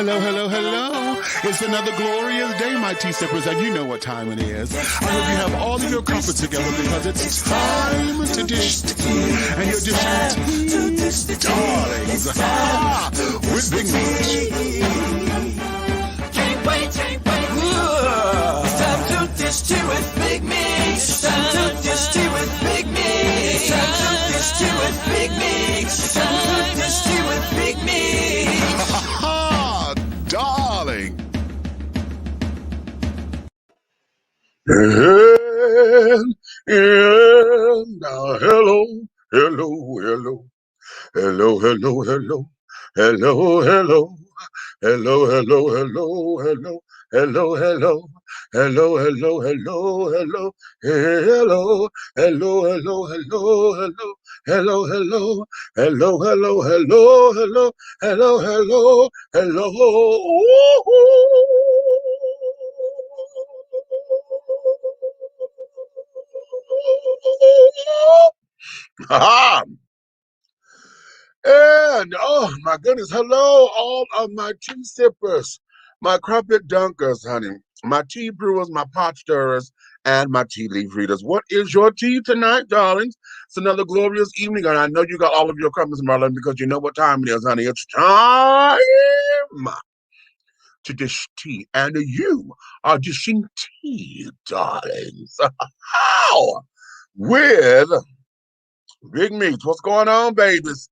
Hello. It's another glorious day, my tea sippers, and you know what time it is. I hope you have all of your comfort together because it's time to dish tea. And you're dishing tea, darlings, with Big Meat. Can't wait. It's time to dish tea with Big Meat. It's time to dish tea with Big Meat. It's time to dish tea with Big Meat. It's time to dish tea with Big Meat. Darling. And hello. And oh my goodness, hello, all of my tea sippers, my crumpet dunkers, honey, my tea brewers, my pot stirrers, and my tea leaf readers. What is your tea tonight, darlings? It's another glorious evening, and I know you got all of your crumpets, Marlon, because you know what time it is, honey. It's time to dish tea, and you are dishing tea, darlings. How? With Big Meats. What's going on, babies?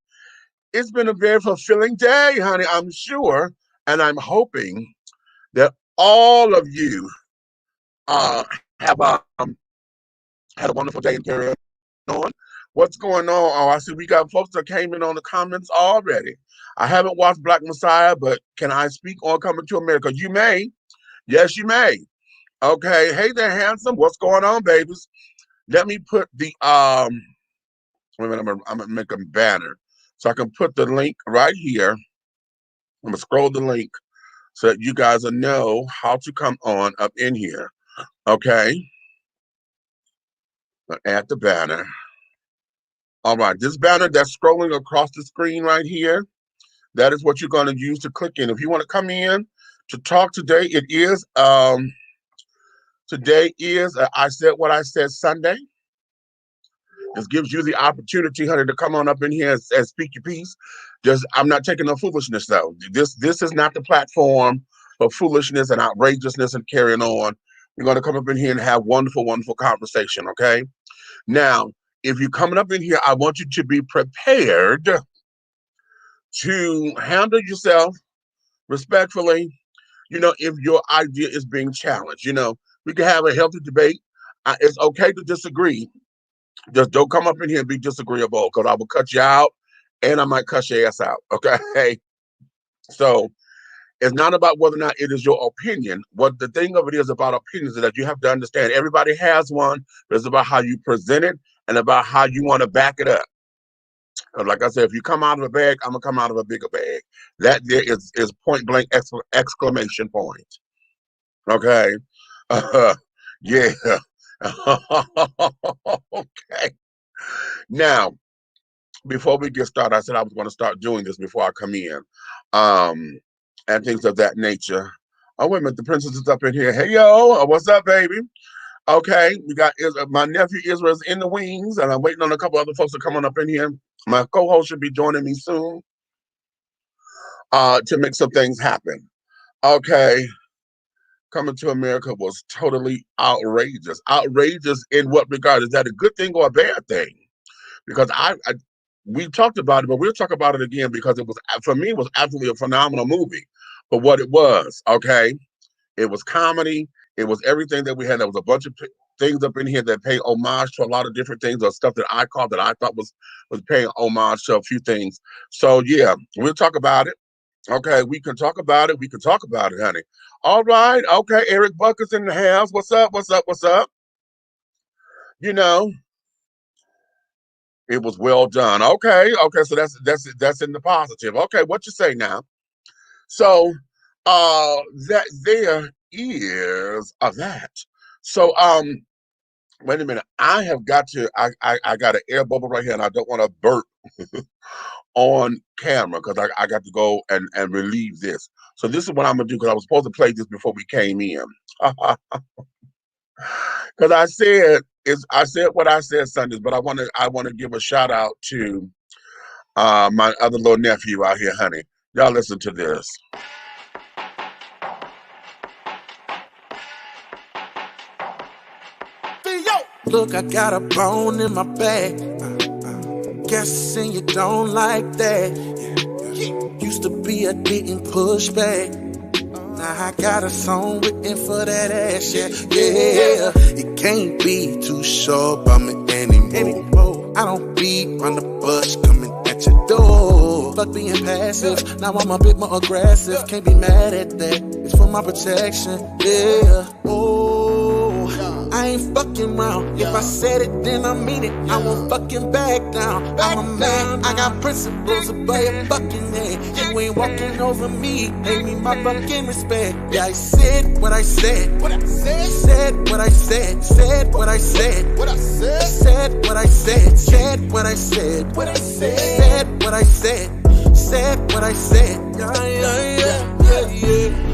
It's been a very fulfilling day, honey, I'm sure, and I'm hoping that all of you have had a wonderful day and carry on. What's going on? Oh, I see we got folks that came in on the comments already. I haven't watched Black Messiah, but can I speak on Coming to America? You may. Yes, you may. Okay. Hey there, handsome. What's going on, babies? Let me put the wait a minute, I'm gonna make a banner. So I can put the link right here. I'm gonna scroll the link so that you guys will know how to come on up in here. Okay. Add the banner. All right, this banner that's scrolling across the screen right here, that is what you're gonna use to click in. If you want to come in to talk today, it is I said what I said Sunday. This gives you the opportunity, honey, to come on up in here and speak your piece. I'm not taking no foolishness, though. This is not the platform for foolishness and outrageousness and carrying on. We're going to come up in here and have wonderful, wonderful conversation, okay? Now, if you're coming up in here, I want you to be prepared to handle yourself respectfully, if your idea is being challenged. We can have a healthy debate. It's okay to disagree. Just don't come up in here and be disagreeable, because I will cut you out and I might cut your ass out, okay? So it's not about whether or not it is your opinion. What the thing of it is about opinions is that you have to understand everybody has one, but it's about how you present it and about how you want to back it up. Like I said, if you come out of a bag, I'm going to come out of a bigger bag. That there is point blank exclamation point. Okay? Yeah. Okay. Now, before we get started, I said I was going to start doing this before I come in, and things of that nature. Oh, wait a minute, the princess is up in here. Hey, yo, what's up, baby? Okay, we got my nephew Israel's in the wings, and I'm waiting on a couple other folks to come on up in here. My co-host should be joining me soon to make some things happen. Okay. Coming to America was totally outrageous. Outrageous in what regard? Is that a good thing or a bad thing? Because we talked about it, but we'll talk about it again, because for me, it was absolutely a phenomenal movie for what it was, okay? It was comedy. It was everything that we had. There was a bunch of things up in here that pay homage to a lot of different things, or stuff that I thought was paying homage to a few things. So, yeah, we'll talk about it. Okay, we can talk about it. Honey. All right. Okay, Eric Bucket's in the house. What's up? It was well done. Okay, so that's in the positive. Okay, what you say now? So, that there is that. So, wait a minute. I have got to. I got an air bubble right here, and I don't want to burp on camera, because I got to go and relieve this. So this is what I'm gonna do because I was supposed to play this before we came in. Because I said what I said Sundays, but I want to give a shout out to my other little nephew out here, honey. Y'all listen to this. Look, I got a bone in my back. Guessing you don't like that. Used to be a didn't push back. Now I got a song written for that ass, yeah. It can't be too short about me anymore. I don't beat on the bush coming at your door. Fuck being passive, now I'm a bit more aggressive. Can't be mad at that, it's for my protection, yeah. I ain't fucking round. If I said it, then I mean it. I won't fucking back down. I'm a man, I got principles about your fucking head. You ain't walking over me, pay me my fucking respect. Yeah, I said what I said. Said what I said. Said what I said. Said what I said. Said what I said. Said what I said. Said what I said. Yeah, yeah, yeah, yeah, yeah.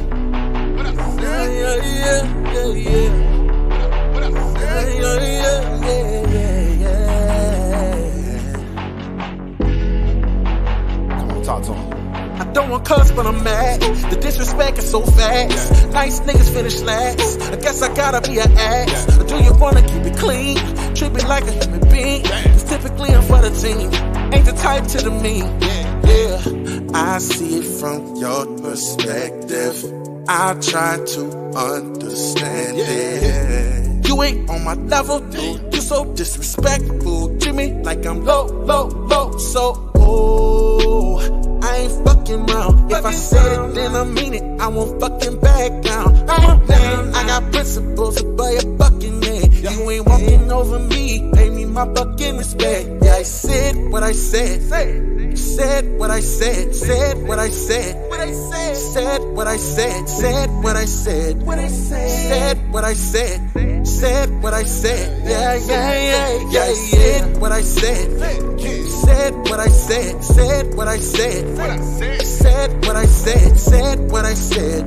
Yeah, yeah. Come on, talk to him. I don't want cuss, but I'm mad. The disrespect is so fast. Nice niggas finish last. I guess I gotta be an ass. Or do you wanna keep it clean? Treat me like a human being. Cause typically I'm for the team. Ain't the type to the mean. Yeah, I see it from your perspective. I try to understand it. You ain't on my level, dude. You so disrespectful. Treat me like I'm low. So, I ain't fucking round. If I said it, then I mean it. I won't fucking back down. I'm a man, I got principles about your fucking head. You ain't walking over me, pay me my fucking respect. Yeah, I said what I said. Said what I said. Said what I said. Said what I said. Said what I said. Said what I said. Said what I said. Yeah, yeah, yeah, yeah. Said what I said. Said what I said. Said what I said. Said what I said. Said what I said.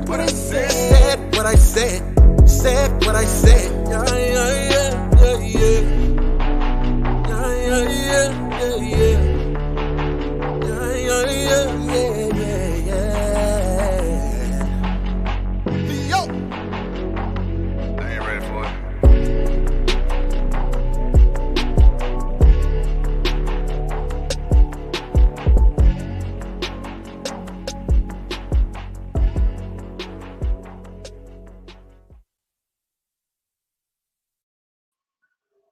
Said what I said. Said what I said. Yeah, yeah, yeah, yeah, yeah. Yeah, yeah, yeah, yeah.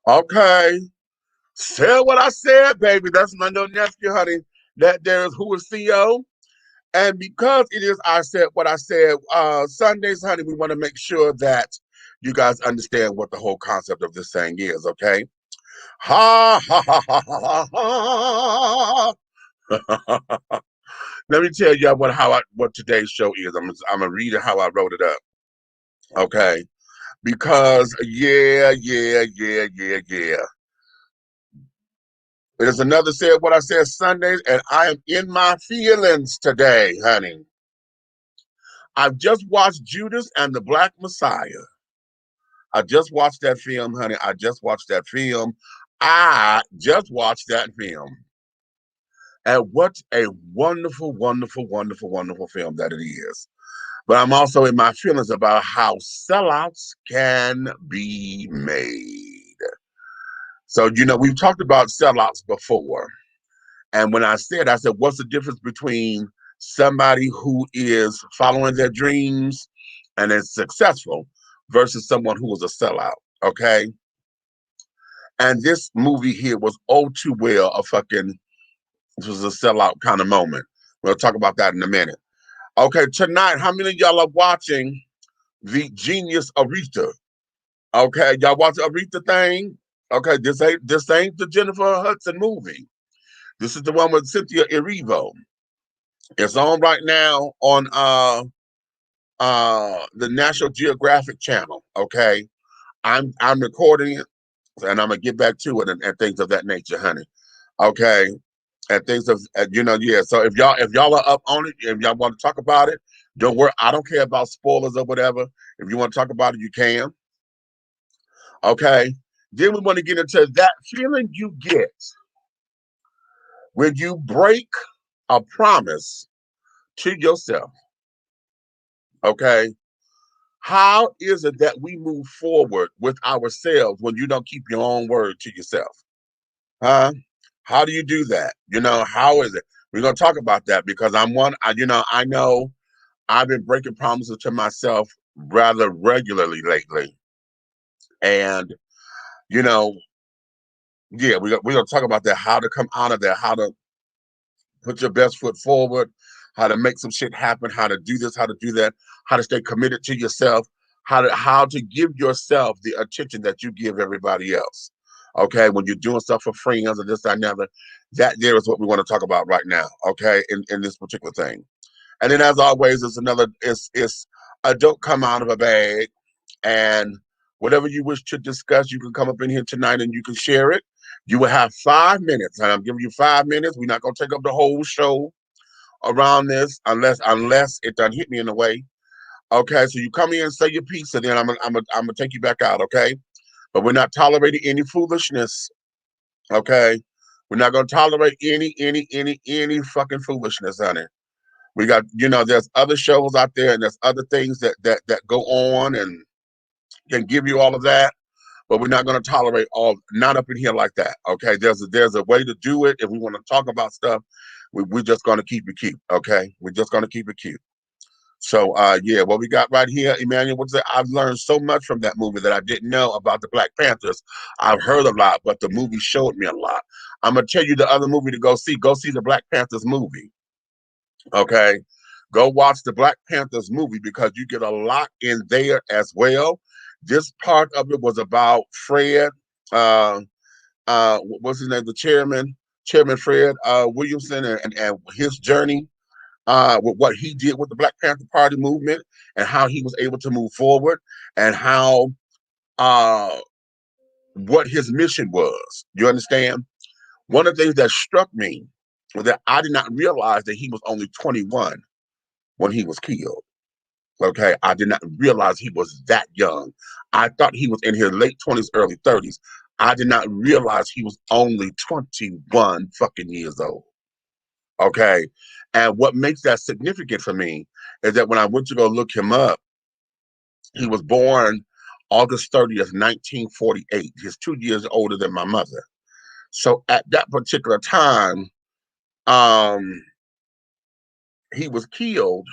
Okay. Said what I said, baby. That's my little nephew, honey. That there is who is CEO. And because it is I said what I said, Sundays, honey, we want to make sure that you guys understand what the whole concept of this thing is, okay? Ha ha ha ha ha ha. Let me tell you what today's show is. I'm gonna read it how I wrote it up. Okay. Because yeah. It is another Said What I Said Sundays, and I am in my feelings today, honey. I've just watched Judas and the Black Messiah. I just watched that film, honey. I just watched that film. And what a wonderful, wonderful, wonderful, wonderful film that it is. But I'm also in my feelings about how sellouts can be made. So, we've talked about sellouts before. And when I said, what's the difference between somebody who is following their dreams and is successful versus someone who was a sellout, okay? And this movie here was too well this was a sellout kind of moment. We'll talk about that in a minute. Okay, tonight, how many of y'all are watching the Genius ARETHA? Okay, y'all watch the ARETHA thing? Okay, this ain't the Jennifer Hudson movie. This is the one with Cynthia Erivo. It's on right now on the National Geographic channel. Okay, I'm recording it, and I'm gonna get back to it and things of that nature, honey. Okay, and things of yeah. So if y'all are up on it, if y'all want to talk about it, Don't worry. I don't care about spoilers or whatever. If you want to talk about it, you can. Okay. Then we want to get into that feeling you get when you break a promise to yourself. Okay. How is it that we move forward with ourselves when you don't keep your own word to yourself? Huh? How do you do that? How is it? We're gonna talk about that because I know I've been breaking promises to myself rather regularly lately. And you know, yeah, we're gonna talk about that, how to come out of that, how to put your best foot forward, how to make some shit happen, how to do this, how to do that, how to stay committed to yourself, how to give yourself the attention that you give everybody else. Okay, when you're doing stuff for friends and this, that, and the other, that there is what we want to talk about right now. Okay, in this particular thing. And then, as always, it's a don't come out of a bag, and whatever you wish to discuss, you can come up in here tonight and you can share it. You will have 5 minutes, and I'm giving you 5 minutes. We're not gonna take up the whole show around this unless it done hit me in a way. Okay, so you come in and say your piece, and then I'm gonna take you back out. Okay, but we're not tolerating any foolishness. Okay, we're not gonna tolerate any fucking foolishness, honey. We got, there's other shows out there, and there's other things that go on and can give you all of that, but we're not going to tolerate not up in here like that. Okay, there's a way to do it. If we want to talk about stuff, we're just going to keep it cute. Okay, we're just going to keep it cute. So yeah, what we got right here, Emmanuel would say, I've learned so much from that movie that I didn't know about the Black Panthers. I've heard a lot, but the movie showed me a lot. I'm gonna tell you the other movie to go see. Go see the Black Panthers movie. Okay, go watch the Black Panthers movie because you get a lot in there as well. This part of it was about Fred, what's his name, the Chairman Fred Williamson, and his journey with what he did with the Black Panther Party movement and how he was able to move forward and how what his mission was. You understand? One of the things that struck me was that I did not realize that he was only 21 when he was killed. Okay, I did not realize he was that young. I thought he was in his late 20s, early 30s. I did not realize he was only 21 fucking years old. Okay, and what makes that significant for me is that when I went to go look him up, he was born August 30th, 1948. He's 2 years older than my mother. So at that particular time, he was killed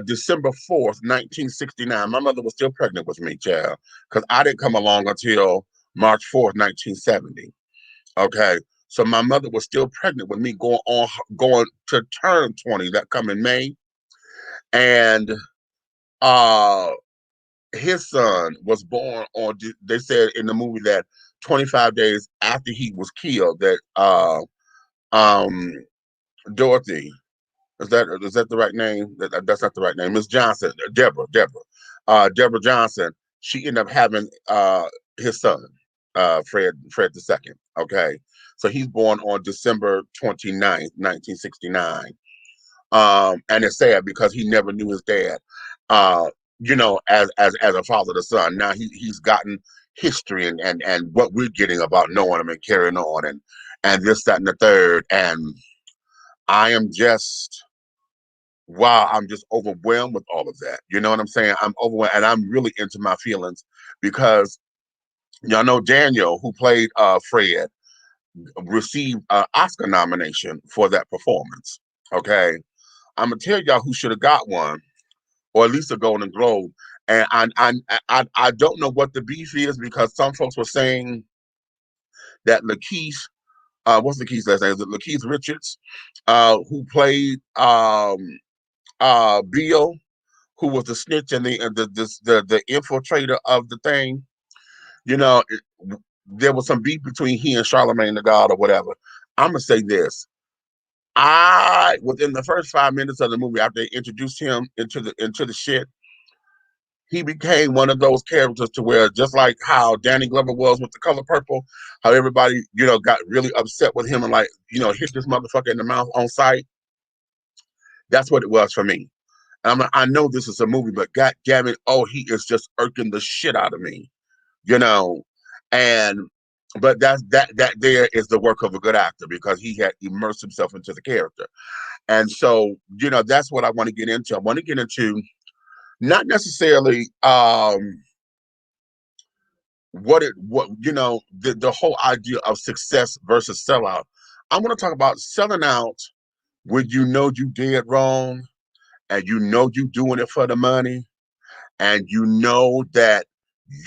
December 4th, 1969. My mother was still pregnant with me, child, because I didn't come along until March 4th, 1970. Okay. So my mother was still pregnant with me going to turn 20 that coming May. And his son was born on, they said in the movie that 25 days after he was killed, that Dorothy, is that the right name? That's not the right name. Miss Johnson, Deborah Johnson. She ended up having his son, Fred II. Okay, so he's born on December 29th, 1969. And it's sad because he never knew his dad. As a father to son. Now he's gotten history and what we're getting about knowing him and carrying on and this, that, and the third. And I am just. Wow, I'm just overwhelmed with all of that. You know what I'm saying? I'm overwhelmed, and I'm really into my feelings because y'all know Daniel, who played Fred, received an Oscar nomination for that performance. Okay, I'm gonna tell y'all who should have got one, or at least a Golden Globe. And I don't know what the beef is because some folks were saying that Lakeith, what's Lakeith's last name? Is it Lakeith Richards, who played Bill, who was the snitch and the infiltrator of the thing. There was some beef between he and Charlemagne the God or whatever. I'm gonna say this. Within the first 5 minutes of the movie, after they introduced him into the shit, he became one of those characters to where, just like how Danny Glover was with The Color Purple, how everybody, got really upset with him and hit this motherfucker in the mouth on sight. That's what it was for me. I know this is a movie, but god damn it, oh, he is just irking the shit out of me, you know. And but that there is the work of a good actor because he had immersed himself into the character. And so, that's what I want to get into. I want to get into not necessarily the whole idea of success versus sellout. I'm going to talk about selling out when you know you did wrong and you know you doing it for the money and you know that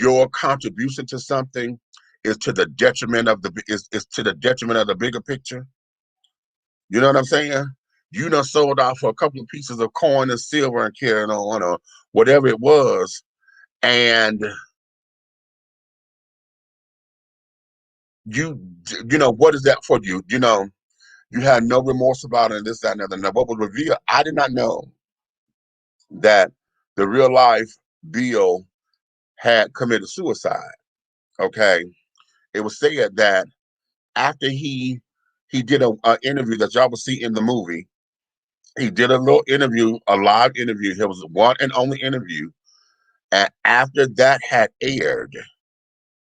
your contribution to something is to the detriment of the bigger picture. You know what I'm saying? You done sold out for a couple of pieces of coin and silver and carrying on or whatever it was, and what is that for you? You had no remorse about it, and this, that, and the other. Now, what was revealed, I did not know that the real life Bill had committed suicide. Okay. It was said that after he did a interview that y'all will see in the movie, he did a little interview, a live interview. It was one and only interview. And after that had aired,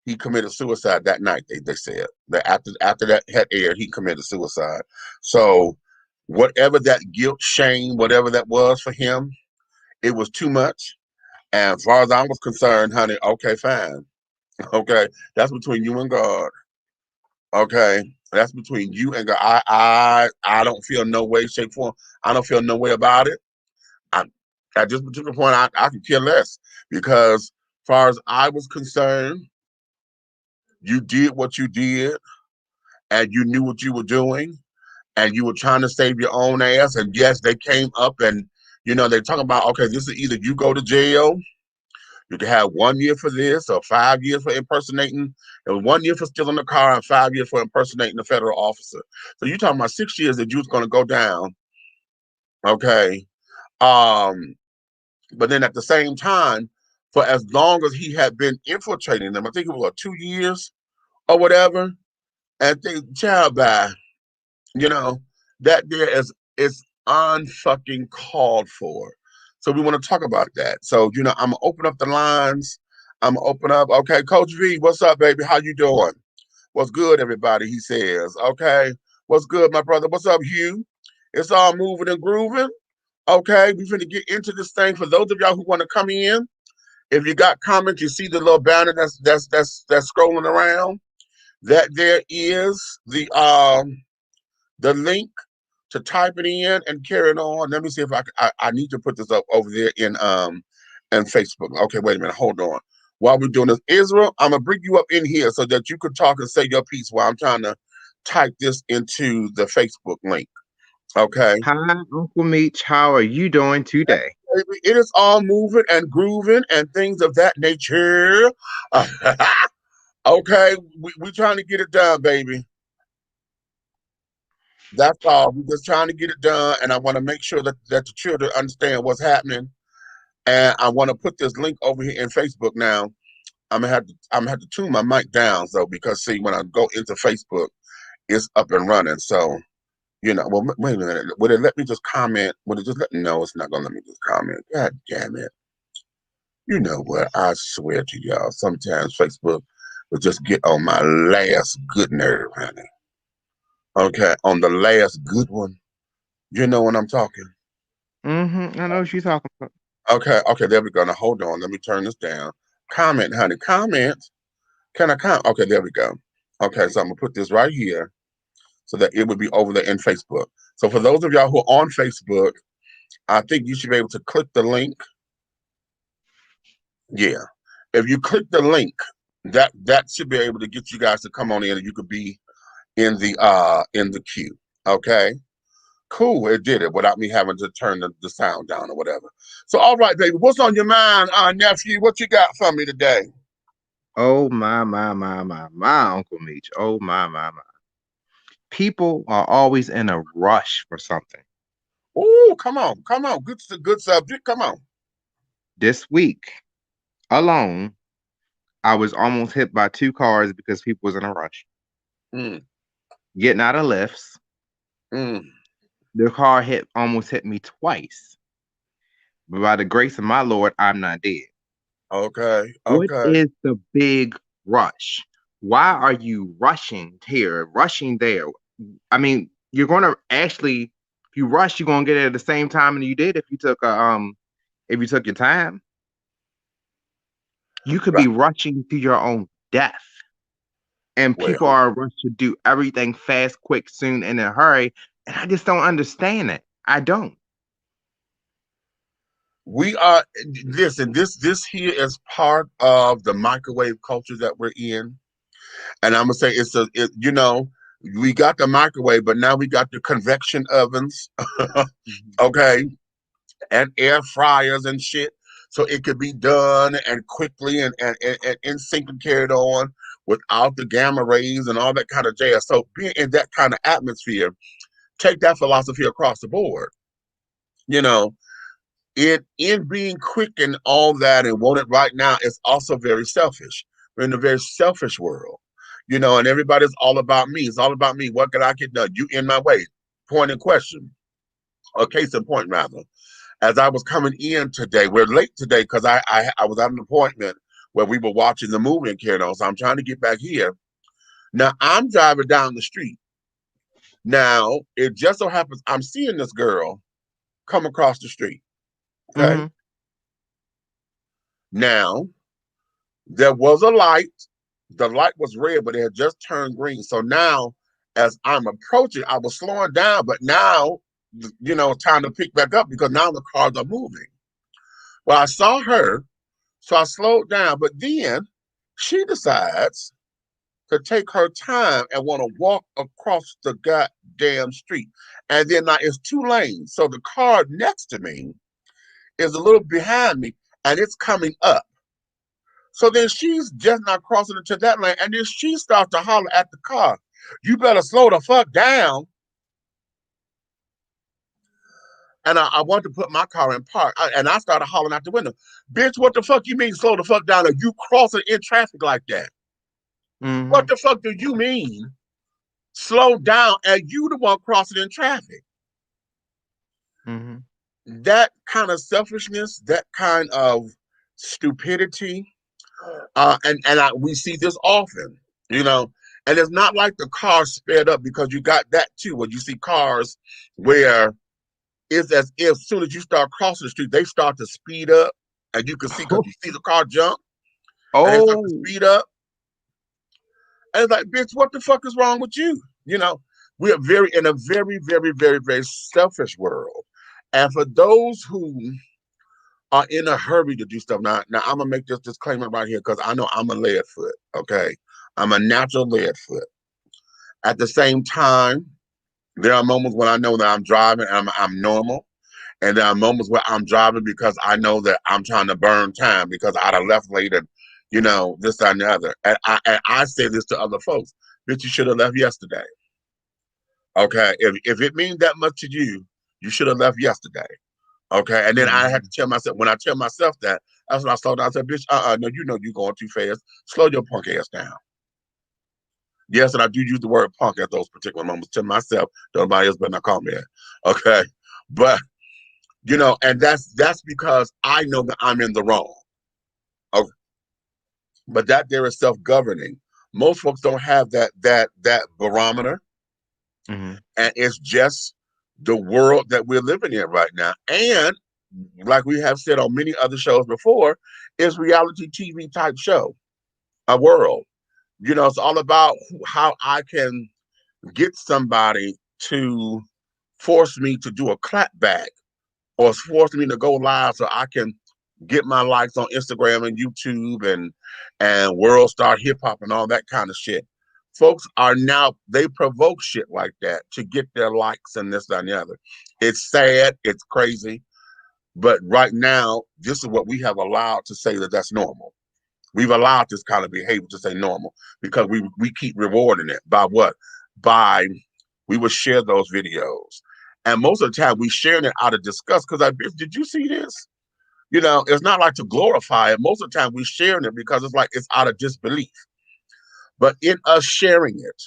he committed suicide that night. They said that after that had aired, he committed suicide. So whatever that guilt, shame, whatever that was for him, it was too much. And as far as I was concerned, honey, okay, fine. Okay, that's between you and God. Okay, that's between you and God. I don't feel no way, shape, form. I don't feel no way about it. I, at this particular point, I could care less because, as far as I was concerned, you did what you did, and you knew what you were doing, and you were trying to save your own ass. And yes, they came up and they're talking about, okay, this is either you go to jail. You can have 1 year for this or 5 years for impersonating. It was 1 year for stealing the car and 5 years for impersonating a federal officer. So you're talking about 6 years that you was going to go down. Okay. But then at the same time, for as long as he had been infiltrating them, I think it was 2 years or whatever, and they child by, that there is unfucking called for. So we want to talk about that. So, I'm gonna open up the lines. I'm gonna open up. Okay, Coach V, what's up, baby? How you doing? What's good, everybody? He says. Okay, what's good, my brother? What's up, Hugh? It's all moving and grooving. Okay, we're gonna get into this thing. For those of y'all who want to come in, if you got comments, you see the little banner that's scrolling around. That there is the link to type it in and carry it on. Let me see if I need to put this up over there in Facebook. Okay, wait a minute, hold on. While we're doing this, Israel, I'm gonna bring you up in here so that you can talk and say your piece while I'm trying to type this into the Facebook link. Okay. Hi, Uncle Meech. How are you doing today? Baby, it is all moving and grooving and things of that nature. Okay, we trying to get it done, baby. That's all. We're just trying to get it done, and I want to make sure that the children understand what's happening. And I want to put this link over here in Facebook now. I'm gonna have to tune my mic down, so because see, when I go into Facebook, it's up and running. So well, wait a minute. Would it let me just comment? Would it just let me know? It's not gonna let me just comment. God damn it! You know what? I swear to y'all, sometimes Facebook will just get on my last good nerve, honey. Okay, on the last good one. You know what I'm talking? I know what you're talking about. Okay, there we go. Now hold on. Let me turn this down. Comment, honey. Comment. Can I comment? Okay, there we go. Okay, so I'm gonna put this right here so that it would be over there in Facebook. So for those of y'all who are on Facebook, I think you should be able to click the link. Yeah. If you click the link, that should be able to get you guys to come on in and you could be in the queue. Okay. Cool, it did it without me having to turn the sound down or whatever. So, all right, baby, what's on your mind, nephew? What you got for me today? Oh, my, Uncle Meech. Oh, my. People are always in a rush for something. Oh, come on. Good subject. Come on. This week alone, I was almost hit by 2 cars because people was in a rush. Getting out of lifts. The car almost hit me twice. but by the grace of my Lord, I'm not dead. Okay. What Okay. is the big rush? Why are you rushing here, rushing there? I mean, you're gonna actually, if you rush, you're gonna get it at the same time that you did if you took your time. You could Right. be rushing to your own death. And people Well, are rushed to do everything fast, quick, soon, and in a hurry. And I just don't understand it. I don't. we are listen, this here is part of the microwave culture that we're in. And I'm gonna say you know, we got the microwave, but now we got the convection ovens, okay, and air fryers and shit. So it could be done and quickly and in sync and carried on without the gamma rays and all that kind of jazz. So being in that kind of atmosphere, take that philosophy across the board. You know, in being quick and all that and want it right now is also very selfish. We're in a very selfish world, you know, and everybody's all about me. It's all about me. What can I get done? You in my way. Point in question, or case in point rather. As I was coming in today, we're late today because I was at an appointment where we were watching the movie and carrying on. So I'm trying to get back here. Now I'm driving down the street. Now it just so happens I'm seeing this girl come across the street. Okay. Mm-hmm. Now there was a light. The light was red, but it had just turned green. So now, as I'm approaching, I was slowing down, but now, you know, it's time to pick back up because now the cars are moving. Well, I saw her, so I slowed down, but then she decides to take her time and want to walk across the goddamn street. And then now it's 2 lanes. So the car next to me is a little behind me and it's coming up. So then she's just not crossing into that lane. And then she starts to holler at the car, "You better slow the fuck down." And I wanted to put my car in park. And I started hollering out the window, "Bitch, what the fuck you mean slow the fuck down? Are you crossing in traffic like that? Mm-hmm. What the fuck do you mean slow down and you the one crossing in traffic?" Mm-hmm. That kind of selfishness, that kind of stupidity, we see this often, you know. And it's not like the car sped up because you got that too. When you see cars where it's as if as soon as you start crossing the street, they start to speed up, and you can see because you see the car jump and they start to Oh, speed up. And it's like, bitch, what the fuck is wrong with you? You know, we are in a very, very, very, very selfish world. And for those who are in a hurry to do stuff, now I'm gonna make this disclaimer right here because I know I'm a lead foot. Okay, I'm a natural lead foot. At the same time, there are moments when I know that I'm driving and I'm normal. And there are moments where I'm driving because I know that I'm trying to burn time because I'd have left late and, you know, this, that, and the other. And I say this to other folks, bitch, you should have left yesterday. Okay. If it means that much to you, you should have left yesterday. Okay. And then I had to tell myself, when I tell myself that, that's when I slow down. I said, bitch, no, you know you're going too fast. Slow your punk ass down. Yes, and I do use the word punk at those particular moments to myself. Nobody else better not call me that. Okay. But you know, and that's because I know that I'm in the wrong. Okay. But that there is self-governing. Most folks don't have that barometer, mm-hmm. and it's just the world that we're living in right now. And like we have said on many other shows before, is reality TV type show, a world. You know, it's all about how I can get somebody to force me to do a clapback or force me to go live so I can get my likes on Instagram and YouTube and World Star Hip Hop and all that kind of shit. Folks are now, they provoke shit like that to get their likes and this, that, and the other. It's sad, it's crazy, but right now, this is what we have allowed to say that that's normal. We've allowed this kind of behavior to say normal because we keep rewarding it by what? By we would share those videos. And most of the time we sharing it out of disgust because I bitch, did you see this? You know, it's not like to glorify it. Most of the time we sharing it because it's like it's out of disbelief. But in us sharing it,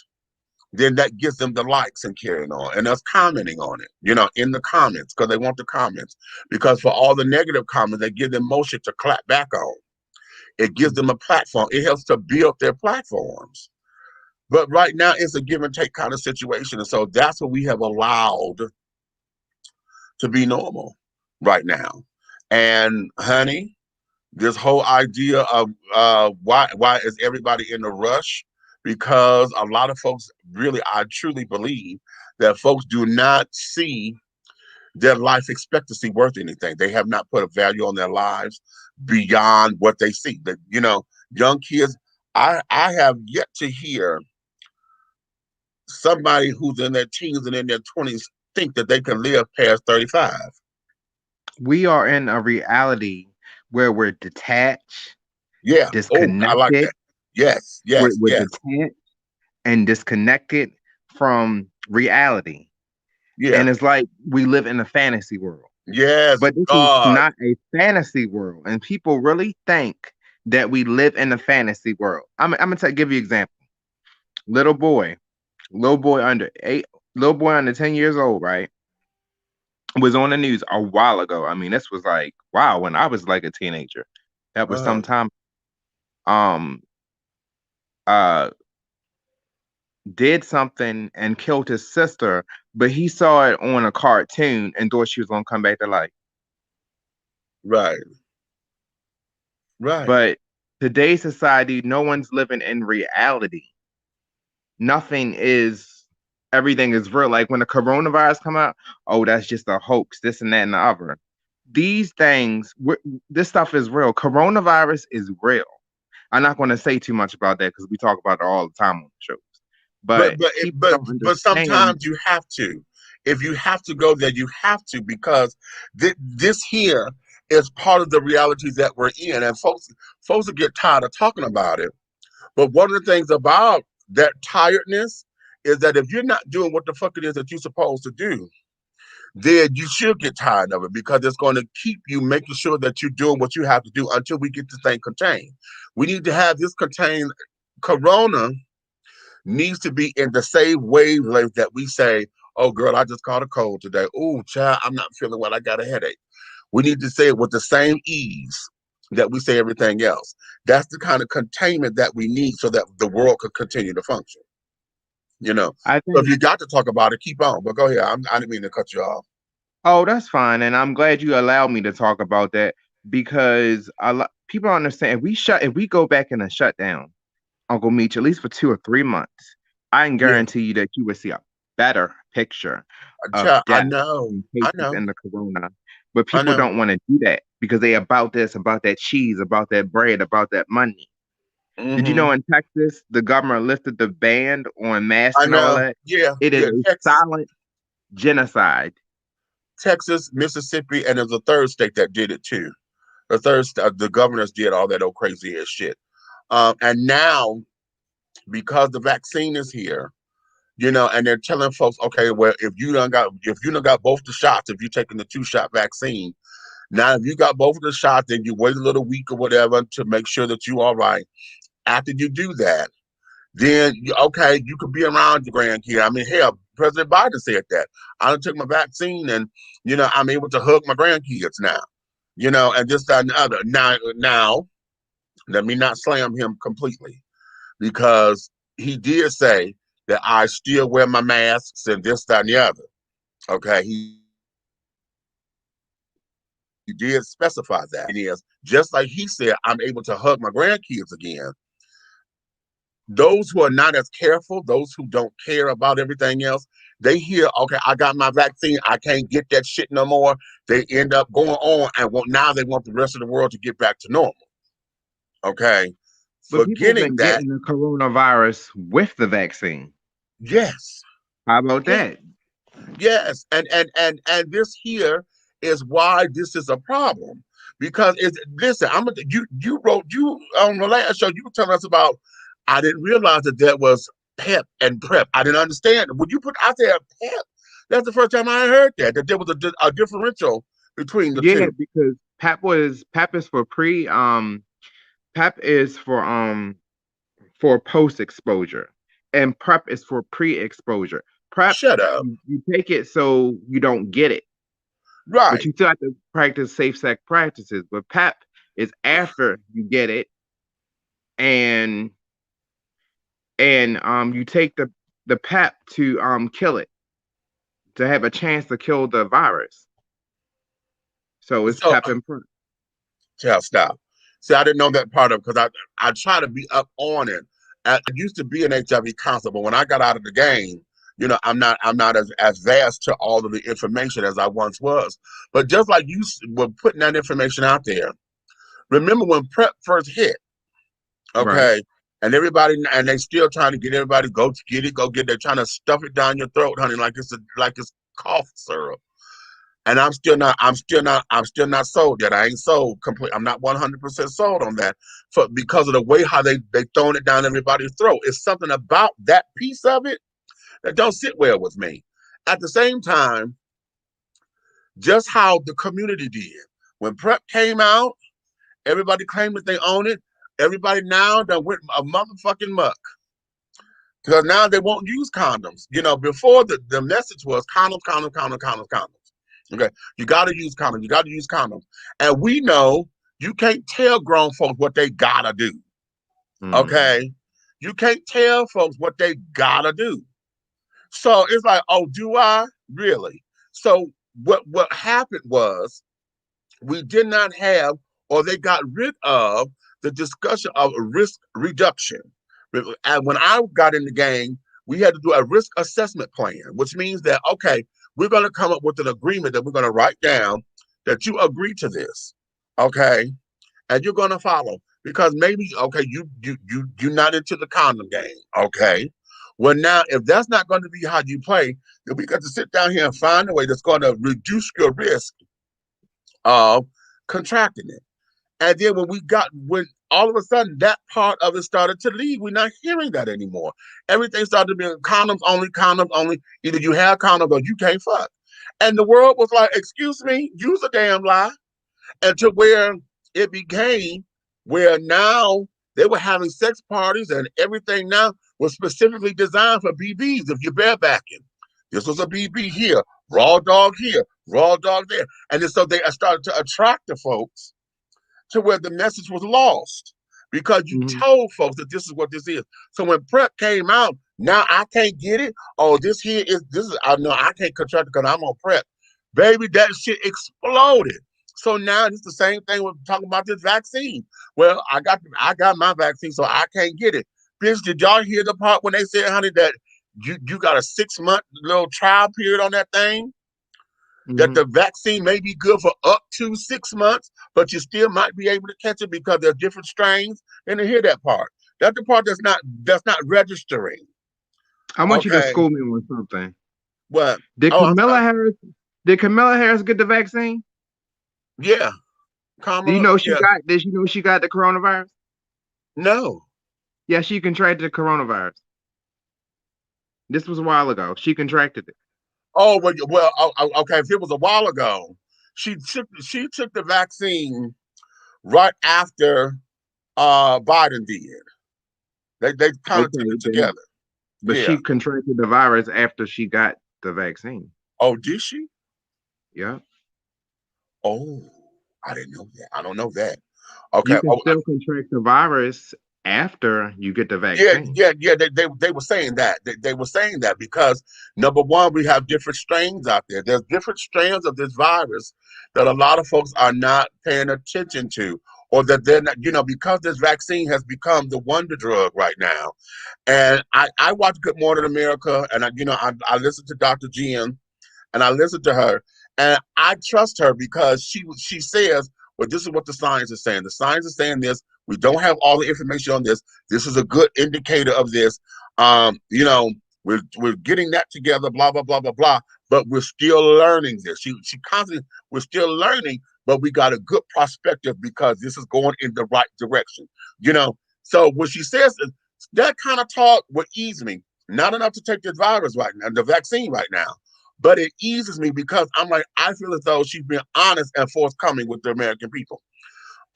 then that gives them the likes and carrying on and us commenting on it, in the comments, because they want the comments. Because for all the negative comments, they give them motion to clap back on. It gives them a platform. It helps to build their platforms. But right now, it's a give and take kind of situation. And so that's what we have allowed to be normal right now. And honey, this whole idea of why is everybody in a rush? Because a lot of folks really, I truly believe that folks do not see their life expectancy worth anything. They have not put a value on their lives beyond what they see. That young kids, I have yet to hear somebody who's in their teens and in their 20s think that they can live past 35. We are in a reality where we're detached, Yeah. Oh, I like disconnected. that. Yes, yes, We're yes. detached and disconnected from reality. Yeah. And it's like we live in a fantasy world. Yes, But this is God. not a fantasy world. And people really think that we live in a fantasy world. I'm gonna give you an example. Little boy under 10 years old, right? Was on the news a while ago. I mean, this was like, wow, when I was like a teenager. That was sometime did something and killed his sister, but he saw it on a cartoon and thought she was gonna come back to life. Right. Right. But today's society, no one's living in reality. Everything is real. Like when the coronavirus come out, oh, that's just a hoax, this and that and the other. These things, this stuff is real. Coronavirus is real. I'm not going to say too much about that because we talk about it all the time on the shows. But sometimes you have to. If you have to go there, you have to, because this here is part of the realities that we're in, and folks will get tired of talking about it. But one of the things about that tiredness is that if you're not doing what the fuck it is that you're supposed to do, then you should get tired of it, because it's going to keep you making sure that you're doing what you have to do until we get this thing contained. We need to have this contained. Corona needs to be in the same wavelength that we say, oh, girl, I just caught a cold today. Oh, child, I'm not feeling well. I got a headache. We need to say it with the same ease that we say everything else. That's the kind of containment that we need so that the world could continue to function. So if you got to talk about it, keep on. But go ahead. I didn't mean to cut you off. Oh, that's fine. And I'm glad you allowed me to talk about that, because people don't understand. If we go back in a shutdown, Uncle Meech, at least for 2 or 3 months, I can guarantee you that you would see a better picture of death I know in the corona. But people don't want to do that because they about this, about that cheese, about that bread, about that money. Mm-hmm. Did you know in Texas, the government lifted the ban on masks and all that? Yeah. It is a silent genocide. Texas, Mississippi, and there's a third state that did it too. The governors did all that old crazy ass shit. And now, because the vaccine is here, and they're telling folks, okay, well, if you done got both the shots, if you're taking the 2-shot vaccine, now if you got both of the shots, then you wait a little week or whatever to make sure that you're all right. After you do that, then okay, you could be around your grandkid. I mean, hell, President Biden said that. I done took my vaccine, and I'm able to hug my grandkids now. And this, that, and the other. Now, let me not slam him completely, because he did say that I still wear my masks and this, that, and the other. Okay, he did specify that. And yes, just like he said, I'm able to hug my grandkids again. Those who are not as careful, those who don't care about everything else, they hear, okay, I got my vaccine, I can't get that shit no more. They end up going on and now they want the rest of the world to get back to normal. Okay. But forgetting that, getting the coronavirus with the vaccine. Yes. How about that? Yes. And this here is why this is a problem. Because listen, you on the last show, you were telling us about, I didn't realize that there was PEP and PrEP. I didn't understand. When I said PEP, that's the first time I heard that there was a differential between the two. Yeah, because PEP is for PEP is for post exposure. and PrEP is for pre-exposure. PrEP, Shut up. you take it so you don't get it, but Right. you still have to practice safe sex practices. But PEP is after you get it, and you take the PEP to kill it, to have a chance to kill the virus. So it's So, PEP and PrEP. stop. See, I didn't know that part of because I try to be up on it. I used to be an HIV counselor, but when I got out of the game, I'm not as vast to all of the information as I once was. But just like you were putting that information out there, remember when PrEP first hit, Right. okay, and they still trying to get everybody go get it, go get it. They're trying to stuff it down your throat, honey, like it's cough syrup. And I'm still not sold yet. I ain't sold complete. I'm not 100% sold on that, because of the way how they throwing it down everybody's throat. It's something about that piece of it that don't sit well with me. At the same time, just how the community did when PrEP came out, everybody claimed that they own it. Everybody now done went a motherfucking muck. Because now they won't use condoms. Before the message was condoms, condoms, condoms, condoms, condoms. Okay, you got to use condoms. You got to use condoms. And we know you can't tell grown folks what they gotta do. Okay, you can't tell folks what they gotta do. So it's like, oh, do I really? So what happened was we did not have, or they got rid of the discussion of risk reduction. And when I got in the game, we had to do a risk assessment plan, which means that, okay, we're going to come up with an agreement that we're going to write down that you agree to this, okay, and you're going to follow, because maybe, okay, you're not into the condom game, okay. Well, now if that's not going to be how you play, then we got to sit down here and find a way that's going to reduce your risk of contracting it. And then when all of a sudden that part of it started to leave, we're not hearing that anymore. Everything started to be condoms only, condoms only. Either you have condoms or you can't fuck. And the world was like, excuse me, use a damn lie. And to where it became where now they were having sex parties and everything now was specifically designed for BBs. If you're barebacking, this was a BB here, raw dog here, raw dog there. And then so they started to attract the folks to where the message was lost, because you told folks that this is what this is. So when PrEP came out, now I can't get it. Oh, this is, I know I can't contract it because I'm on PrEP. Baby, that shit exploded. So now it's the same thing with talking about this vaccine. Well, I got my vaccine, so I can't get it. Bitch, did y'all hear the part when they said, honey, that you got a 6-month little trial period on that thing? That the vaccine may be good for up to 6 months, but you still might be able to catch it because there's different strains. And to hear that part. That's the part that's not registering. I want you to school me on something. What? Did Camilla Harris get the vaccine? Yeah. Do you know she got? Did you know she got the coronavirus? No. Yeah, she contracted the coronavirus. This was a while ago. She contracted it. Oh well. Okay. If it was a while ago, she took the vaccine right after Biden did. They kind of took it together. But she contracted the virus after she got the vaccine. Oh, did she? Yeah. Oh, I didn't know that. I don't know that. Okay. You can still contract the virus after you get the vaccine. Yeah. They were saying that. They were saying that because, number one, we have different strains out there. There's different strains of this virus that a lot of folks are not paying attention to, or that they're not, because this vaccine has become the wonder drug right now. And I watch Good Morning America, and I listen to Dr. Jen, and I listen to her, and I trust her because she says, well, this is what the science is saying. The science is saying this. We don't have all the information on this. This is a good indicator of this. We're getting that together, blah, blah, blah, blah, blah. But we're still learning this. She constantly, we're still learning, but we got a good perspective because this is going in the right direction. So what she says, that kind of talk would ease me. Not enough to take this virus right now, the vaccine right now. But it eases me because I'm like, I feel as though she's been honest and forthcoming with the American people.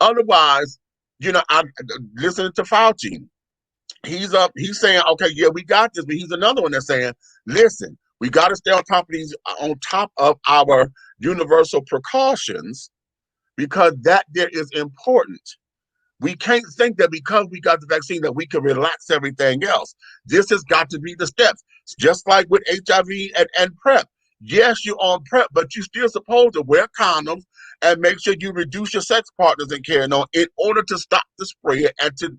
Otherwise, I'm listening to Fauci. he's saying, okay, yeah, we got this, but he's another one that's saying, listen, we got to stay on top of our universal precautions because that there is important. We can't think that because we got the vaccine that we can relax everything else. This has got to be the steps. It's just like with HIV and PrEP. Yes, you're on PrEP, but you're still supposed to wear condoms and make sure you reduce your sex partners and carrying on in order to stop the spread and to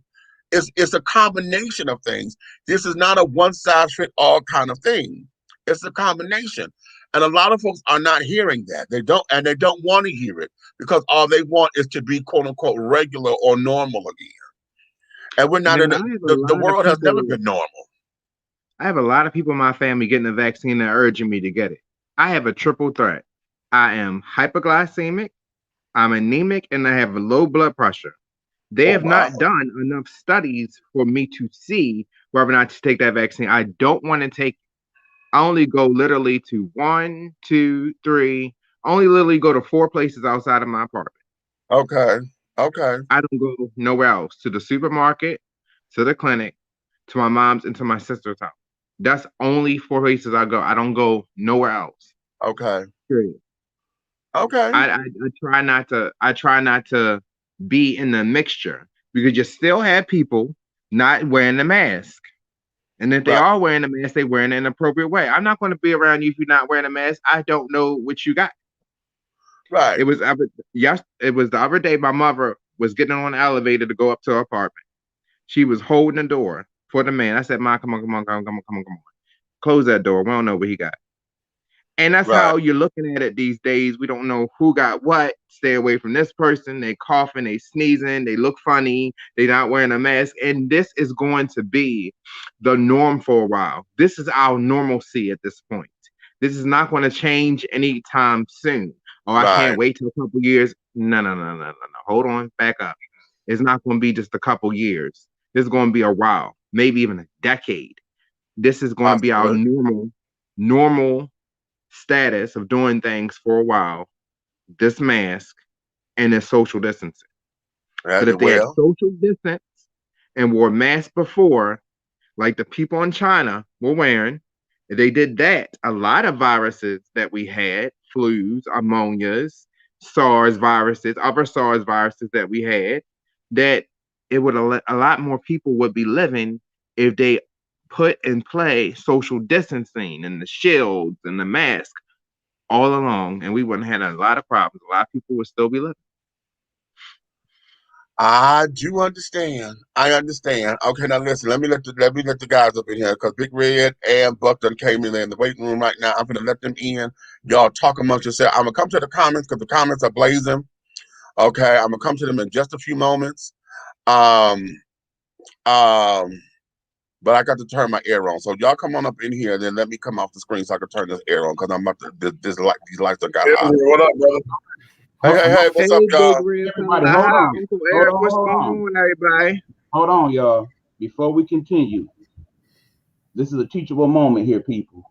it's a combination of things. This is not a one-size-fits-all kind of thing. It's a combination. And a lot of folks are not hearing that. They don't want to hear it because all they want is to be quote unquote regular or normal again. And we're not the world has never been normal. I have a lot of people in my family getting the vaccine and urging me to get it. I have a triple threat. I am hyperglycemic, I'm anemic, and I have low blood pressure. They have not done enough studies for me to see whether or not to take that vaccine. I don't want to take. I only go literally to 1, 2, 3. I only literally go to 4 places outside of my apartment. Okay. I don't go nowhere else. To the supermarket, to the clinic, to my mom's, and to my sister's house. That's only 4 places I go. I don't go nowhere else. Okay. Period. Okay. I try not to. I try not to be in the mixture because you still have people not wearing the mask. And if they are wearing a mask, they wearing it in an appropriate way. I'm not going to be around you if you're not wearing a mask. I don't know what you got. Right. It was the other day my mother was getting on the elevator to go up to her apartment. She was holding the door for the man. I said, "Mom, come on. Close that door. We don't know what he got." And that's how you're looking at it these days. We don't know who got what. Stay away from this person. They coughing, they sneezing, they look funny, they not wearing a mask. And this is going to be the norm for a while. This is our normalcy at this point. This is not going to change anytime soon. Oh, I can't wait till a couple years. No. Hold on, back up. It's not going to be just a couple years. This is going to be a while, maybe even a decade. This is going to be our normal status of doing things for a while. This mask and this social distancing. But if they had social distance and wore masks before, like the people in China were wearing, if they did that, a lot of viruses that we had, flus, ammonias, SARS viruses, other SARS viruses that we had, that it would a lot more people would be living if they put in play social distancing and the shields and the mask all along, and we wouldn't have had a lot of problems. A lot of people would still be living. I do understand. I understand. Okay, now listen. Let me let the guys up in here because Big Red and Buckton came in the waiting room right now. I'm gonna let them in. Y'all talk amongst yourselves. I'm gonna come to the comments because the comments are blazing. Okay, I'm gonna come to them in just a few moments. But I got to turn my air on. So y'all come on up in here and then let me come off the screen so I can turn this air on because I'm about to these lights are got hot. What up, brother? Hey, what's up, y'all? Everybody, hold on, everybody. Hold on, y'all. Before we continue, this is a teachable moment here, people.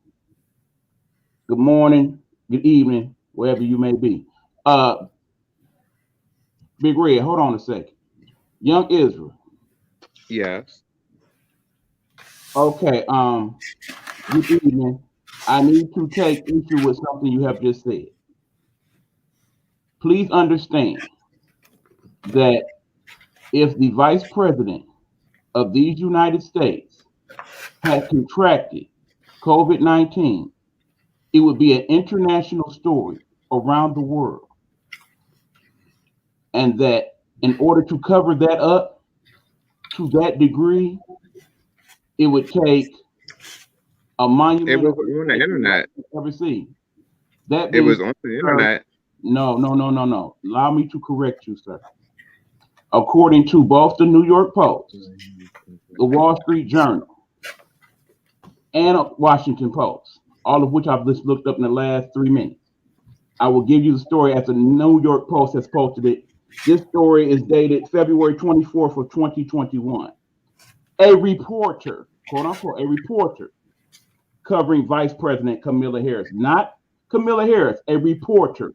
Good morning, good evening, wherever you may be. Big Red, hold on a second. Young Israel. Yes. Okay, good evening. I need to take issue with something you have just said. Please understand that if the vice president of these United States had contracted COVID-19, it would be an international story around the world. And that in order to cover that up to that degree, it would take a monument. It was on the internet. Ever seen. That it was on the internet. No. Allow me to correct you, sir. According to both the New York Post, the Wall Street Journal, and Washington Post, all of which I've just looked up in the last 3 minutes. I will give you the story as the New York Post has posted it. This story is dated February 24th of 2021. A reporter, quote unquote, a reporter covering Vice President Kamala Harris, not Kamala Harris, a reporter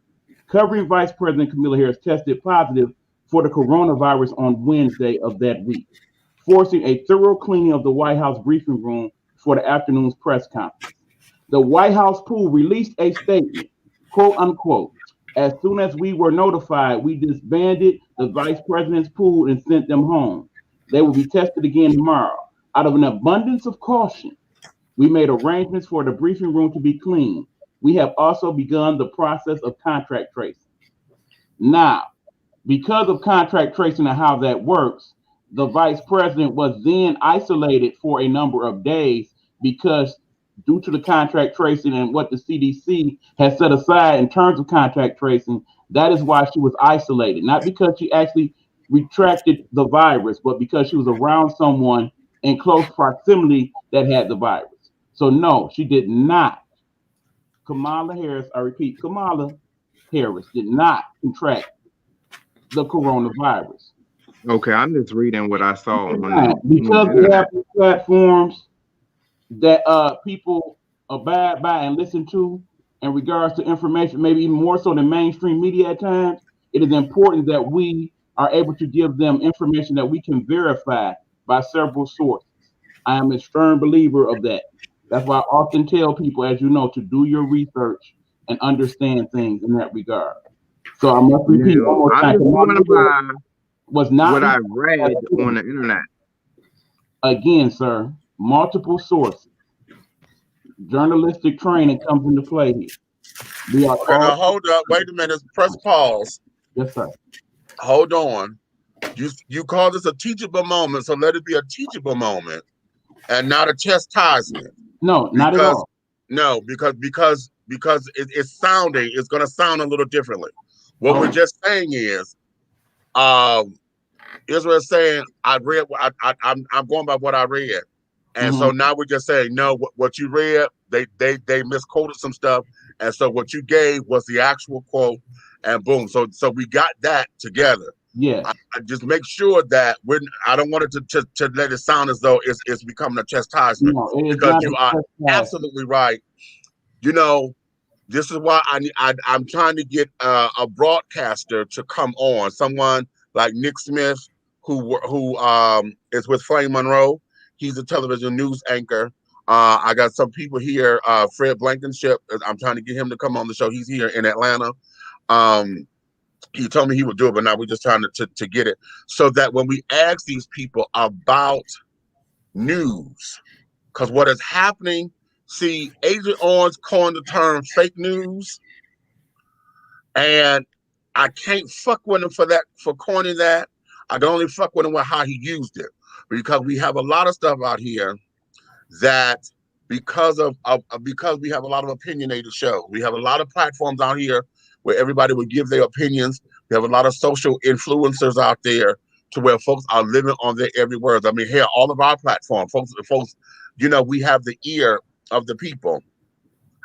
covering Vice President Kamala Harris tested positive for the coronavirus on Wednesday of that week. forcing a thorough cleaning of the White House briefing room for the afternoon's press conference. The White House pool released a statement, quote unquote, "As soon as we were notified, we disbanded the vice president's pool and sent them home. They will be tested again tomorrow. Out of an abundance of caution, we made arrangements for the briefing room to be cleaned. We have also begun the process of contract tracing." Now, because of contract tracing and how that works, the vice president was then isolated for a number of days because due to the contract tracing and what the CDC has set aside in terms of contract tracing, that is why she was isolated. Not because she actually retracted the virus, but because she was around someone in close proximity that had the virus. So no, she did not. Kamala Harris, I repeat, Kamala Harris did not contract the coronavirus. Okay, I'm just reading what I saw on Because the we internet. have these platforms that people abide by and listen to in regards to information, maybe even more so than mainstream media at times, it is important that we are able to give them information that we can verify by several sources. I am a stern believer of that. That's why I often tell people, as you know, to do your research and understand things in that regard. So I must repeat one more I'm time. just going by Was not what I read on the internet. Again, sir, multiple sources. Journalistic training comes into play here. We are Okay, now hold up. Wait a minute. Press pause. Yes, sir. Hold on. You call this a teachable moment, so let it be a teachable moment and not a chastisement. No, not at all. No, because it's going to sound a little differently. What we're just saying is, Israel's saying, I'm going by what I read. And so now we're just saying, no, what you read, they misquoted some stuff. And so what you gave was the actual quote, and boom. So we got that together. Yeah. I just make sure that I don't want it to let it sound as though it's becoming a chastisement. No, it is because not you a are chastisement. absolutely right. You know, this is why I'm trying to get a broadcaster to come on, someone like Nick Smith, who is with Flame Monroe. He's a television news anchor. I got some people here, Fred Blankenship. I'm trying to get him to come on the show. He's here in Atlanta. He told me he would do it, but now we're just trying to get it so that when we ask these people about news, because what is happening, see, Agent Orange coined the term fake news, and I can't fuck with him for coining that. I can only fuck with him with how he used it, because we have a lot of stuff out here that because we have a lot of opinionated shows. We have a lot of platforms out here where everybody would give their opinions. We have a lot of social influencers out there to where folks are living on their every word. I mean, here, all of our platforms, folks, we have the ear of the people,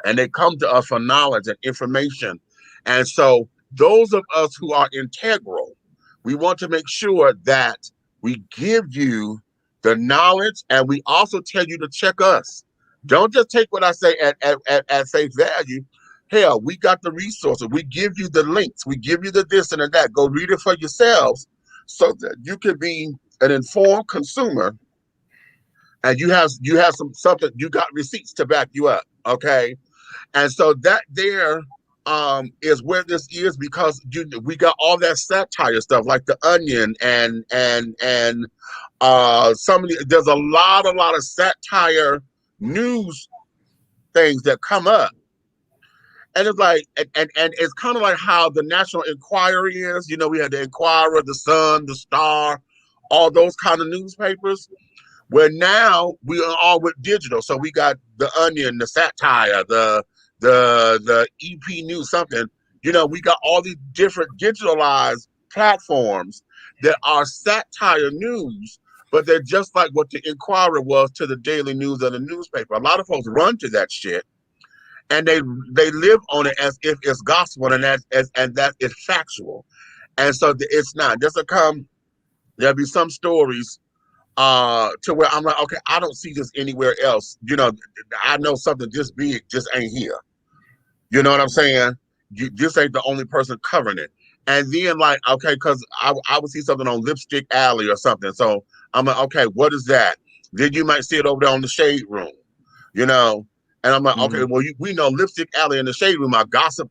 and they come to us for knowledge and information. And so those of us who are integral, we want to make sure that we give you the knowledge, and we also tell you to check us. Don't just take what I say at face value. Hell, we got the resources. We give you the links. We give you the this and the that. Go read it for yourselves so that you can be an informed consumer, and you have something, you got receipts to back you up. Okay. And so that there is where this is, because we got all that satire stuff like The Onion and there's a lot of satire news things that come up. And it's like, and it's kind of like how the National Enquirer is. We had the Enquirer, the Sun, the Star, all those kind of newspapers. Where now we are all with digital. So we got The Onion, the satire, the EP News, something. We got all these different digitalized platforms that are satire news, but they're just like what the Enquirer was to the daily news of the newspaper. A lot of folks run to that shit, and they live on it as if it's gospel, and that is factual. And so it's not. There'll be some stories to where I'm like, okay, I don't see this anywhere else. I know something this big just ain't here. You know what I'm saying? This ain't the only person covering it. And then like, okay, because I would see something on Lipstick Alley or something. So I'm like, okay, what is that? Then you might see it over there on the Shade Room, you know. And I'm like, okay, well, we know Lipstick Alley and the Shade Room are gossip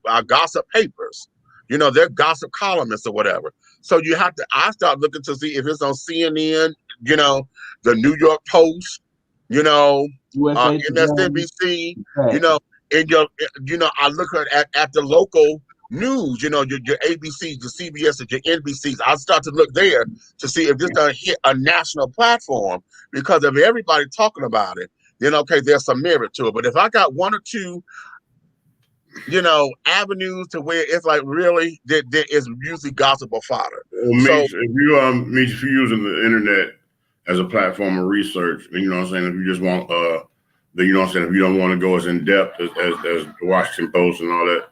papers. You know, they're gossip columnists or whatever. So I start looking to see if it's on CNN, you know, the New York Post, you know, USA MSNBC, you know, I look at the local news, you know, your ABCs, your CBS, and your NBCs. I start to look there to see if this doesn't hit a national platform, because if everybody talking about it, then okay, there's some merit to it. But if I got one or two, you know, avenues to where it's like really there is usually gossip or fodder. Well, so if you're using the internet as a platform of research, then you know what I'm saying, if you just want then you know what I'm saying, if you don't want to go as in depth as the Washington Post and all that,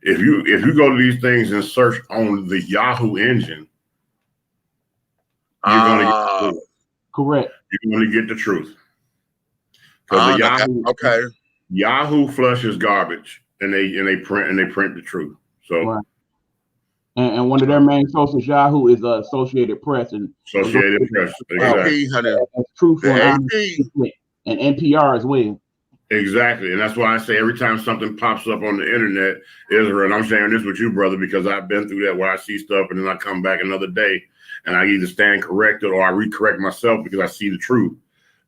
if you go to these things and search on the Yahoo engine, you're gonna get the truth. Correct. You're gonna get the truth. Because Yahoo flushes garbage and they print the truth. So right. And one of their main sources, Yahoo, is Associated Press and Associated Press. Exactly. That's truthful and NPR as well. Exactly. And that's why I say every time something pops up on the internet, Israel, and I'm sharing this with you, brother, because I've been through that where I see stuff and then I come back another day and I either stand corrected or I recorrect myself because I see the truth.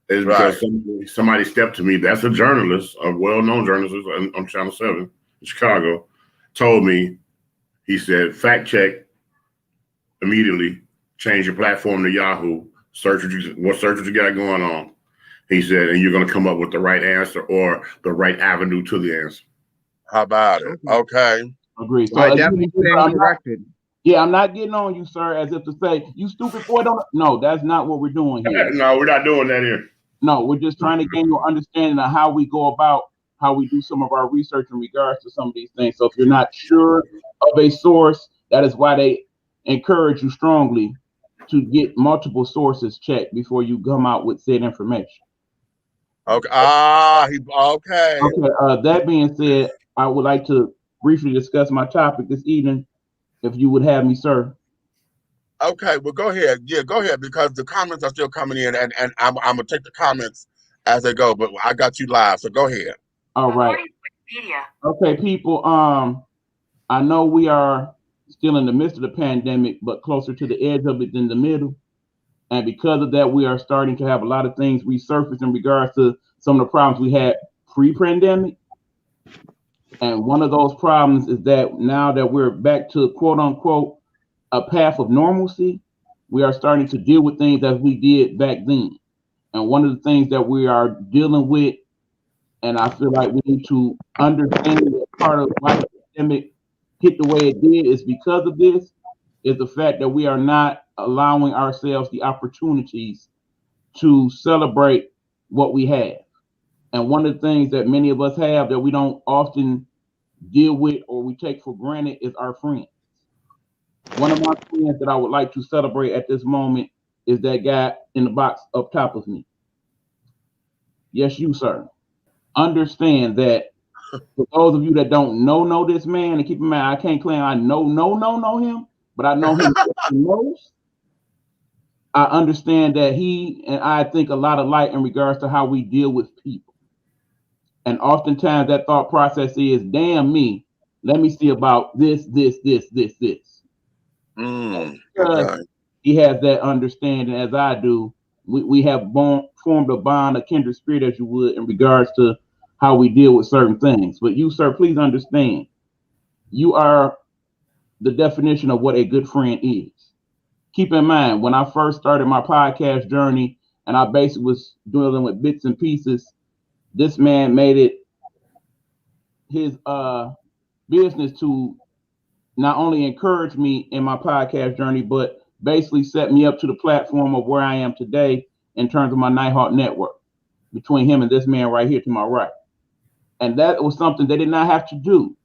It's because somebody stepped to me, that's a journalist, a well-known journalist on Channel 7 in Chicago, told me, he said, fact check immediately, change your platform to Yahoo, search what you got going on. He said, and you're going to come up with the right answer or the right avenue to the answer. How about it? Okay. Agree. So I definitely stand corrected. Yeah, I'm not getting on you, sir, as if to say, you stupid boy, don't. No, that's not what we're doing here. No, we're not doing that here. No, we're just trying to gain your understanding of how we go about, how we do some of our research in regards to some of these things. So if you're not sure of a source, that is why they encourage you strongly to get multiple sources checked before you come out with said information. Okay. Okay. That being said, I would like to briefly discuss my topic this evening, if you would have me, sir. Okay, well, go ahead. Yeah, go ahead, because the comments are still coming in, and I'm gonna take the comments as they go. But I got you live, so go ahead. All right. Okay, people. I know we are still in the midst of the pandemic, but closer to the edge of it than the middle. And because of that, we are starting to have a lot of things resurface in regards to some of the problems we had pre-pandemic. And one of those problems is that now that we're back to quote unquote a path of normalcy, we are starting to deal with things as we did back then. And one of the things that we are dealing with, and I feel like we need to understand that part of why the pandemic hit the way it did is because of this, is the fact that we are not allowing ourselves the opportunities to celebrate what we have. And one of the things that many of us have that we don't often deal with or we take for granted is our friends. One of my friends that I would like to celebrate at this moment is that guy in the box up top of me. Yes, you, sir. Understand that for those of you that don't know this man, and keep in mind, I can't claim I know him, but I know him the most. I understand that he and I think a lot alike in regards to how we deal with people. And oftentimes that thought process is, damn me, let me see about this. Because he has that understanding as I do. We have formed a bond, a kindred spirit, as you would, in regards to how we deal with certain things. But you, sir, please understand, you are the definition of what a good friend is. Keep in mind, when I first started my podcast journey and I basically was dealing with bits and pieces, this man made it his business to not only encourage me in my podcast journey, but basically set me up to the platform of where I am today in terms of my Nighthawk network, between him and this man right here to my right. And that was something they did not have to do.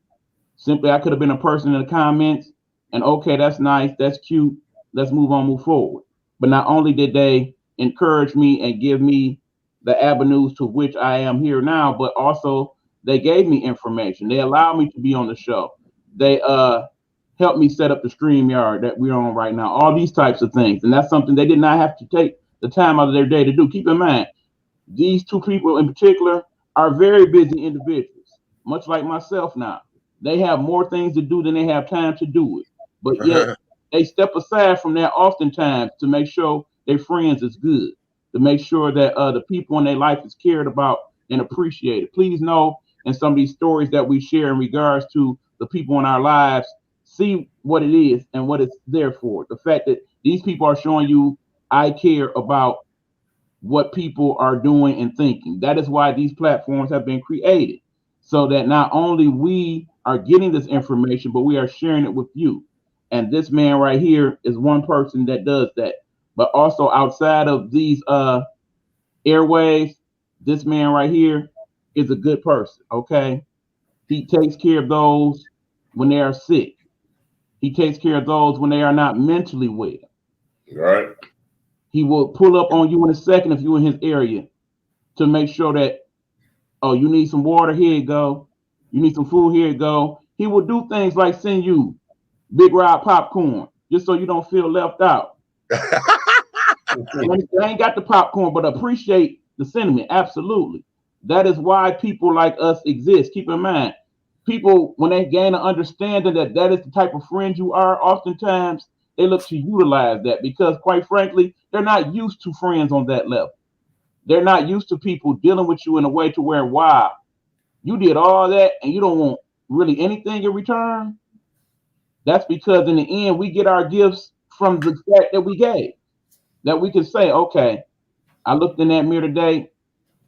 Simply, I could have been a person in the comments and, okay, that's nice, that's cute, let's move on, move forward. But not only did they encourage me and give me the avenues to which I am here now, but also they gave me information. They allowed me to be on the show. They helped me set up the StreamYard that we're on right now, all these types of things. And that's something they did not have to take the time out of their day to do. Keep in mind, these two people in particular are very busy individuals, much like myself now. They have more things to do than they have time to do it. But yet they step aside from that oftentimes to make sure their friends is good, to make sure that the people in their life is cared about and appreciated. Please know in some of these stories that we share in regards to the people in our lives, see what it is and what it's there for. The fact that these people are showing you, I care about what people are doing and thinking. That is why these platforms have been created, so that not only we are getting this information, but we are sharing it with you. And this man right here is one person that does that. But also outside of these airways, this man right here is a good person, okay? He takes care of those when they are sick. He takes care of those when they are not mentally well. Right. He will pull up on you in a second if you're in his area to make sure that, oh, you need some water, here you go. You need some food, here you go. He will do things like send you Big Rod popcorn just so you don't feel left out. They ain't got the popcorn, but appreciate the sentiment. Absolutely. That is why people like us exist. Keep in mind, people, when they gain an understanding that that is the type of friend you are, oftentimes they look to utilize that because, quite frankly, they're not used to friends on that level. They're not used to people dealing with you in a way to where, wow, you did all that and you don't want really anything in return. That's because in the end, we get our gifts from the fact that we gave. That we can say, okay, I looked in that mirror today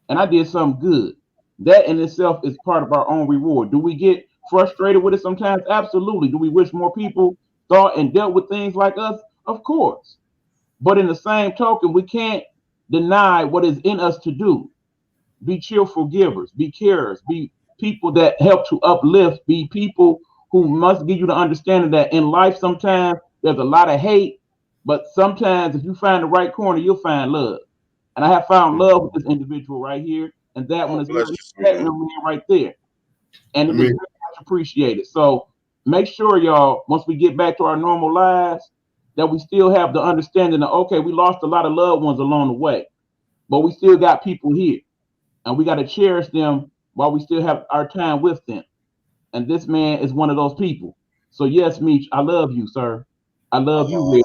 and I did something good. That in itself is part of our own reward. Do we get frustrated with it sometimes? Absolutely. Do we wish more people thought and dealt with things like us? Of course. But in the same token, we can't deny what is in us to do. Be cheerful givers, be carers, be people that help to uplift, be people who must give you the understanding that in life sometimes there's a lot of hate, but sometimes if you find the right corner, you'll find love. And I have found love with this individual right here, and that one is bless really you, that man. young man right there. And it I is mean- very much appreciated. So make sure, y'all, once we get back to our normal lives, that we still have the understanding that, okay, we lost a lot of loved ones along the way, but we still got people here. And we got to cherish them while we still have our time with them. And this man is one of those people. So yes, Meech, I love you, sir. I love you, Rick.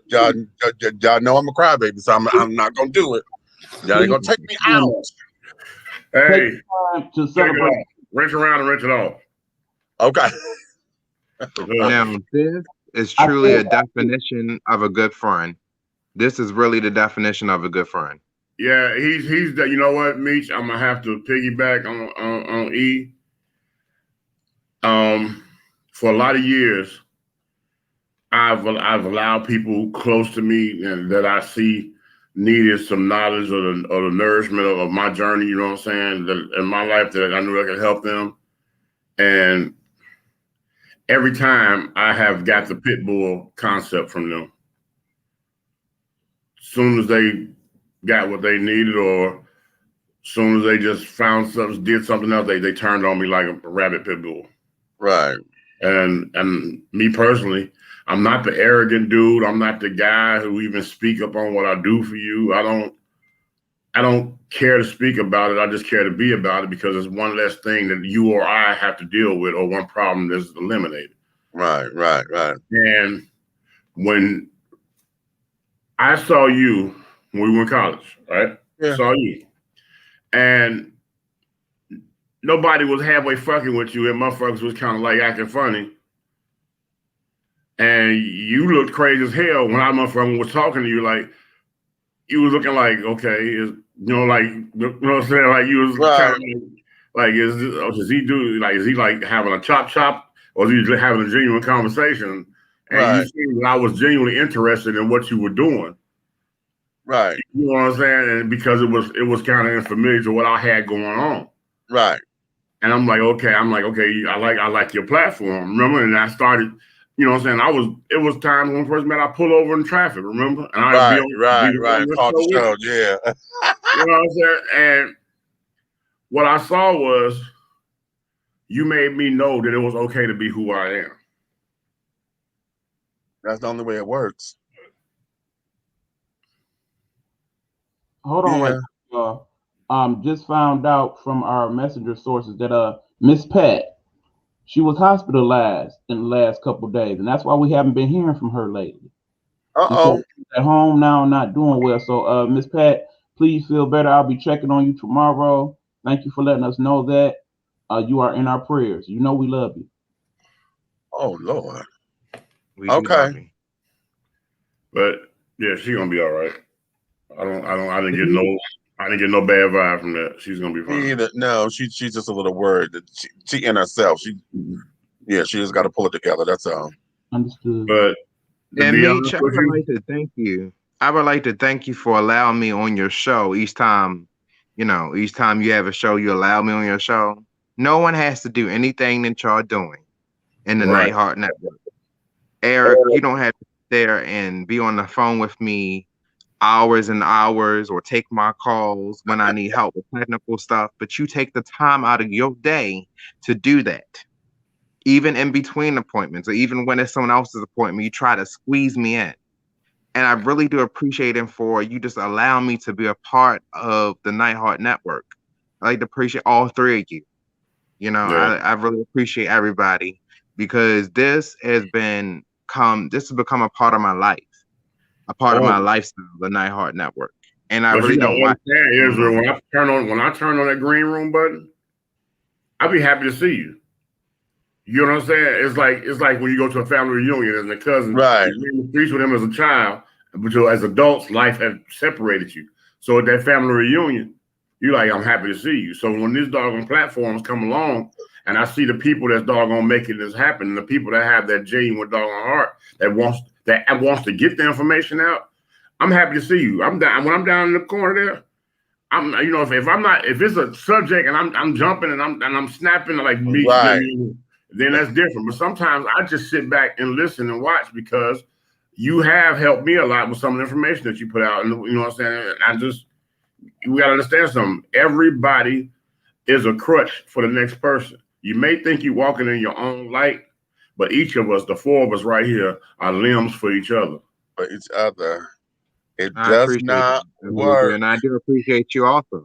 Y'all know I'm a crybaby, so I'm not gonna do it. Y'all ain't gonna take me out. Hey, Time to check it celebrate. out. Wrench around and wrench it off. Okay. Now, this is truly a definition of a good friend. This is really the definition of a good friend. Yeah, he's the, you know what, Meech, I'm gonna have to piggyback on E. For a lot of years, I've allowed people close to me and that I see needed some knowledge or the nourishment of my journey, you know what I'm saying, in my life that I knew I could help them. And every time I have got the pit bull concept from them. As soon as they got what they needed, or as soon as they just found something, did something else, they turned on me like a rabbit pit bull. Right. And me personally, I'm not the arrogant dude. I'm not the guy who even speak up on what I do for you. I don't care to speak about it. I just care to be about it because it's one less thing that you or I have to deal with, or one problem that's eliminated. Right. And when I saw you when we were in college, right? Yeah. Saw you. And nobody was halfway fucking with you, and motherfuckers was kind of like acting funny. And you looked crazy as hell when I motherfucker was talking to you, like you was looking like, okay, is like you know what I'm saying? Like you was kind of like is he like having a chop, or is he having a genuine conversation? And you see that I was genuinely interested in what you were doing. Right. You know what I'm saying? And because it was kind of unfamiliar to what I had going on. Right. And I'm like, okay, I like your platform, remember? And I started, you know what I'm saying? It was times when we first met, I pull over in traffic, remember? And I'd Right. Called the show, yeah. You know what I'm saying? And what I saw was you made me know that it was okay to be who I am. That's the only way it works. hold on, right, Yeah. y'all. Just found out from our messenger sources that Miss Pat, she was hospitalized in the last couple of days, and that's why we haven't been hearing from her lately. She said Uh-oh. she's at home now, not doing well. So, Miss Pat, please feel better. I'll be checking on you tomorrow. Thank you for letting us know that. You are in our prayers. You know we love you. Oh, Lord. We do Okay. love you. But yeah, she's gonna be all right. I didn't get no bad vibe from that. She's gonna be Me fine. either. No, she's just a little worried that she in herself. She just got to pull it together. That's all. Understood. But to And be Meech, honest I with would you, like to thank you. I would like to thank you for allowing me on your show each time. Each time you have a show, you allow me on your show. No one has to do anything that y'all doing in the right. Nightheart Network. Eric, you don't have to sit there and be on the phone with me hours and hours or take my calls when I need help with technical stuff, but you take the time out of your day to do that. Even in between appointments, or even when it's someone else's appointment, you try to squeeze me in. And I really do appreciate him for you just allowing me to be a part of the Nightheart Network. I like to appreciate all three of you. Yeah. I really appreciate everybody because this has become a part of my life, a part of my lifestyle, the Nightheart Network. And I But really you don't gotta watch. understand, Israel, when I turn on that green room button, I'll be happy to see you. You know what I'm saying? It's like when you go to a family reunion and the cousin, Right. you're in the streets with him as a child, but as adults, life has separated you. So at that family reunion, you're like, I'm happy to see you. So when these doggone platforms come along and I see the people that's doggone making this happen, and the people that have that genuine doggone heart that wants to get the information out, I'm happy to see you. I'm down when I'm down in the corner there. If it's a subject and I'm jumping and I'm snapping like me, Right. then that's different. But sometimes I just sit back and listen and watch because you have helped me a lot with some of the information that you put out. And you know what I'm saying? We gotta understand something. Everybody is a crutch for the next person. You may think you're walking in your own light, but each of us, the four of us right here, are limbs for each other. For each other. It I does appreciate not that. I really do. work. And I do appreciate you also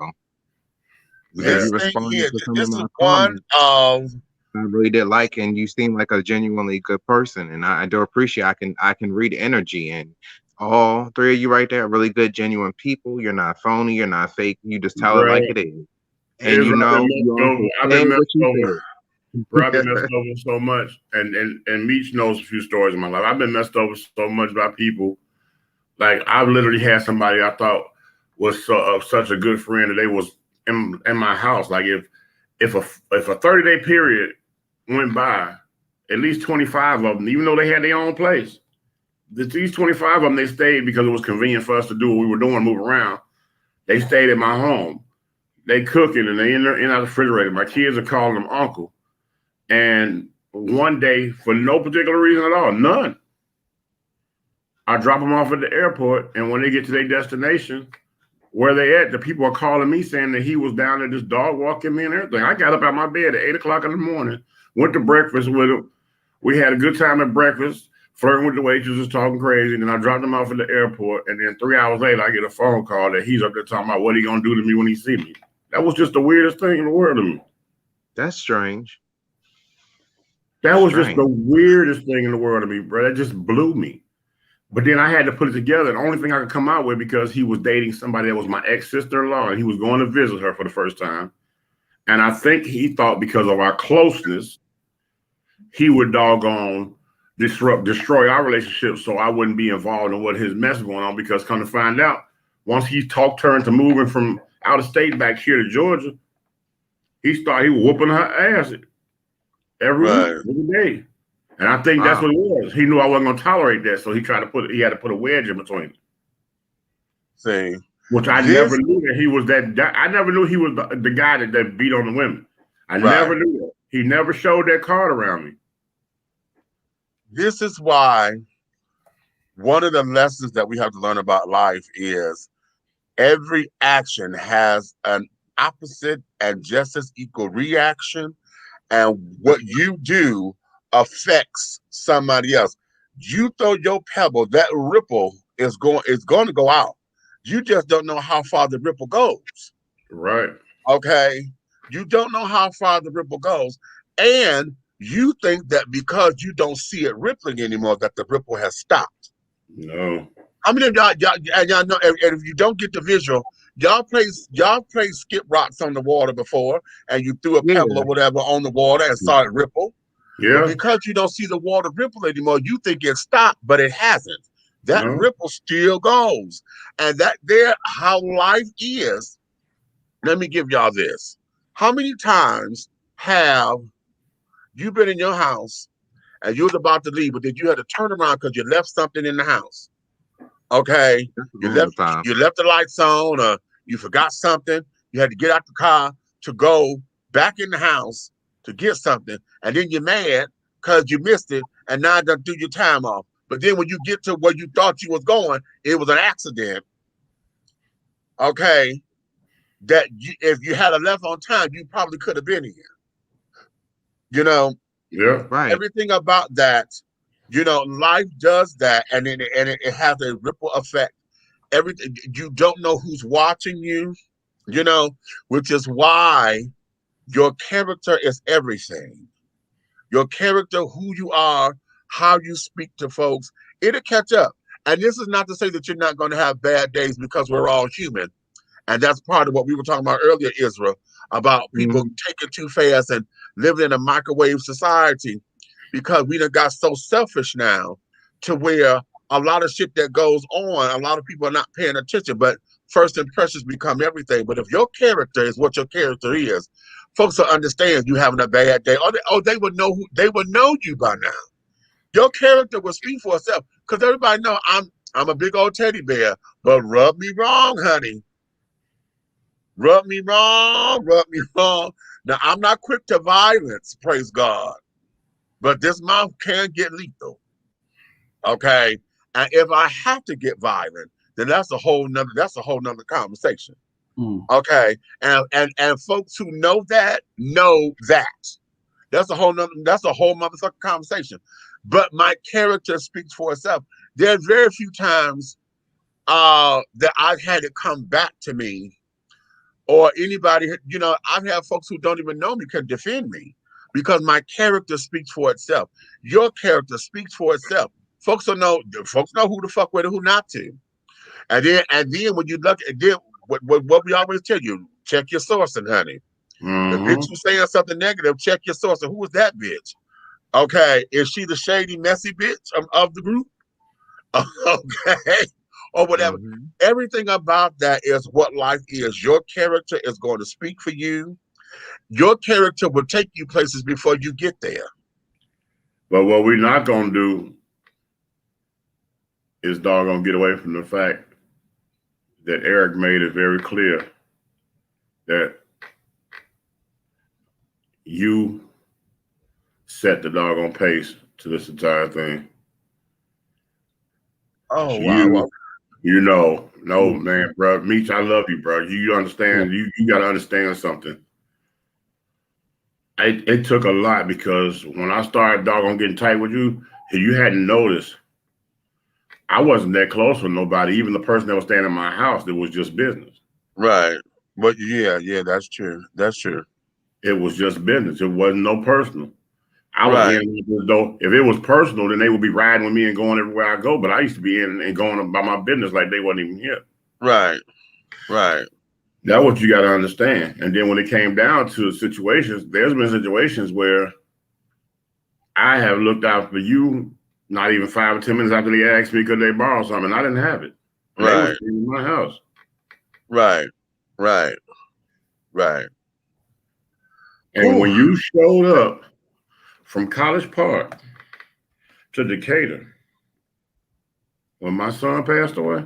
because you This thing responded here, to some this of is my one comments. of I really did like, and you seem like a genuinely good person, and I do appreciate. I can read energy, and all three of you right there are really good, genuine people. You're not phony. You're not fake. You just tell it like it is, and you also I've say been what messed you over. said. Bro, I've been messed over so much, and Meech knows a few stories in my life. I've been messed over so much by people. Like I've literally had somebody I thought was such a good friend that they was in my house. Like if a 30-day period went by, at least 25 of them, even though they had their own place, these 25 of them, they stayed because it was convenient for us to do what we were doing, move around. They stayed at my home. They cooking and they in our refrigerator. My kids are calling them uncle. And one day, for no particular reason at all, none, I drop them off at the airport. And when they get to their destination, where they at, the people are calling me saying that he was down there, this dog walking me and everything. I got up out my bed at 8 o'clock in the morning, went to breakfast with him. We had a good time at breakfast, flirting with the waitresses, talking crazy. And then I dropped him off at the airport. And then 3 hours later, I get a phone call that he's up there talking about what he gonna do to me when he see me. That was just the weirdest thing in the world to me. That's strange. That was just the weirdest thing in the world to me, bro. That just blew me. But then I had to put it together. The only thing I could come out with, because he was dating somebody that was my ex-sister-in-law, and he was going to visit her for the first time. And I think he thought because of our closeness, he would doggone destroy our relationship so I wouldn't be involved in what his mess going on. Because come to find out, once he talked her into moving from out of state back here to Georgia, he was whooping her ass every day. And I think that's what it was. He knew I wasn't gonna tolerate that, so he had to put a wedge in between. See, which I never knew that he was that. I never knew he was the guy that beat on the women. I never knew that. He never showed that card around me. This is why one of the lessons that we have to learn about life is every action has an opposite and just as equal reaction, and what you do affects somebody else. You throw your pebble, that ripple is going to go out. You just don't know how far the ripple goes. Right. Okay? You don't know how far the ripple goes. And you think that because you don't see it rippling anymore, that the ripple has stopped. No. How many of y'all know, and if you don't get the visual, y'all play skip rocks on the water before, and you threw a pebble or whatever on the water and saw it ripple. Yeah. But because you don't see the water ripple anymore, you think it stopped, but it hasn't. That ripple still goes. And that there, how life is. Let me give y'all this. How many times have you been in your house and you was about to leave, but then you had to turn around because you left something in the house? Okay, you left the lights on, or you forgot something. You had to get out the car to go back in the house to get something, and then you're mad because you missed it, and now done threw your time off. But then when you get to where you thought you was going, it was an accident. Okay, that if you had left on time, you probably could have been here. You know, Right. everything about that. You know, life does that, and it has a ripple effect. Everything, you don't know who's watching you, you know, which is why your character is everything. Your character, who you are, how you speak to folks, it'll catch up. And this is not to say that you're not going to have bad days, because we're all human. And that's part of what we were talking about earlier, Israel, about people taking too fast and living in a microwave society, because we done got so selfish now to where a lot of shit that goes on, a lot of people are not paying attention, but first impressions become everything. But if your character is what your character is, folks will understand you having a bad day. They would know you by now. Your character will speak for itself, because everybody know I'm a big old teddy bear, but rub me wrong, honey. Rub me wrong. Now, I'm not quick to violence, praise God, but this mouth can get lethal. Okay, and if I have to get violent, then that's a whole nother conversation. Okay, and folks who know that. That's a whole motherfucking conversation. But my character speaks for itself. There's very few times that I've had it come back to me, or anybody. You know, I've had folks who don't even know me can defend me, because my character speaks for itself. Your character speaks for itself. Folks know who to fuck with and who not to. And then when you look at what we always tell you, check your sourcing, honey. The bitch who's saying something negative, check your sourcing. Who is that bitch? Okay, is she the shady, messy bitch of the group? Okay, or whatever. Everything about that is what life is. Your character is going to speak for you. Your character will take you places before you get there. But what we're not going to do is doggone get away from the fact that Eric made it very clear that you set the doggone pace to this entire thing. Oh, wow. No, man, bro. Meech, I love you, bro. You understand? You got to understand something. It took a lot, because when I started doggone getting tight with you, if you hadn't noticed, I wasn't that close with nobody, even the person that was staying in my house. It was just business. Right. But yeah, that's true. That's true. It was just business. It wasn't no personal. I was in, though, if it was personal, then they would be riding with me and going everywhere I go. But I used to be in and going about my business like they wasn't even here. Right. That's what you got to understand. And then when it came down to situations, there's been situations where I have looked out for you, not even 5 or 10 minutes after they asked me could they borrow something. I didn't have it. Right. They was in my house. Right. And when you showed up from College Park to Decatur, when my son passed away.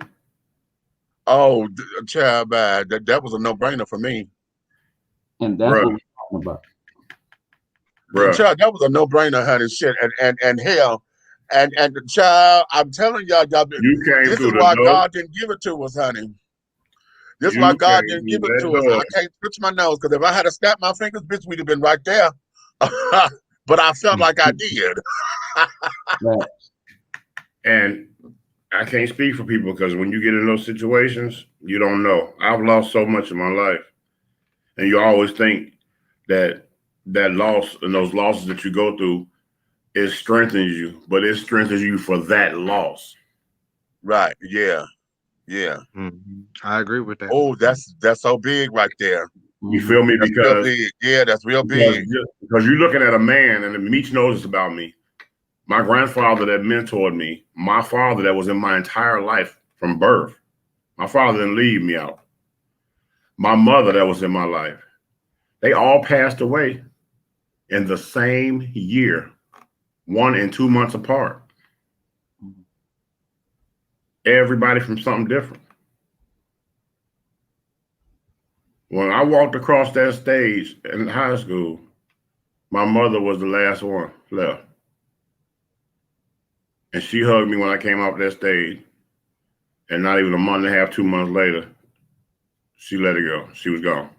Oh, child, that was a no-brainer for me. And that's what we're talking about. Bruh. Child, that was a no-brainer, honey. Shit, and hell, and child, I'm telling y'all, you came this through is the why door. God didn't give it to us, honey. This is why God didn't give it to us. I can't twitch my nose, because if I had to snap my fingers, bitch, we'd have been right there. But I felt like I did. And I can't speak for people because when you get in those situations, you don't know. I've lost so much in my life, and you always think that loss and those losses that you go through, it strengthens you, but it strengthens you for that loss. Right. Yeah. Yeah. I agree with that. Oh, that's so big right there. You feel me? That's real big. Yeah, that's real big. Because you're looking at a man, and Meech knows this about me. My grandfather that mentored me, my father that was in my entire life from birth. My father didn't leave me out. My mother that was in my life. They all passed away in the same year, 1 and 2 months apart. Everybody from something different. When I walked across that stage in high school, my mother was the last one left. And she hugged me when I came off that stage. And not even a month and a half, 2 months later, she let it go. She was gone.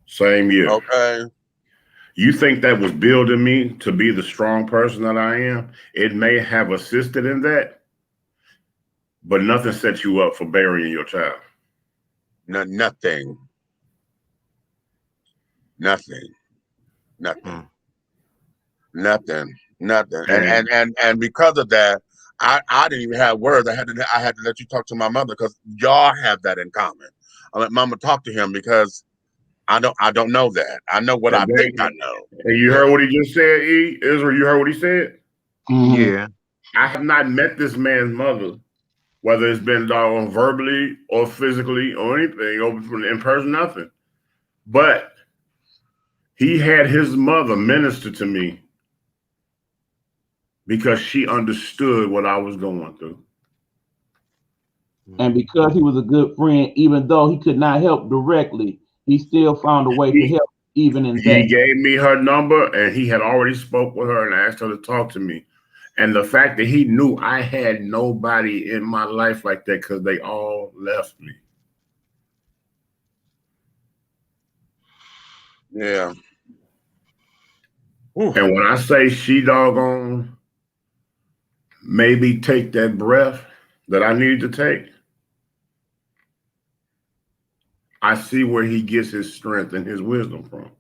Same year. Okay. You think that was building me to be the strong person that I am? It may have assisted in that, but nothing sets you up for burying your child. No, nothing. Nothing. And because of that, I didn't even have words. I had to let you talk to my mother because y'all have that in common. I let Mama talk to him because I don't know that. I know what I think I know. And you heard what he just said, Israel, you heard what he said? Yeah. I have not met this man's mother, whether it's been verbally or physically or anything, or in person, nothing. But he had his mother minister to me because she understood what I was going through. And because he was a good friend, even though he could not help directly, he still found a way to help even in that. He gave me her number, and he had already spoke with her and asked her to talk to me. And the fact that he knew I had nobody in my life like that because they all left me. Yeah. Ooh. And when I say she doggone maybe take that breath that I need to take, I see where he gets his strength and his wisdom from.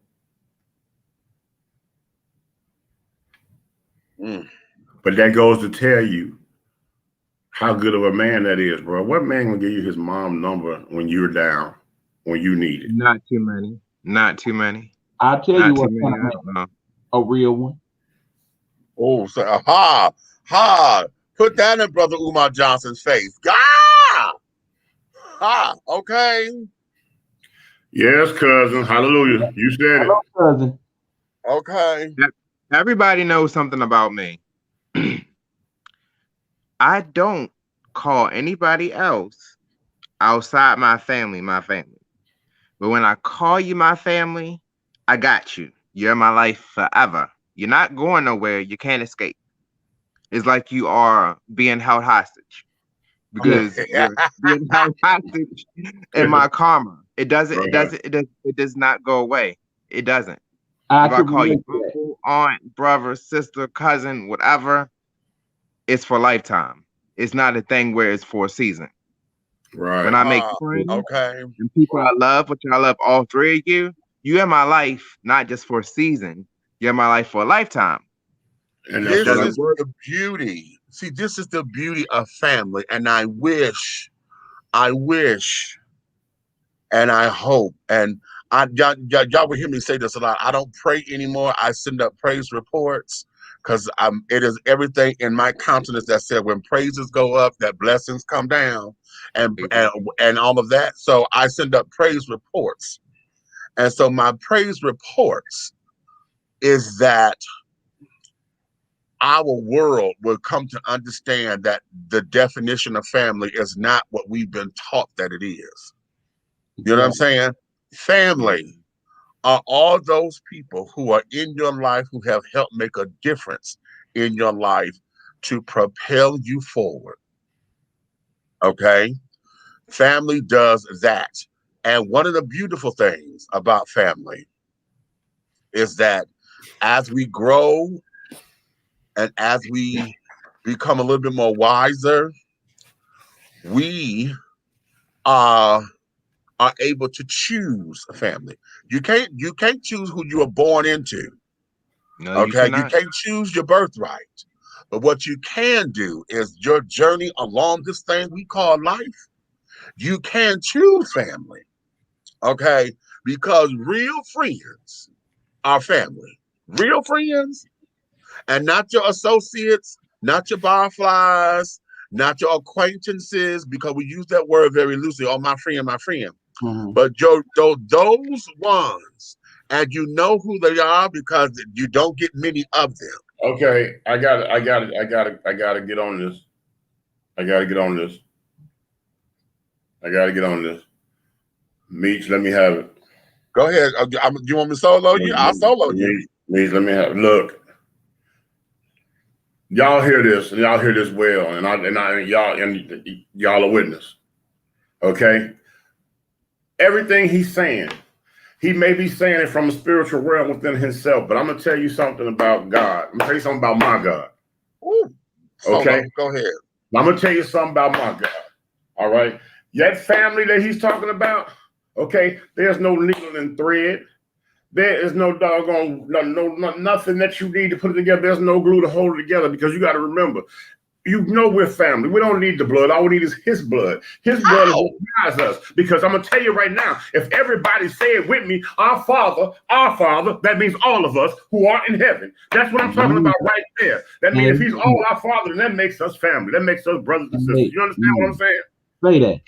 But that goes to tell you how good of a man that is, bro. What man gonna give you his mom number when you're down, when you need it? Not too many. Not too many. I'll tell you what kind of man, a real one. Oh, so put that in Brother Umar Johnson's face. Okay. Yes, cousin. Hallelujah. You said Hello, cousin. Okay. Everybody knows something about me. I don't call anybody else outside my family. But when I call you my family, I got you. You're in my life forever. You're not going nowhere. You can't escape. It's like you are being held hostage because you're being held hostage in my karma. It does not go away. It doesn't. If I call you uncle, aunt, brother, sister, cousin, whatever, it's for lifetime. It's not a thing where it's for a season. Right. When I make friends and people I love, which I love all three of you, you're in my life not just for a season, you're in my life for a lifetime. And this is the beauty. See, this is the beauty of family. And I wish, and I hope, and y'all will hear me say this a lot. I don't pray anymore. I send up praise reports because it is everything in my countenance that said when praises go up, that blessings come down, and all of that. So I send up praise reports, and so my praise reports is that our world will come to understand that the definition of family is not what we've been taught that it is. You know what I'm saying? Family are all those people who are in your life who have helped make a difference in your life to propel you forward. Okay? Family does that. And one of the beautiful things about family is that as we grow And as we become a little bit more wiser, we are able to choose a family. You can't choose who you were born into. No, Okay, you cannot. can't choose your birthright. But what you can do is your journey along this thing we call life. You can choose family. Okay, because real friends are family. Real friends, and not your associates, not your barflies, not your acquaintances, because we use that word very loosely. Oh, my friend, my friend. Mhm. But those ones, and you know who they are because you don't get many of them. Okay, I gotta get on this. I gotta get on this. Meech, let me have it. Go ahead. You want me to solo you? I'll solo you. Meech, let me have it. Look, y'all hear this, and y'all hear this well, and y'all are witness. Okay, everything he's saying, he may be saying it from a spiritual realm within himself, but I'm gonna tell you something about God. I'm gonna tell you something about my God. Ooh, solo. Okay, Go ahead. I'm gonna tell you something about my God. All right, that family that he's talking about. Okay, there's no needle and thread. There is no doggone nothing that you need to put it together. There's no glue to hold it together, because you got to remember, we're family. We don't need the blood. All we need is his blood. His blood is what guides us. Because I'm gonna tell you right now, if everybody say it with me, our Father, that means all of us who are in heaven. That's what I'm talking about right there. That means if he's all our Father, then that makes us family. That makes us brothers and sisters. You understand what I'm saying? Say that.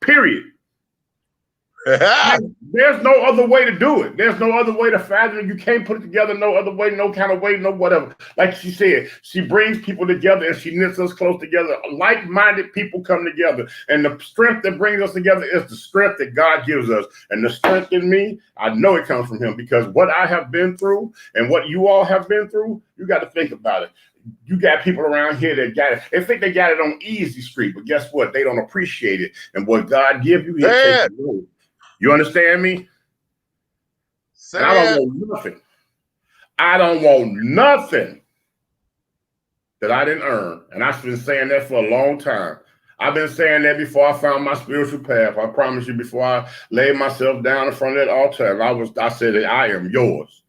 Period. There's no other way to do it. There's no other way to fathom it. You can't put it together no other way, no kind of way, no whatever. Like she said, she brings people together and she knits us close together. Like-minded people come together. And the strength that brings us together is the strength that God gives us. And the strength in me, I know it comes from him, because what I have been through and what you all have been through, you got to think about it. You got people around here that got it. They think they got it on easy street, but guess what? They don't appreciate it. And what God gives you, he'll take you away. You understand me? And I don't want nothing. I don't want nothing that I didn't earn. And I've been saying that for a long time. I've been saying that before I found my spiritual path. I promise you, before I laid myself down in front of that altar, I said that I am yours.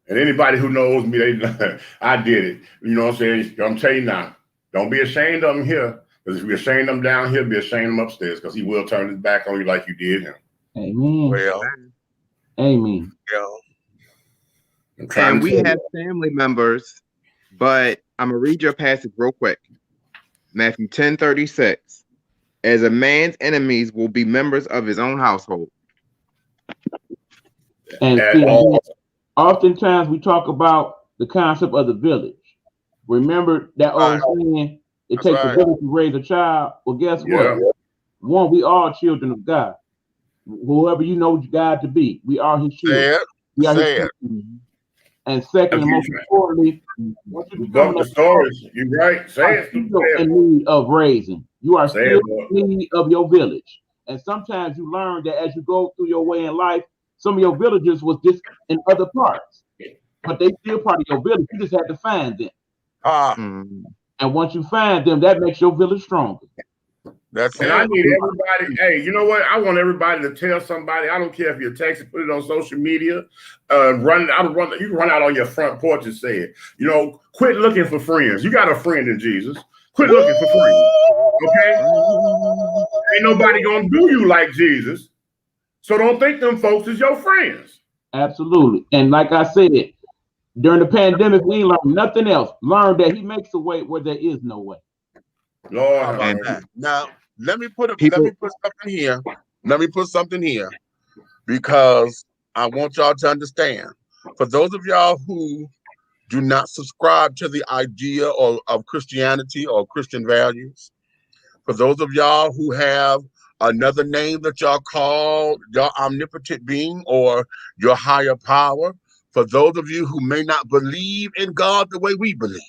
And anybody who knows me, I did it. You know what I'm saying? I'm telling you now, don't be ashamed of them here. Because if you're ashamed of him down here, be ashamed of him upstairs, because he will turn his back on you like you did him. Amen. Well, amen. And we have family members, but I'm going to read your passage real quick. Matthew 10:36. As a man's enemies will be members of his own household. And oftentimes we talk about the concept of the village. Remember that old saying, it takes a village to raise a child. Well, guess what? One, we are children of God. Whoever you know God to be, we are his children. We are his children. And second, and most importantly, once you become the stories, you're right. Say it. In need of raising. You are still in need of your village. And sometimes you learn that as you go through your way in life, some of your villages was just in other parts, but they still part of your village. You just had to find them. And once you find them, that makes your village stronger. That's and I need everybody. Hey, you know what? I want everybody to tell somebody. I don't care if you're texting, put it on social media. You can run out on your front porch and say it. You know, quit looking for friends. You got a friend in Jesus. Quit looking for friends. Okay? Ain't nobody gonna do you like Jesus. So don't think them folks is your friends. Absolutely. And like I said, during the pandemic, we learned nothing else. Learn that he makes a way where there is no way. Lord, now let me put something here. Let me put something here, because I want y'all to understand. For those of y'all who do not subscribe to the idea of Christianity or Christian values, for those of y'all who have another name that y'all call your omnipotent being or your higher power, for those of you who may not believe in God the way we believe,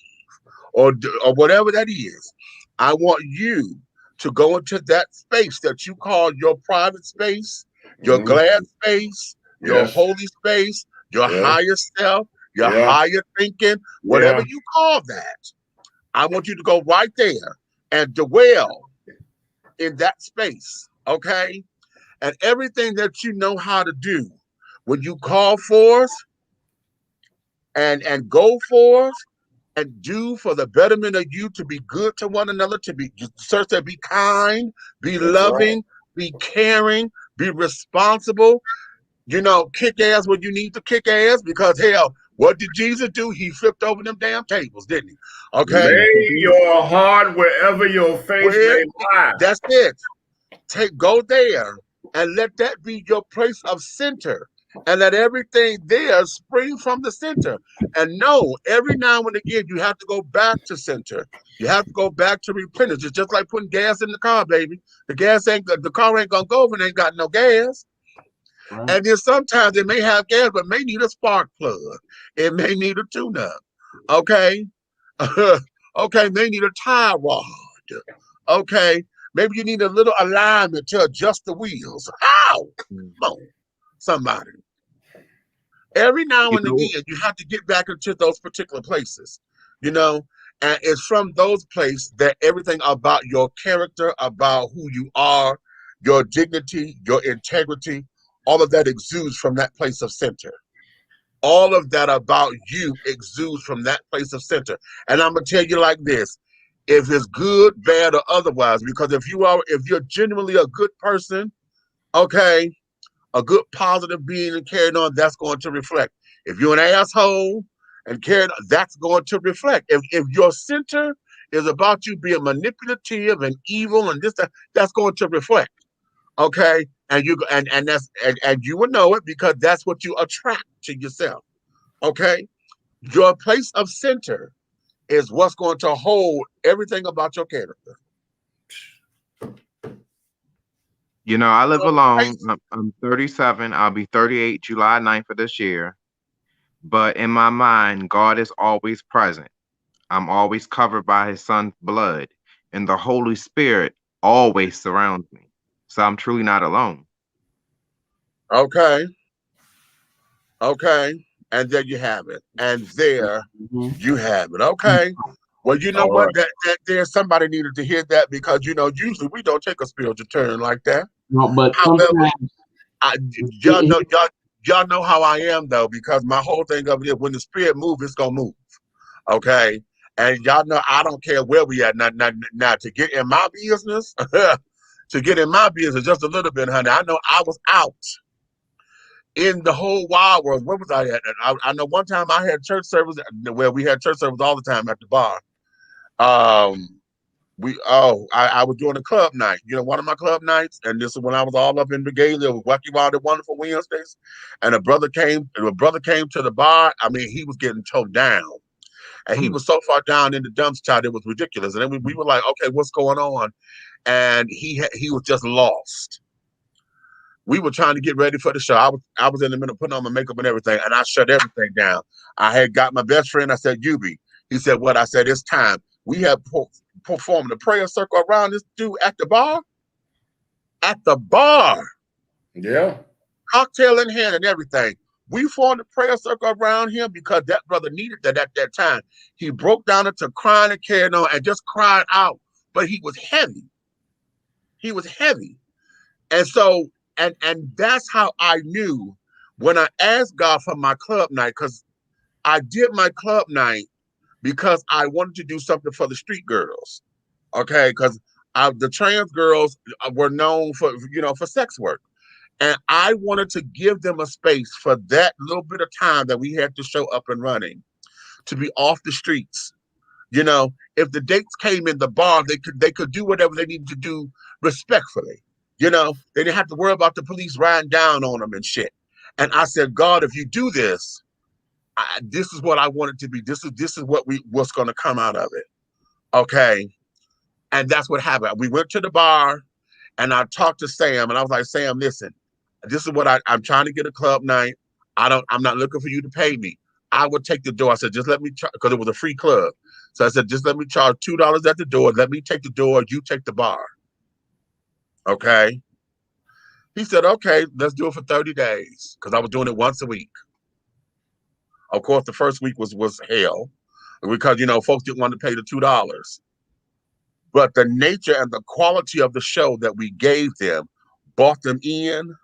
or whatever that is, I want you to go into that space that you call your private space, your glad space, your holy space, your higher self, your Yeah. higher thinking, whatever Yeah. you call that. I want you to go right there and dwell in that space, okay? And everything that you know how to do, when you call for and go for and do for the betterment of you, to be good to one another, to be search to be kind, be That's right. loving, be caring, be responsible. Kick ass when you need to kick ass, because hell, what did Jesus do? He flipped over them damn tables, didn't he? Okay. Lay your heart wherever your face Where may lie. that's it. Go there and let that be your place of center. And let everything there spring from the center. And no, every now and again, you have to go back to center. You have to go back to replenish. It's just like putting gas in the car, baby. The car ain't gonna go if it ain't got no gas. Right. And then sometimes it may have gas, but may need a spark plug. It may need a tune-up. Okay. Okay, may need a tie rod. Okay. Maybe you need a little alignment to adjust the wheels. How? Come on, somebody. Every now and again, you have to get back into those particular places, and it's from those places that everything about your character, about who you are, your dignity, your integrity, all of that exudes from that place of center. All of that about you exudes from that place of center. And I'm gonna tell you like this: if it's good, bad, or otherwise, because if you're genuinely a good person, okay, a good positive being and carrying on, that's going to reflect. If you're an asshole and carrying on, that's going to reflect. If your center is about you being manipulative and evil and that's going to reflect. Okay. And you will know it, because that's what you attract to yourself. Okay. Your place of center is what's going to hold everything about your character. I live alone. I'm 37. I'll be 38 July 9th of this year. But in my mind, God is always present. I'm always covered by his son's blood, and the Holy Spirit always surrounds me. So I'm truly not alone. Okay. Okay. And there you have it. And there you have it. Okay. Well, you know what? That there's somebody needed to hear that, because usually we don't take a spiritual turn like that. No, but However, sometimes y'all know how I am though, because my whole thing of it is, when the spirit moves, it's gonna move. Okay. And y'all know I don't care where we at. Now to get in my business, just a little bit, honey. I know I was out in the whole wide world. Where was I at? I know one time I had church service where we had church service all the time at the bar. I was doing a club night, one of my club nights, and this is when I was all up in Regalia with Wacky Wild and Wonderful Wednesdays. And a brother came to the bar. I mean, he was getting towed down. And he was so far down in the dumpster, it was ridiculous. And then we were like, okay, what's going on? And he was just lost. We were trying to get ready for the show. I was in the middle of putting on my makeup and everything, and I shut everything down. I had got my best friend. I said, Yubi. He said, what? I said, it's time. We have performed the prayer circle around this dude at the bar. At the bar. Yeah. Cocktail in hand and everything. We formed a prayer circle around him because that brother needed that at that time. He broke down into crying and carrying on and just cried out. But he was heavy. He was heavy. And so, and that's how I knew when I asked God for my club night, because I did my club night because I wanted to do something for the street girls. Okay, because the trans girls were known for sex work. And I wanted to give them a space for that little bit of time that we had to show up and running, to be off the streets. If the dates came in the bar, they could do whatever they needed to do respectfully. They didn't have to worry about the police riding down on them and shit. And I said, God, if you do this, this is what I want it to be. This is what's going to come out of it. Okay. And that's what happened. We went to the bar and I talked to Sam, and I was like, Sam, listen, this is what I'm trying to get a club night. I'm not looking for you to pay me. I would take the door. I said, just let me, because it was a free club. So I said, just let me charge $2 at the door. Let me take the door. You take the bar. Okay. He said, okay, let's do it for 30 days. Because I was doing it once a week. Of course, the first week was hell because folks didn't want to pay the $2. But the nature and the quality of the show that we gave them brought them in.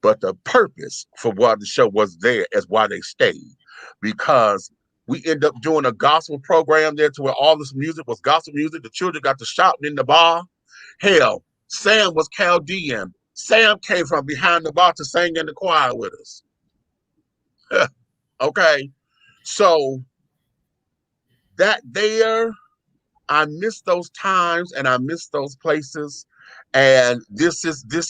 But the purpose for why the show was there is why they stayed, because we end up doing a gospel program there to where all this music was gospel music. The children got to shouting in the bar. Hell, Sam was Chaldean. Sam came from behind the bar to sing in the choir with us. Okay, so that there, I miss those times and I miss those places. And this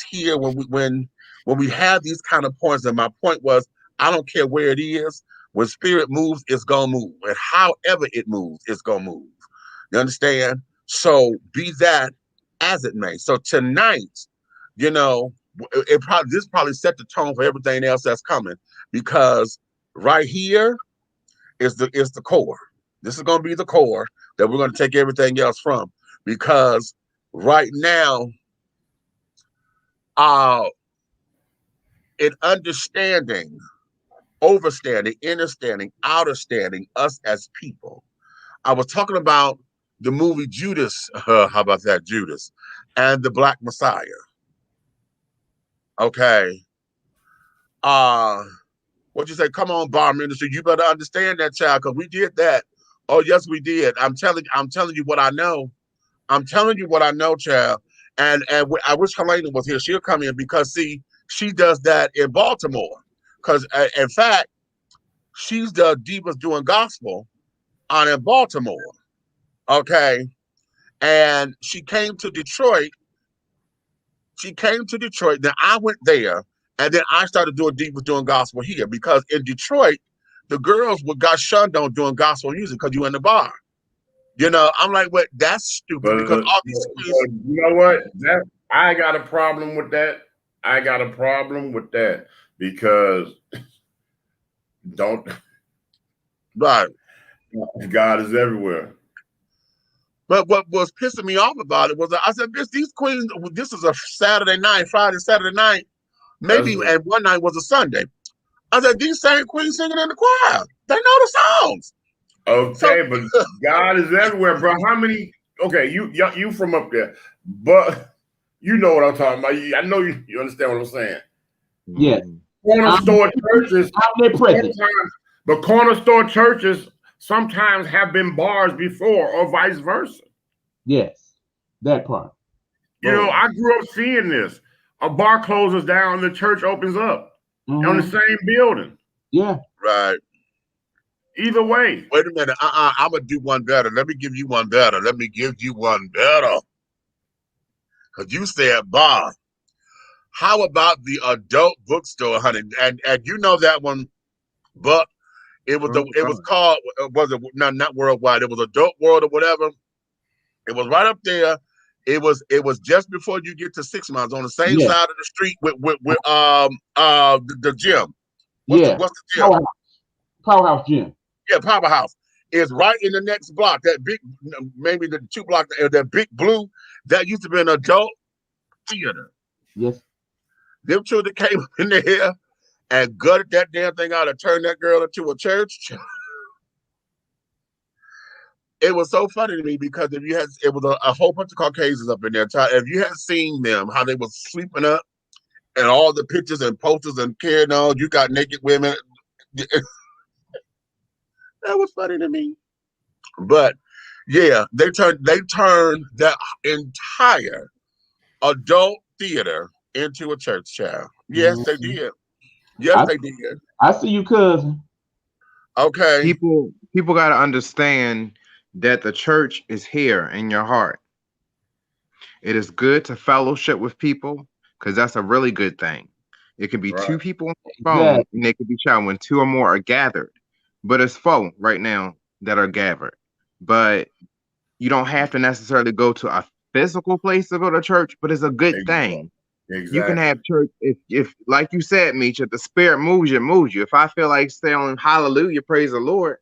here when we have these kind of points. And my point was, I don't care where it is. When spirit moves, it's gonna move, and however it moves, it's gonna move. You understand? So be that as it may. So tonight, this probably set the tone for everything else that's coming, because right here is the core. This is gonna be the core that we're gonna take everything else from, because right now, in understanding, overstanding, understanding, outerstanding us as people. I was talking about the movie Judas. How about that, Judas, and the Black Messiah. Okay. What'd you say? Come on, bar ministry. You better understand that, child, because we did that. Oh, yes, we did. I'm telling you what I know. I'm telling you what I know, child. And I wish Helena was here. She'll come in, because see, she does that in Baltimore. Because in fact, she's the Divas Doing Gospel on in Baltimore. Okay. And she came to Detroit. Then I went there, and then I started doing Divas Doing Gospel here, because in Detroit, the girls got shunned on doing gospel music because you in the bar. I'm like, what? That's stupid, because all these queens. You know what? I got a problem with that. Because Right. God is everywhere. But what was pissing me off about it was that I said, these queens, this is a Saturday night, Saturday night, maybe, and one night was a Sunday. I said, these same queens singing in the choir. They know the songs. Okay, but God is everywhere, bro. How many? Okay, you from up there, but you know what I'm talking about. I know you understand what I'm saying. Yes. Corner store churches, but corner store churches sometimes have been bars before, or vice versa. Yes, that part. I grew up seeing this. A bar closes down, the church opens up on the same building. Yeah. Right. Either way. Wait a minute. I'm going to do one better. Let me give you one better. Because you said bar. How about the adult bookstore, honey? And you know that one, but it was called, was it not Worldwide? It was Adult World or whatever. It was right up there. It was just before you get to 6 Miles, on the same side of the street with the gym. What's the gym? Powerhouse Gym. Yeah, Powerhouse is right in the next block. That big, maybe the 2 block, that big blue, that used to be an adult theater. Yes. Them children came in there and gutted that damn thing out and turned that girl into a church. It was so funny to me, because it was a whole bunch of Caucasians up in there. If you had seen them, how they was sleeping up, and all the pictures and posters and carrying on, you got naked women. That was funny to me. But yeah, they turned that entire adult theater into a church, child. Yes, they did. Yes, they did. I see you, cousin. Okay. People got to understand that the church is here in your heart. It is good to fellowship with people, because that's a really good thing. It could be 2 people on the phone, and they could be shouting when 2 or more are gathered. But it's 4 right now that are gathered. But you don't have to necessarily go to a physical place to go to church, but it's a good thing. Exactly. You can have church if like you said, Meech, if the spirit moves you. If I feel like saying hallelujah, praise the Lord,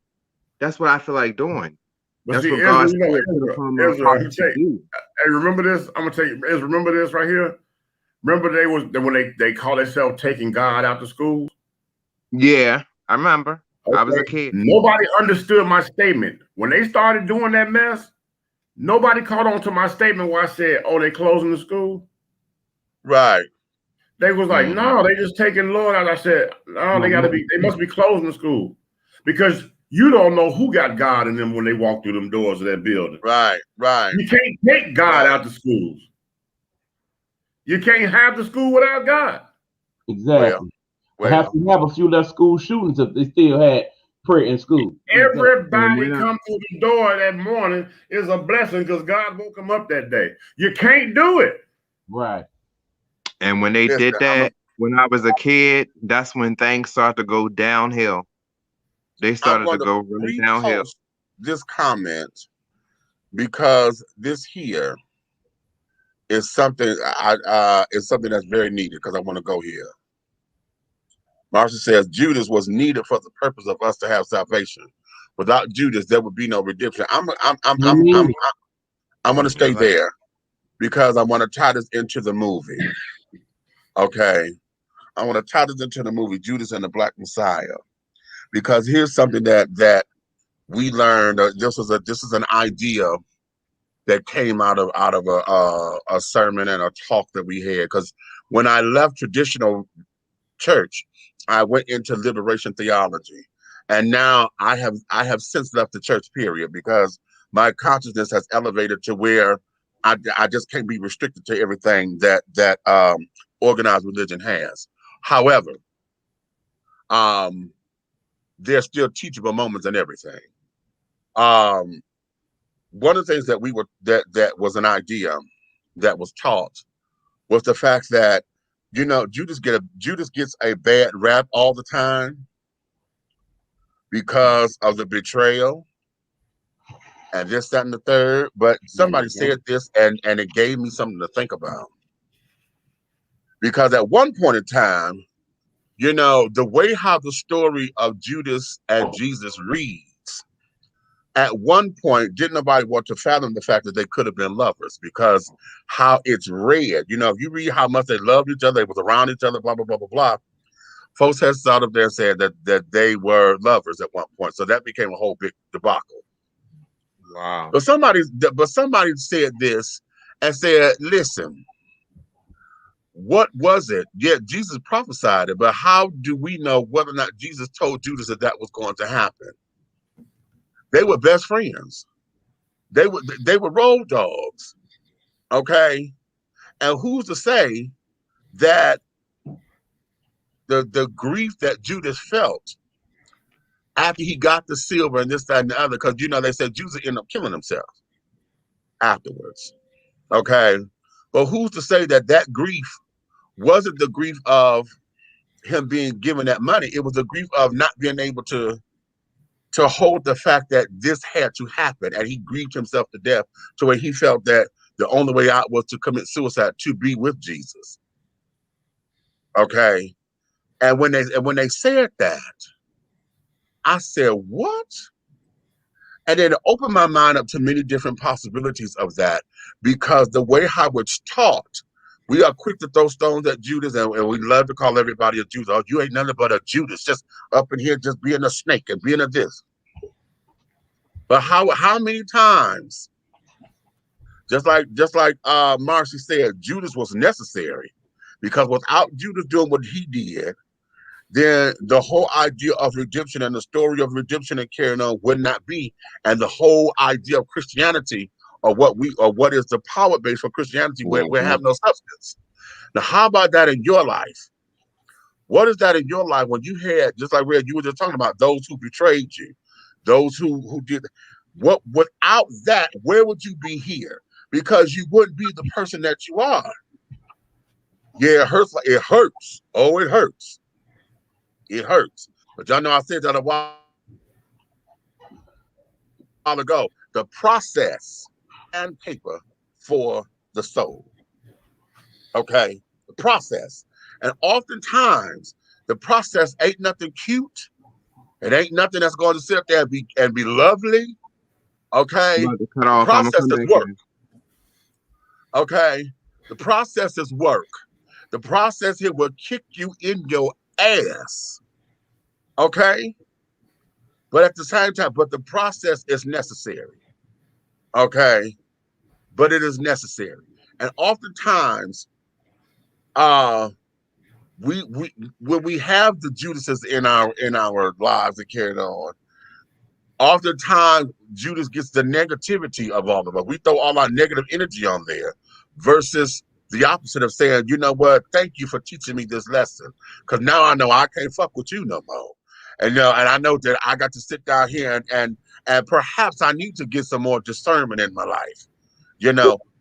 that's what I feel like doing. But that's see, what God's hey, remember this? I'm gonna tell you, remember this right here. Remember when they call themselves taking God out to school? Yeah, I remember. I was a Okay. kid. Nobody understood my statement. When they started doing that mess, nobody caught on to my statement where I said, oh, they closing the school. Right. They was like, no, they just taking Lord out. I said, no, they must be closing the school. Because you don't know who got God in them when they walk through them doors of that building. Right. Right. You can't take God out the schools. You can't have the school without God. Exactly. Well, Have to have a few less school shootings if they still had prayer in school. Everybody come through the door that morning is a blessing because God woke them up that day. You can't do it. Right. And when they did that, when I was a kid, that's when things started to go downhill. They started to go really downhill. This comment because this here is something is something that's very needed because I want to go here. Marcia says Judas was needed for the purpose of us to have salvation. Without Judas, there would be no redemption. I'm going to stay there because I want to tie this into the movie. Okay, I want to tie this into the movie Judas and the Black Messiah because here's something that we learned. This is an idea that came out of a sermon and a talk that we had. Because when I left traditional church, I went into liberation theology, and now I have since left the church. Period, because my consciousness has elevated to where I just can't be restricted to everything that organized religion has. However, there's still teachable moments in everything. One of the things that that was an idea that was taught was the fact that, you know, Judas gets a bad rap all the time because of the betrayal and this, that, and the third. But somebody said this and it gave me something to think about. Because at one point in time, you know, the way how the story of Judas and Jesus reads, at one point, didn't nobody want to fathom the fact that they could have been lovers because how it's read. You know, if you read how much they loved each other, they was around each other, blah, blah, blah, blah, blah. Folks had thought up there and said that they were lovers at one point. So that became a whole big debacle. Wow. But somebody said this and said, listen, what was it? Yeah, Jesus prophesied it, but how do we know whether or not Jesus told Judas that was going to happen? They were best friends. They were road dogs. Okay. And who's to say that the grief that Judas felt after he got the silver and this, that, and the other, because you know they said Judas ended up killing himself afterwards. Okay. But who's to say that grief wasn't the grief of him being given that money? It was the grief of not being able to hold the fact that this had to happen, and he grieved himself to death to where he felt that the only way out was to commit suicide to be with Jesus. Okay, and when they said that, I said, "What?" And then it opened my mind up to many different possibilities of that, because the way how it's taught, we are quick to throw stones at Judas, and we love to call everybody a Judas. Oh, you ain't nothing but a Judas, just up in here, just being a snake and being a this. But how many times, just like Marcy said, Judas was necessary, because without Judas doing what he did, then the whole idea of redemption and the story of redemption and carrying on would not be, and the whole idea of Christianity, or what is the power base for Christianity, where we have no substance. Now, how about that in your life? What is that in your life when you had, just like Red, you were just talking about those who betrayed you, those who did what? Without that, where would you be here? Because you wouldn't be the person that you are. Yeah, it hurts. It hurts. Oh, it hurts. It hurts. But y'all know I said that a while ago. The process and paper for the soul. Okay, the process, and oftentimes the process ain't nothing cute. It ain't nothing that's going to sit there and be lovely. Okay, the process is work. Okay, the process is work. The process here will kick you in your ass. Okay, But at the same time, but the process is necessary. Okay. But it is necessary. And oftentimes, we when we have the Judases in our lives that carry on, oftentimes Judas gets the negativity of all of us. We throw all our negative energy on there versus the opposite of saying, you know what, thank you for teaching me this lesson. Because now I know I can't fuck with you no more. And and I know that I got to sit down here and perhaps I need to get some more discernment in my life.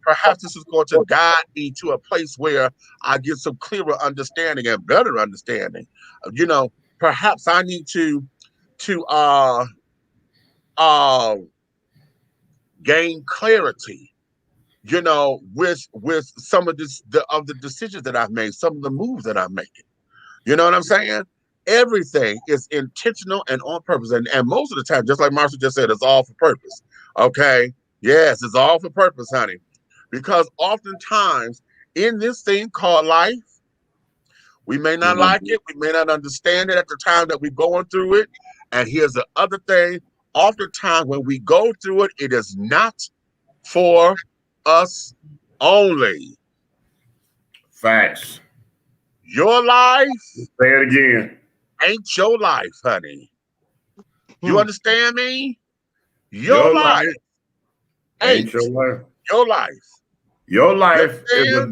Perhaps this is going to guide me to a place where I get some clearer understanding and better understanding. Perhaps I need to gain clarity, with some of the decisions that I've made, some of the moves that I'm making. You know what I'm saying? Everything is intentional and on purpose. And most of the time, just like Marshall just said, it's all for purpose. Okay? Yes, it's all for purpose, honey. Because oftentimes in this thing called life, we may not like it. We may not understand it at the time that we're going through it. And here's the other thing. Oftentimes when we go through it, it is not for us only. Facts. Your life, say it again, ain't your life, honey. You understand me? Your life ain't your life. Your life. Your life is a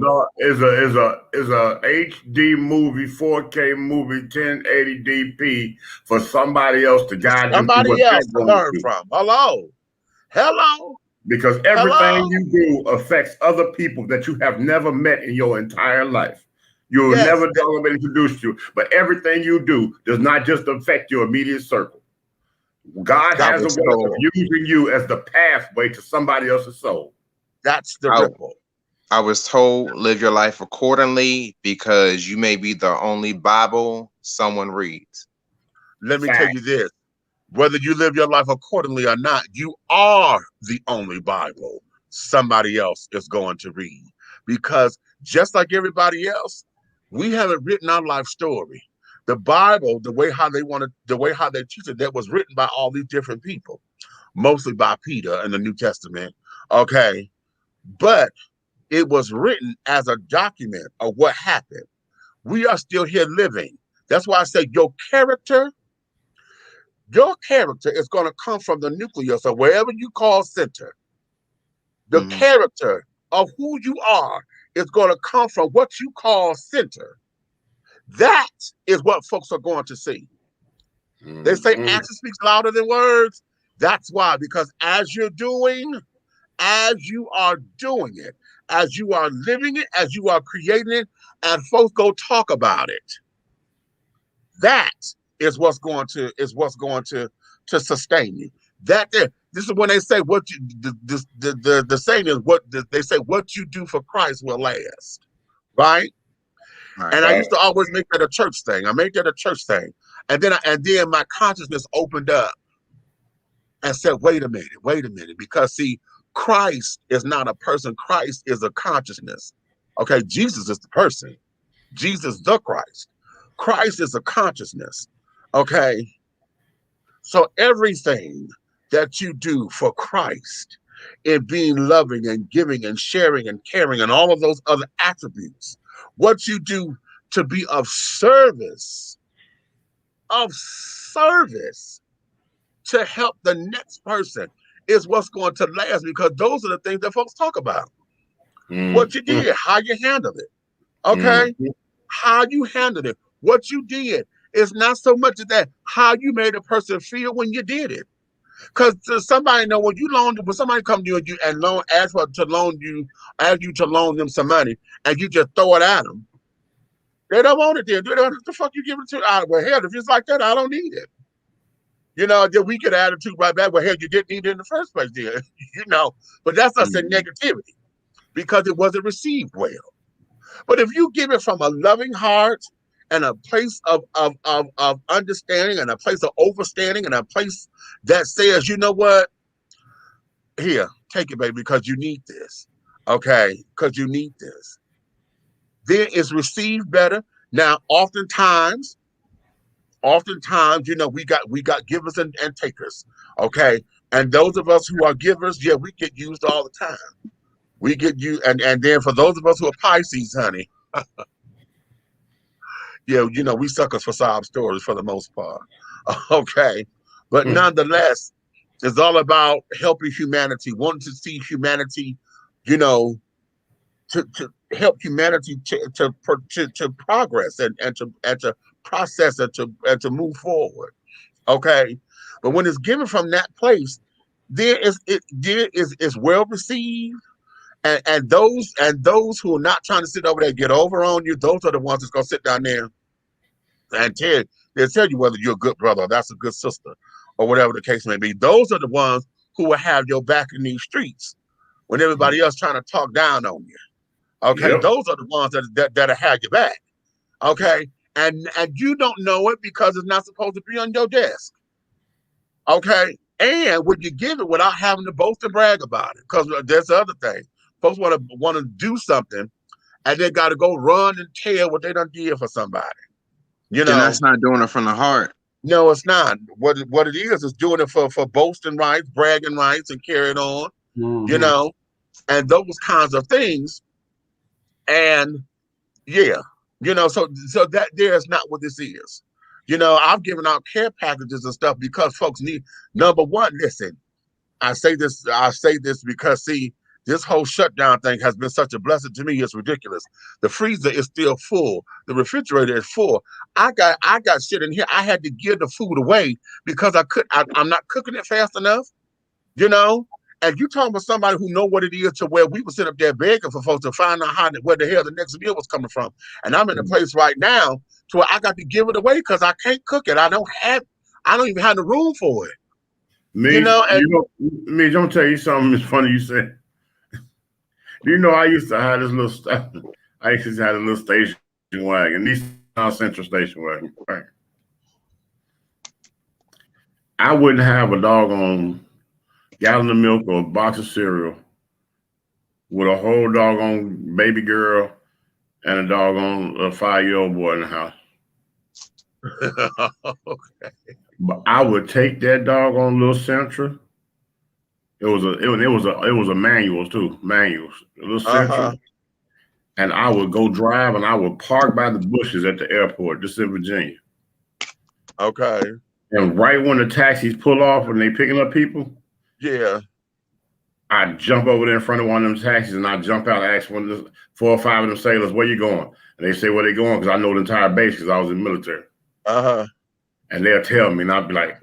HD movie, 4K movie, 1080p for somebody else to guide them through what Somebody else they're to going learn through. from. Hello. Because everything you do affects other people that you have never met in your entire life. You'll never been introduced to, but everything you do does not just affect your immediate circle. God has a way of using you as the pathway to somebody else's soul. That's the ripple. I was told live your life accordingly because you may be the only Bible someone reads. Let me tell you this. Whether you live your life accordingly or not, you are the only Bible somebody else is going to read. Because just like everybody else, we haven't written our life story. The Bible, the way how they teach it, that was written by all these different people, mostly by Peter in the New Testament. Okay. But it was written as a document of what happened. We are still here living. That's why I say your character is going to come from the nucleus or wherever you call center. The character of who you are is going to come from what you call center. That is what folks are going to see. They say action speaks louder than words. That's why, because as you are doing it, as you are living it, as you are creating it, and folks go talk about it, that is what's going to sustain you. This is when they say the saying is they say what you do for Christ will last, right? And I used to always make that a church thing. And then my consciousness opened up and said, wait a minute, because see, Christ is not a person. Christ is a consciousness. Okay, Jesus is the person. Jesus the Christ. Christ is a consciousness. Okay, so everything that you do for Christ in being loving and giving and sharing and caring and all of those other attributes, what you do to be of service to help the next person is what's going to last, because those are the things that folks talk about. What you did, how you handled it. Okay? How you handled it. What you did is not so much of that, how you made a person feel when you did it. Because somebody know when somebody come to you and ask you to loan them some money and you just throw it at them, they don't want it then. What the fuck you give it to? Well, hell, if it's like that, I don't need it. Then we could attitude right back. Well, hell, you didn't need it in the first place, dear. But that's us in negativity because it wasn't received well. But if you give it from a loving heart and a place of understanding and a place of overstanding and a place that says, you know what? Here, take it, baby, because you need this. Okay? Because you need this. Then it's received better. Now, oftentimes, oftentimes, we got givers and takers. Okay. And those of us who are givers, yeah, we get used all the time. We get you, and then for those of us who are Pisces, honey, yeah, we suckers for sob stories for the most part. Okay. But nonetheless, it's all about helping humanity, wanting to see humanity, to help humanity to progress and to process and to move forward. Okay. But when it's given from that place, there is well received. And those who are not trying to sit over there and get over on you, those are the ones that's gonna sit down there and they'll tell you whether you're a good brother or that's a good sister, or whatever the case may be. Those are the ones who will have your back in these streets when everybody else trying to talk down on you. Okay, Yep. those are the ones that'll have your back. Okay, and you don't know it because it's not supposed to be on your desk. Okay, and when you give it without having to boast and brag about it, because there's the other thing. Folks want to do something, and they got to go run and tell what they done did for somebody. And that's not doing it from the heart. No, it's not. What it is doing it for boasting rights, bragging rights, and carrying on. And those kinds of things. And yeah, so that there's not what this is. I've given out care packages and stuff because folks need, number one, listen, I say this because see, this whole shutdown thing has been such a blessing to me. It's ridiculous. The freezer is still full. The refrigerator is full. I got shit in here. I had to give the food away because I'm not cooking it fast enough. And you talking about somebody who know what it is to where we would sit up there begging for folks to find out where the hell the next meal was coming from. And I'm in a place right now to where I got to give it away because I can't cook it. I don't even have the room for it. I'm gonna tell you something. It's funny you said. I used to have this little stuff. I used to have a little station wagon. These are Central station wagon. Right? I wouldn't have a doggone gallon of milk or a box of cereal with a whole doggone baby girl and a doggone 5-year-old boy in the house. Okay. But I would take that doggone little Central. It was a manuals too, a little Central, and I would go drive and I would park by the bushes at the airport, just in Virginia. Okay. And right when the taxis pull off and they picking up people, yeah, I jump over there in front of one of them taxis and I jump out and ask 4 or 5 of them sailors, "Where you going?" And they say, "Where they going?" Because I know the entire base because I was in the military. And they'll tell me, and I'll be like,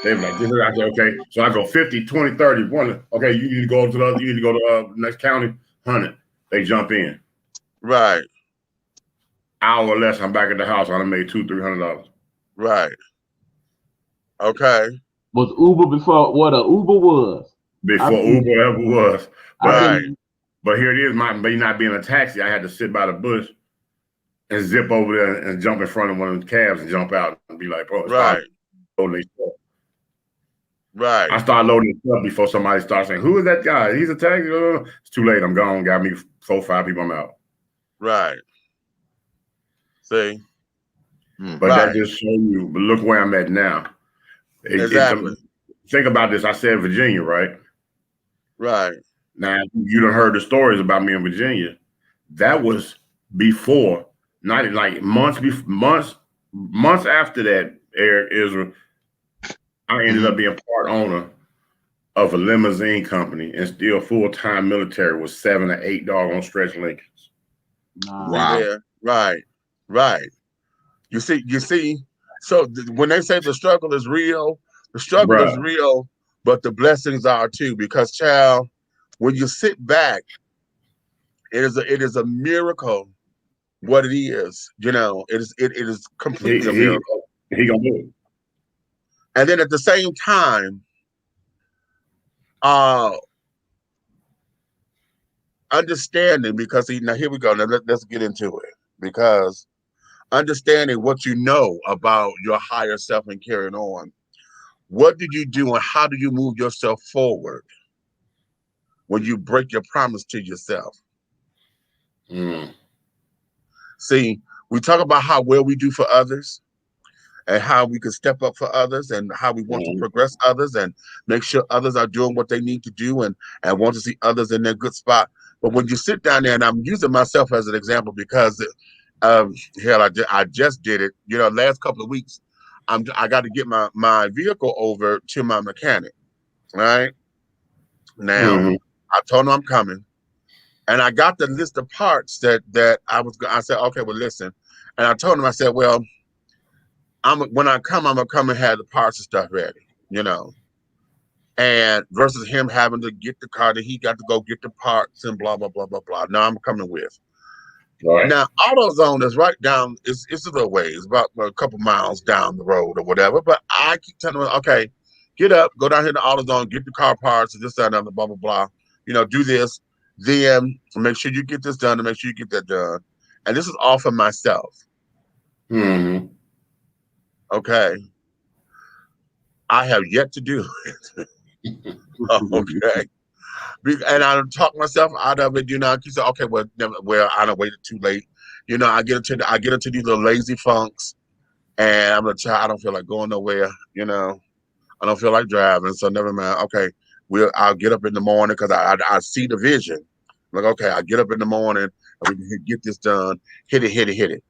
they're like, "This is," I say, "Okay." So I go 50, 20, 30, 1. Okay, you need to go to the next county, 100. They jump in. Right. Hour less, I'm back at the house. I done made $200-300. Right. Okay. Was Uber before what a Uber was? Before Uber ever was. But here it is, me not being a taxi, I had to sit by the bush and zip over there and jump in front of one of the cabs and jump out and be like, "Bro, right." Right. I started loading it up before somebody starts saying, "Who is that guy? He's a taxi." It's too late. I'm gone. Got me 4 or 5 people. I'm out. Right. See. But that just shows you. But look where I'm at now. Exactly. Think about this. I said Virginia, right? Right. Now you done heard the stories about me in Virginia. That was before, not like months after that. Israel. I ended up being part owner of a limousine company and still full-time military with 7 or 8 doggone stretch Lincolns. Wow. Yeah. Right. You see. So when they say the struggle is real, is real, but the blessings are too. Because, child, when you sit back, it is a miracle. What it is, it is completely a miracle. He gonna do it. And then at the same time, understanding, because now here we go. Now let's get into it. Because understanding what you know about your higher self and carrying on. What did you do and how do you move yourself forward when you break your promise to yourself? See, we talk about how well we do for others. and how we can step up for others and how we want to progress others and make sure others are doing what they need to do and want to see others in their good spot. But when you sit down there, and I'm using myself as an example because hell, I just did it. You know, last couple of weeks, I got to get my vehicle over to my mechanic. Right now, I told him I'm coming, and I got the list of parts that I said, okay, well, listen, and I told him, I said, well, when I come, I'm gonna come and have the parts and stuff ready, you know. And versus him having to get the car that he got to go get the parts and blah blah blah blah blah. Now I'm coming with. Right. Now AutoZone is right down. It's a little ways, about a couple miles down the road or whatever. But I keep telling him, okay, get up, go down here to AutoZone, get the car parts and this, that, and other, blah blah blah. You know, do this. Then make sure you get this done and make sure you get that done. And this is all for myself. Okay. I have yet to do it. Okay. And I talk myself out of it, you know. He said, okay, well, I don't waited too late. You know, I get into these little lazy funks, and I'm gonna try. I don't feel like going nowhere, you know. I don't feel like driving, so never mind. Okay, I'll get up in the morning because I see the vision. Like, okay, I get up in the morning and we can get this done, hit it.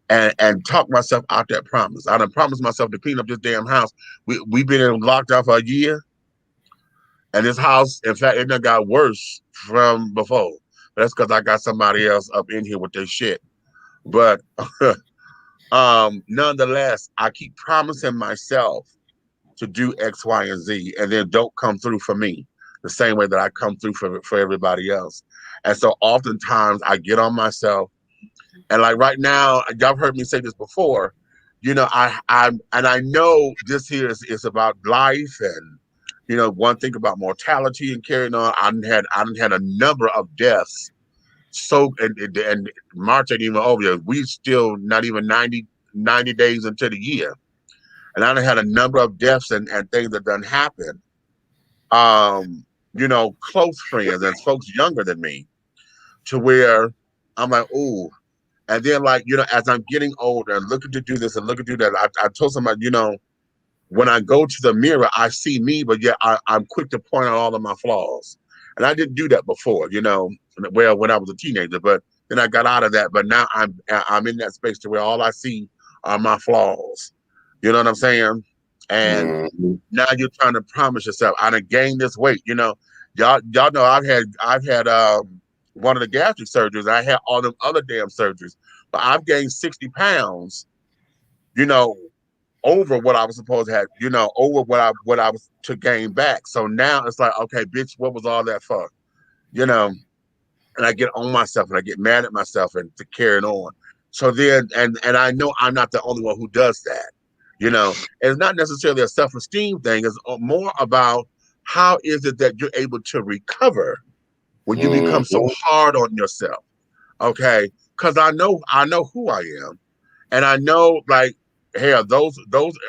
And talk myself out that promise. I done promised myself to clean up this damn house. We've been in lockdown for a year. And this house, in fact, it done got worse from before. But that's because I got somebody else up in here with their shit. But nonetheless, I keep promising myself to do X, Y, and Z, and then don't come through for me the same way that I come through for everybody else. And so oftentimes I get on myself. And like right now, y'all heard me say this before, you know, I know this here is about life and, you know, one thing about mortality and carrying on. I done had a number of deaths. So and March ain't even over yet. We still not even 90 days into the year, and I done had a number of deaths and things that done happen. You know, close friends and folks younger than me, to where I'm like, ooh. And then, like, you know, as I'm getting older and looking to do this and looking to do that, I told somebody, you know, when I go to the mirror, I see me, but yet I'm quick to point out all of my flaws. And I didn't do that before, you know, well, when I was a teenager, but then I got out of that. But now I'm in that space to where all I see are my flaws. You know what I'm saying? And now you're trying to promise yourself, I done gained this weight. You know, y'all know I've had one of the gastric surgeries. I had all them other damn surgeries, but I've gained 60 pounds, you know, over what I was supposed to have, you know, over what I was to gain back. So now it's like, okay, bitch, what was all that for? You know, and I get on myself and I get mad at myself and to carrying on. So then, and I know I'm not the only one who does that. You know, it's not necessarily a self-esteem thing. It's more about how is it that you're able to recover when you become so hard on yourself. Okay, because I know who I am, and I know, like, hell, those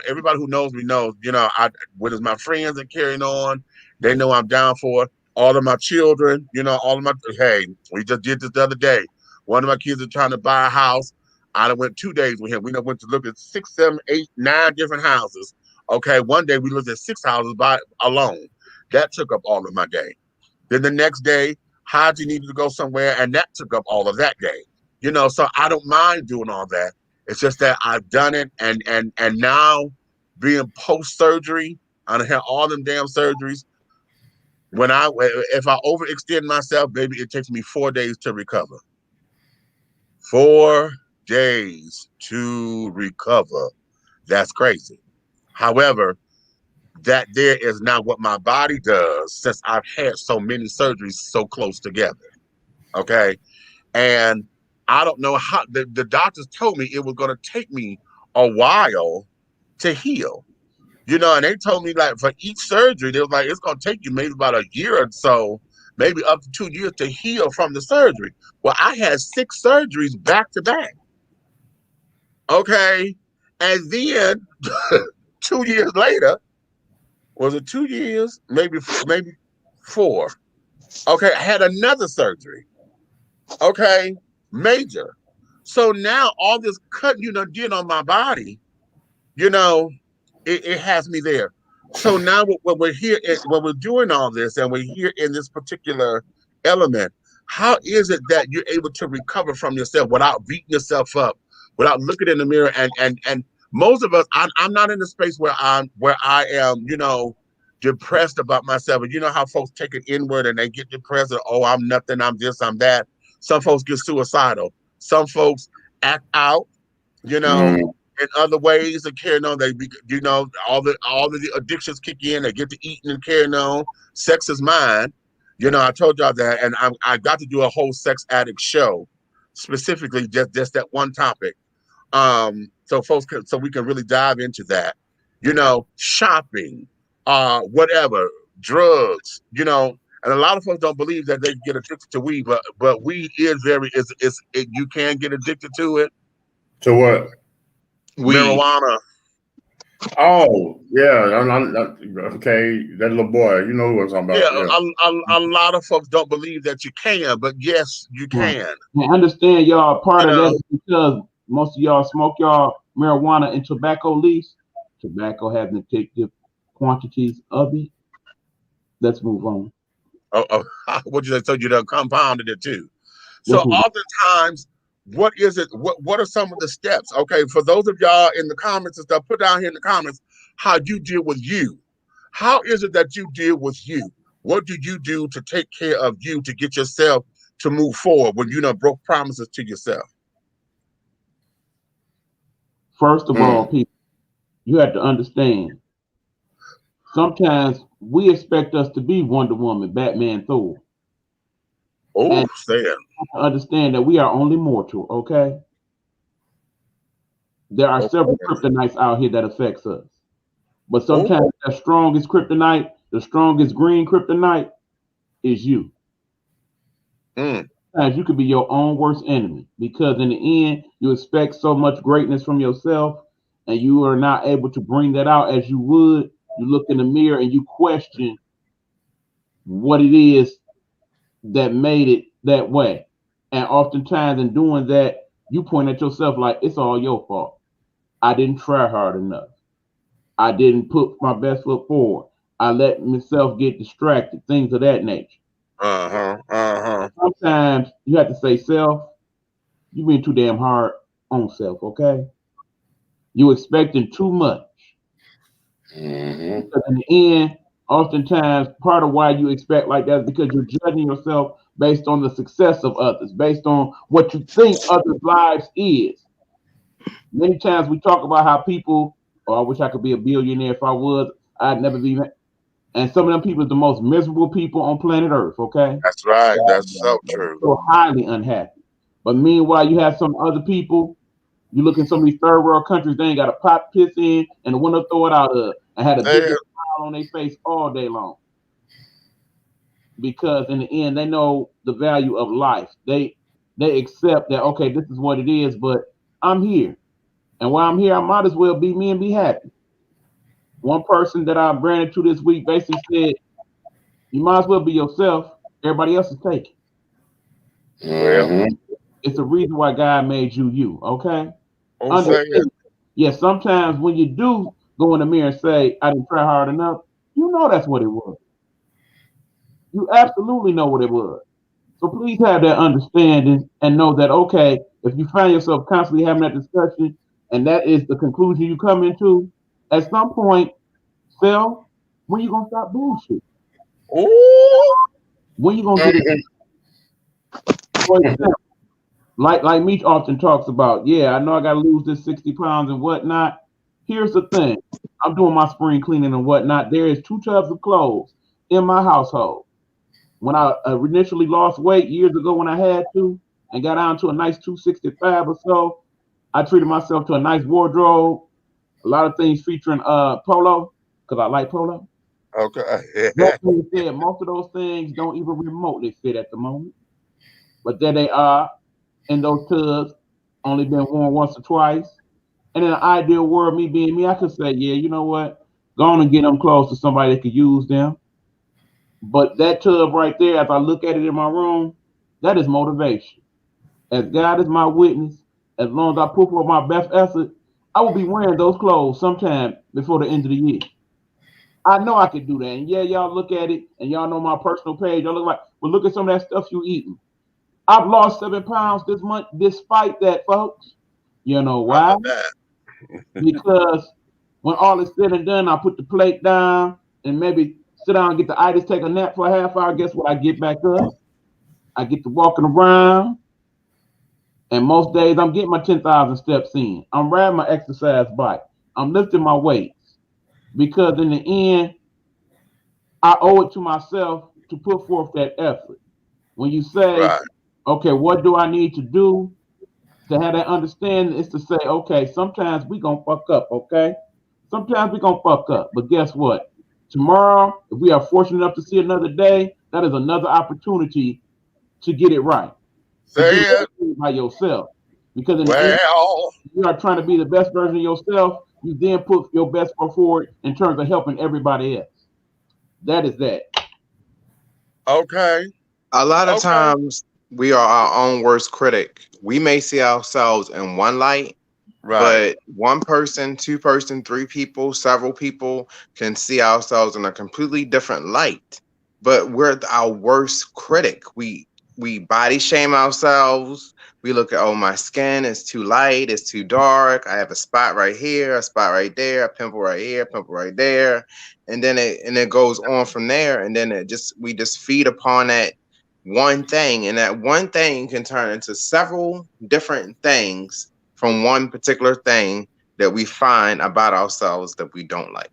everybody who knows me knows, you know, when it's my friends and carrying on, they know I'm down for it. All of my children, you know, hey, we just did this the other day. One of my kids is trying to buy a house. I done went 2 days with him. We done went to look at 6, 7, 8, 9 different houses. Okay, one day we looked at 6 houses by alone. That took up all of my day. Then the next day, Haji needed to go somewhere, and that took up all of that day. You know, so I don't mind doing all that. It's just that I've done it, and now being post-surgery, I done had all them damn surgeries. If I overextend myself, baby, it takes me 4 days to recover. 4 days to recover. That's crazy. However, that there is not what my body does since I've had so many surgeries so close together. Okay. And I don't know how the doctors told me it was going to take me a while to heal. You know, and they told me, like, for each surgery, they was like, it's going to take you maybe about a year or so, maybe up to 2 years to heal from the surgery. Well, I had 6 surgeries back to back. Okay. And then 2 years later, was it 2 years? Maybe 4. Okay. I had another surgery. Okay. Major. So now all this cutting you done did on my body, You know, it has me there. So now when we're here, when we're doing all this, and we're here in this particular element, how is it that you're able to recover from yourself without beating yourself up, without looking in the mirror? And most of us, I'm not in the space where I am, depressed about myself. And you know how folks take it inward and they get depressed. And, oh, I'm nothing. I'm this. I'm that. Some folks get suicidal. Some folks act out. You know. Mm. In other ways of carrying on, all of the addictions kick in. They get to eating and carrying on. Sex is mine. I told y'all that, and I got to do a whole sex addict show, specifically just that one topic. So we can really dive into that. Shopping, whatever, drugs. And a lot of folks don't believe that they get addicted to weed, but weed you can get addicted to it. To what? Weed. Marijuana. Oh, yeah. Okay, that little boy, you know what I'm talking about. Yeah, a lot of folks don't believe that you can, but yes, you can. I understand y'all. Part of that is because most of y'all smoke y'all marijuana and tobacco leaves. Tobacco has addictive quantities of it. Let's move on. What you say? So you done compounded it too. So oftentimes, what is it? What are some of the steps? Okay, for those of y'all in the comments and stuff, put down here in the comments how you deal with you. How is it that you deal with you? What do you do to take care of you to get yourself to move forward when you done broke promises to yourself? First of all, people, you have to understand. Sometimes we expect us to be Wonder Woman, Batman, Thor. Oh, Sam. Understand that we are only mortal, okay? There are several kryptonites out here that affects us. But sometimes the strongest kryptonite, the strongest green kryptonite is you. Sometimes you could be your own worst enemy because in the end, you expect so much greatness from yourself and you are not able to bring that out as you would. You look in the mirror and you question what it is that made it that way. And oftentimes in doing that, you point at yourself like, it's all your fault. I didn't try hard enough. I didn't put my best foot forward. I let myself get distracted, things of that nature. Sometimes you have to say, self, you being too damn hard on self, okay? You expecting too much. Because in the end, oftentimes, part of why you expect like that is because you're judging yourself based on the success of others, based on what you think others' lives is. Many times we talk about how people, I wish I could be a billionaire. If I was, I'd never be. And some of them people are the most miserable people on planet Earth, okay? That's right. That's so true. So highly unhappy. But meanwhile, you have some other people, you look in some of these third world countries, they ain't got a pot piss in and a window throw it out of, and had a big smile on their face all day long. Because in the end, they know the value of life. They accept that, okay, this is what it is, but I'm here. And while I'm here, I might as well be me and be happy. One person that I ran into this week basically said, you might as well be yourself. Everybody else is taken. It's a reason why God made you, okay? Yes, sometimes when you do go in the mirror and say, I didn't try hard enough, you know that's what it was. You absolutely know what it was. So please have that understanding and know that, okay, if you find yourself constantly having that discussion and that is the conclusion you come into, at some point, self, when you going to stop bullshit? When you going to get it? For example, like Meech often talks about, I know I got to lose this 60 pounds and whatnot. Here's the thing. I'm doing my spring cleaning and whatnot. There is 2 tubs of clothes in my household. When I initially lost weight years ago when I had to and got down to a nice 265 or so, I treated myself to a nice wardrobe, a lot of things featuring polo, because I like polo. Okay. That being said, most of those things don't even remotely fit at the moment. But there they are in those tubs, only been worn once or twice. And in an ideal world, me being me, I could say, you know what? Go on and get them close to somebody that could use them. But that tub right there, as I look at it in my room, that is motivation. As God is my witness, as long as I put forth my best effort, I will be wearing those clothes sometime before the end of the year. I know I could do that. And yeah, y'all look at it and y'all know my personal page. Y'all look like, well, look at some of that stuff you eating. I've lost 7 pounds this month despite that, folks. You know why? Because when all is said and done, I put the plate down and maybe sit down and get the itis, take a nap for a half hour. Guess what? I get back up. I get to walking around. And most days I'm getting my 10,000 steps in. I'm riding my exercise bike. I'm lifting my weights. Because in the end, I owe it to myself to put forth that effort. When you say, okay, what do I need to do to have that understanding? Is to say, okay, sometimes we gonna fuck up, okay? Sometimes we gonna fuck up. But guess what? Tomorrow, if we are fortunate enough to see another day, that is another opportunity to get it right. Say it. By yourself. Because in the end, Well, you are trying to be the best version of yourself, you then put your best foot forward in terms of helping everybody else. That is that. okay. A lot of times we are our own worst critic. We may see ourselves in one light, Right. but one person, two person, three people, several people can see ourselves in a completely different light. But we're our worst critic. We body shame ourselves. We look at, oh, my skin is too light, it's too dark. I have a spot right here, a spot right there, a pimple right here, a pimple right there, and then it goes on from there. And then we just feed upon that one thing, and that one thing can turn into several different things from one particular thing that we find about ourselves that we don't like.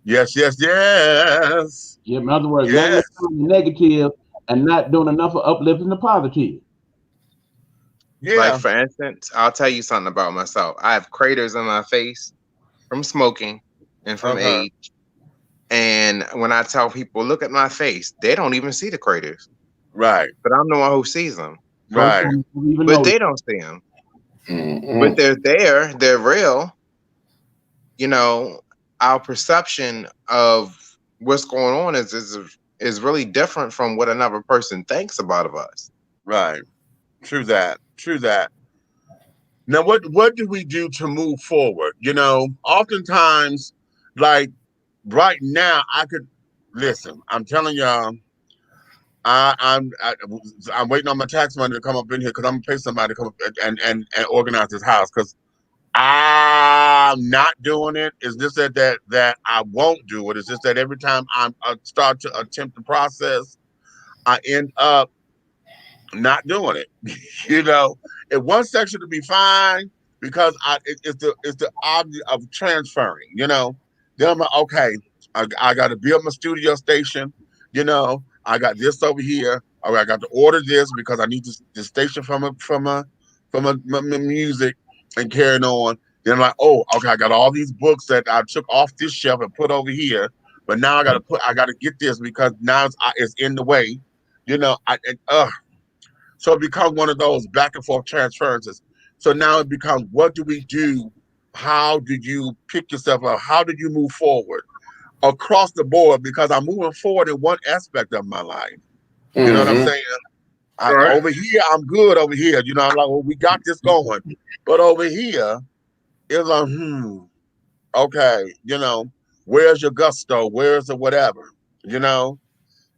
Yes, yes, yes. Yeah, in other words, Yes. the negative and not doing enough of uplifting the positive. Yeah. Like, for instance, I'll tell you something about myself. I have craters on my face from smoking and from age. And when I tell people, look at my face, they don't even see the craters. Right. But I'm the one who sees them. Right. But they don't see them. But they're there. They're real. You know, our perception of what's going on is really different from what another person thinks about us. Right. True that. True that. Now, what do we do to move forward? You know, oftentimes, like right now, I could listen. I'm telling y'all, I'm waiting on my tax money to come up in here because I'm gonna pay somebody to come up and organize this house because I'm not doing it. It's just that I won't do it. It's just that every time I start to attempt the process, I end up not doing it. You know, in one section to be fine because it's the object of transferring. You know, then I'm like, okay, I got to build my studio station. You know, I got this over here. Or I got to order this because I need this station from my music and carrying on. Then I'm like, oh, okay, I got all these books that I took off this shelf and put over here, but now I got to get this because now it's in the way. You know, so it becomes one of those back and forth transferences. So now it becomes, what do we do? How did you pick yourself up? How did you move forward across the board? Because I'm moving forward in one aspect of my life. You know what I'm saying? Over here, I'm good over here. You know, I'm like, well, we got this going. But over here, it's like, okay, you know, where's your gusto? Where's the whatever? You know,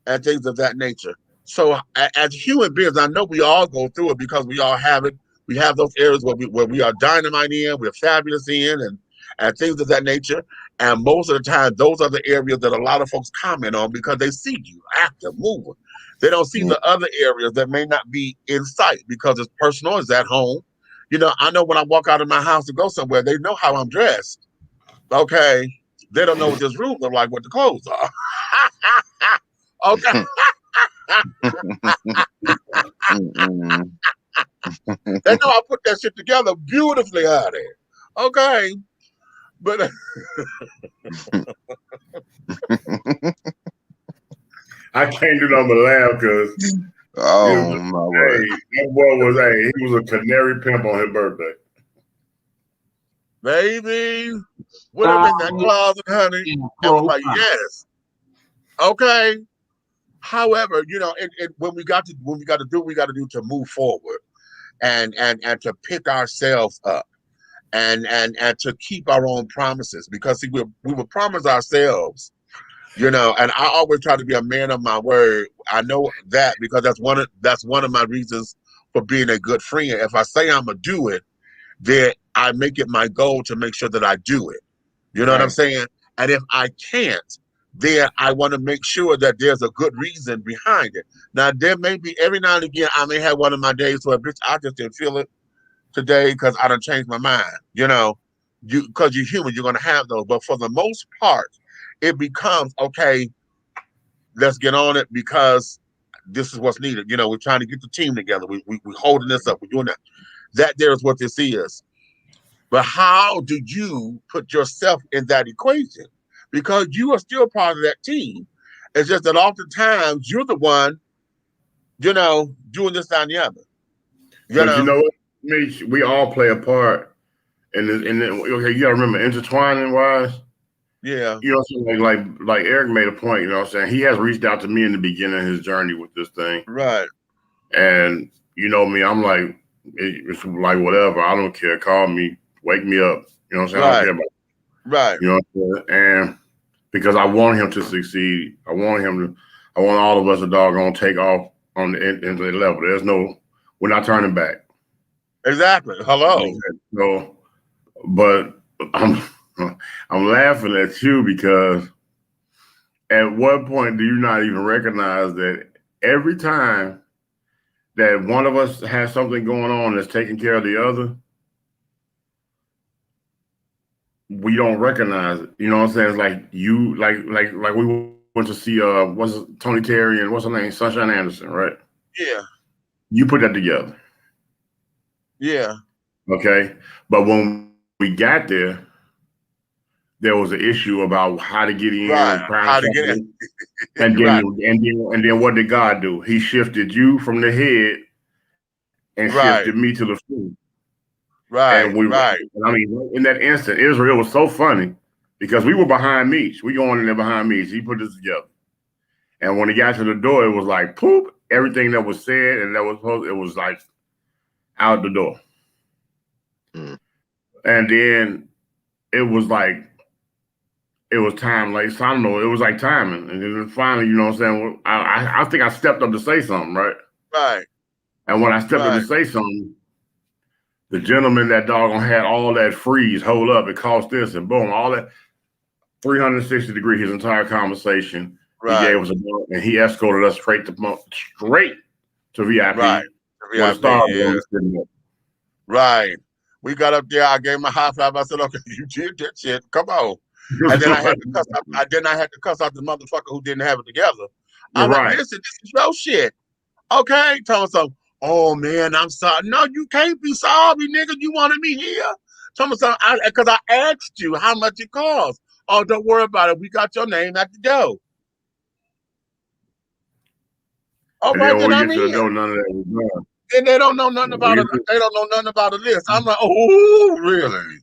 and things of that nature. So as human beings, I know we all go through it because we all have it. We have those areas where we are dynamite in, we're fabulous in, and things of that nature. And most of the time, those are the areas that a lot of folks comment on because they see you active, moving. They don't see the other areas that may not be in sight because it's personal, it's at home. You know, I know when I walk out of my house to go somewhere, they know how I'm dressed. Okay. They don't know what this room look like, what the clothes are. Okay. They know I put that shit together beautifully out there. Okay. But I can't do nothing but laugh because my word. that boy he was a canary pimp on his birthday. baby, whatever in that closet, honey. And was like, yes. Okay. However, you know, when we got to do to move forward. and to pick ourselves up and to keep our own promises, because see, we will promise ourselves, and I always try to be a man of my word. I know that because that's one of my reasons for being a good friend. If I say I'm gonna do it, then I make it my goal to make sure that I do it. You know what I'm saying? And if I can't, then I want to make sure that there's a good reason behind it. Now, there may be every now and again, I may have one of my days where, bitch, I just didn't feel it today because I done changed my mind. Because you're human, you're going to have those. But for the most part, it becomes, okay, let's get on it because this is what's needed. We're trying to get the team together. We're holding this up. We're doing that. That there is what this is. But how do you put yourself in that equation? Because you are still part of that team. It's just that oftentimes you're the one, doing this, that, and the other. But you know what, Mitch? We all play a part in this. Okay, you gotta remember, intertwining wise. Yeah. Like Eric made a point. You know what I'm saying? He has reached out to me in the beginning of his journey with this thing. Right. And you know me, I'm like, it's like whatever. I don't care. Call me, wake me up. You know what I'm saying? Right. I don't care about it. Right. You know what I'm saying? And because I want him to succeed. I want all of us to doggone take off on the into the level. We're not turning back. Exactly. Hello. So, but I'm laughing at you because at what point do you not even recognize that every time that one of us has something going on that's taking care of the other, we don't recognize it. You know what I'm saying? It's like you, like we went to see what's it, Tony Terry and what's her name, Sunshine Anderson, right? Yeah. You put that together. Yeah. Okay. But when we got there was an issue about how to get in, right. How to get in. and then what did God do? He shifted you from the head and shifted me to the feet. Right. And I mean, in that instant, Israel was so funny because we were behind Meech. We going in there behind Meech. He put this together. And when he got to the door, it was like, poop, everything that was said and that was supposed, it was like out the door. Mm. And then it was like, it was time, like, so I don't know, it was like timing. And then finally, you know what I'm saying? I think I stepped up to say something, right? Right. And when I stepped up to say something, the gentleman that doggone had all that freeze, hold up, it cost this, and boom, all that 360 degree, his entire conversation. Right. He gave us a book and he escorted us straight to VIP. Right. Right. We got up there. I gave him a high five. I said, "Okay, you did that shit. Come on." And then I had to cuss out. I had to cuss out the motherfucker who didn't have it together. I'm like, "Listen, this is your shit." Okay, tell me something. Oh man, I'm sorry. No, you can't be sorry, nigga. You wanted me here. Tell me something. Because I asked you how much it costs. Oh, don't worry about it. We got your name at the door. Oh, right, then I'm in. None of that was done. And they don't know nothing about it. They don't know nothing about the list. I'm like, oh, really?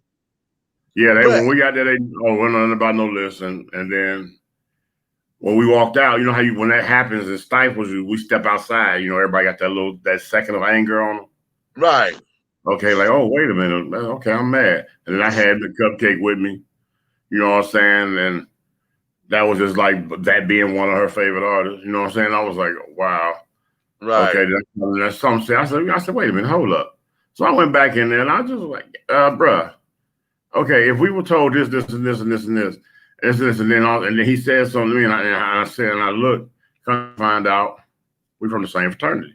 Yeah, when we got there, they we're nothing about no list. And then when we walked out, you know how when that happens and stifles you, we step outside. You know, everybody got that second of anger on them. Right. Okay, like, oh, wait a minute. Okay, I'm mad. And then I had the cupcake with me. You know what I'm saying? And that was just like that being one of her favorite artists. You know what I'm saying? I was like, wow. Right. Okay, that's something. I said, wait a minute, hold up. So I went back in there and I just was like, bruh, okay, if we were told this, and this, and this, and this, and then he said something to me, and I said, and I looked, come find out we're from the same fraternity.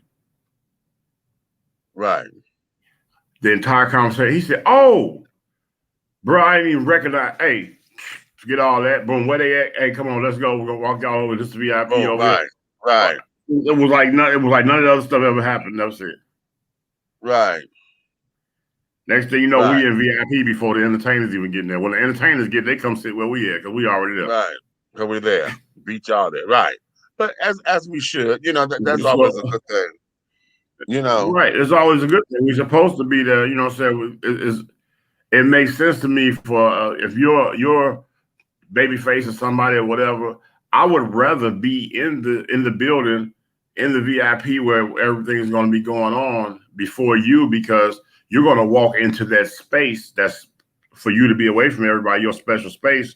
Right. The entire conversation, he said, oh, bro, I didn't even recognize, hey, forget all that. Boom, where they at? Hey, come on, let's go. We're gonna walk y'all over this VIP over here. Right. It was like none of the other stuff ever happened. That was it. Right. Next thing you know, we in VIP before the entertainers even get there. When the entertainers get, they come sit where we at because we already there. Right. Because we're there. Beat y'all there. Right. But as we should, that's always a good thing. Right. It's always a good thing. We're supposed to be there. You know what I'm saying? It makes sense to me for if you're baby face or somebody or whatever, I would rather be in the building in the VIP where everything is going to be going on before you, because you're going to walk into that space that's for you to be away from everybody, your special space,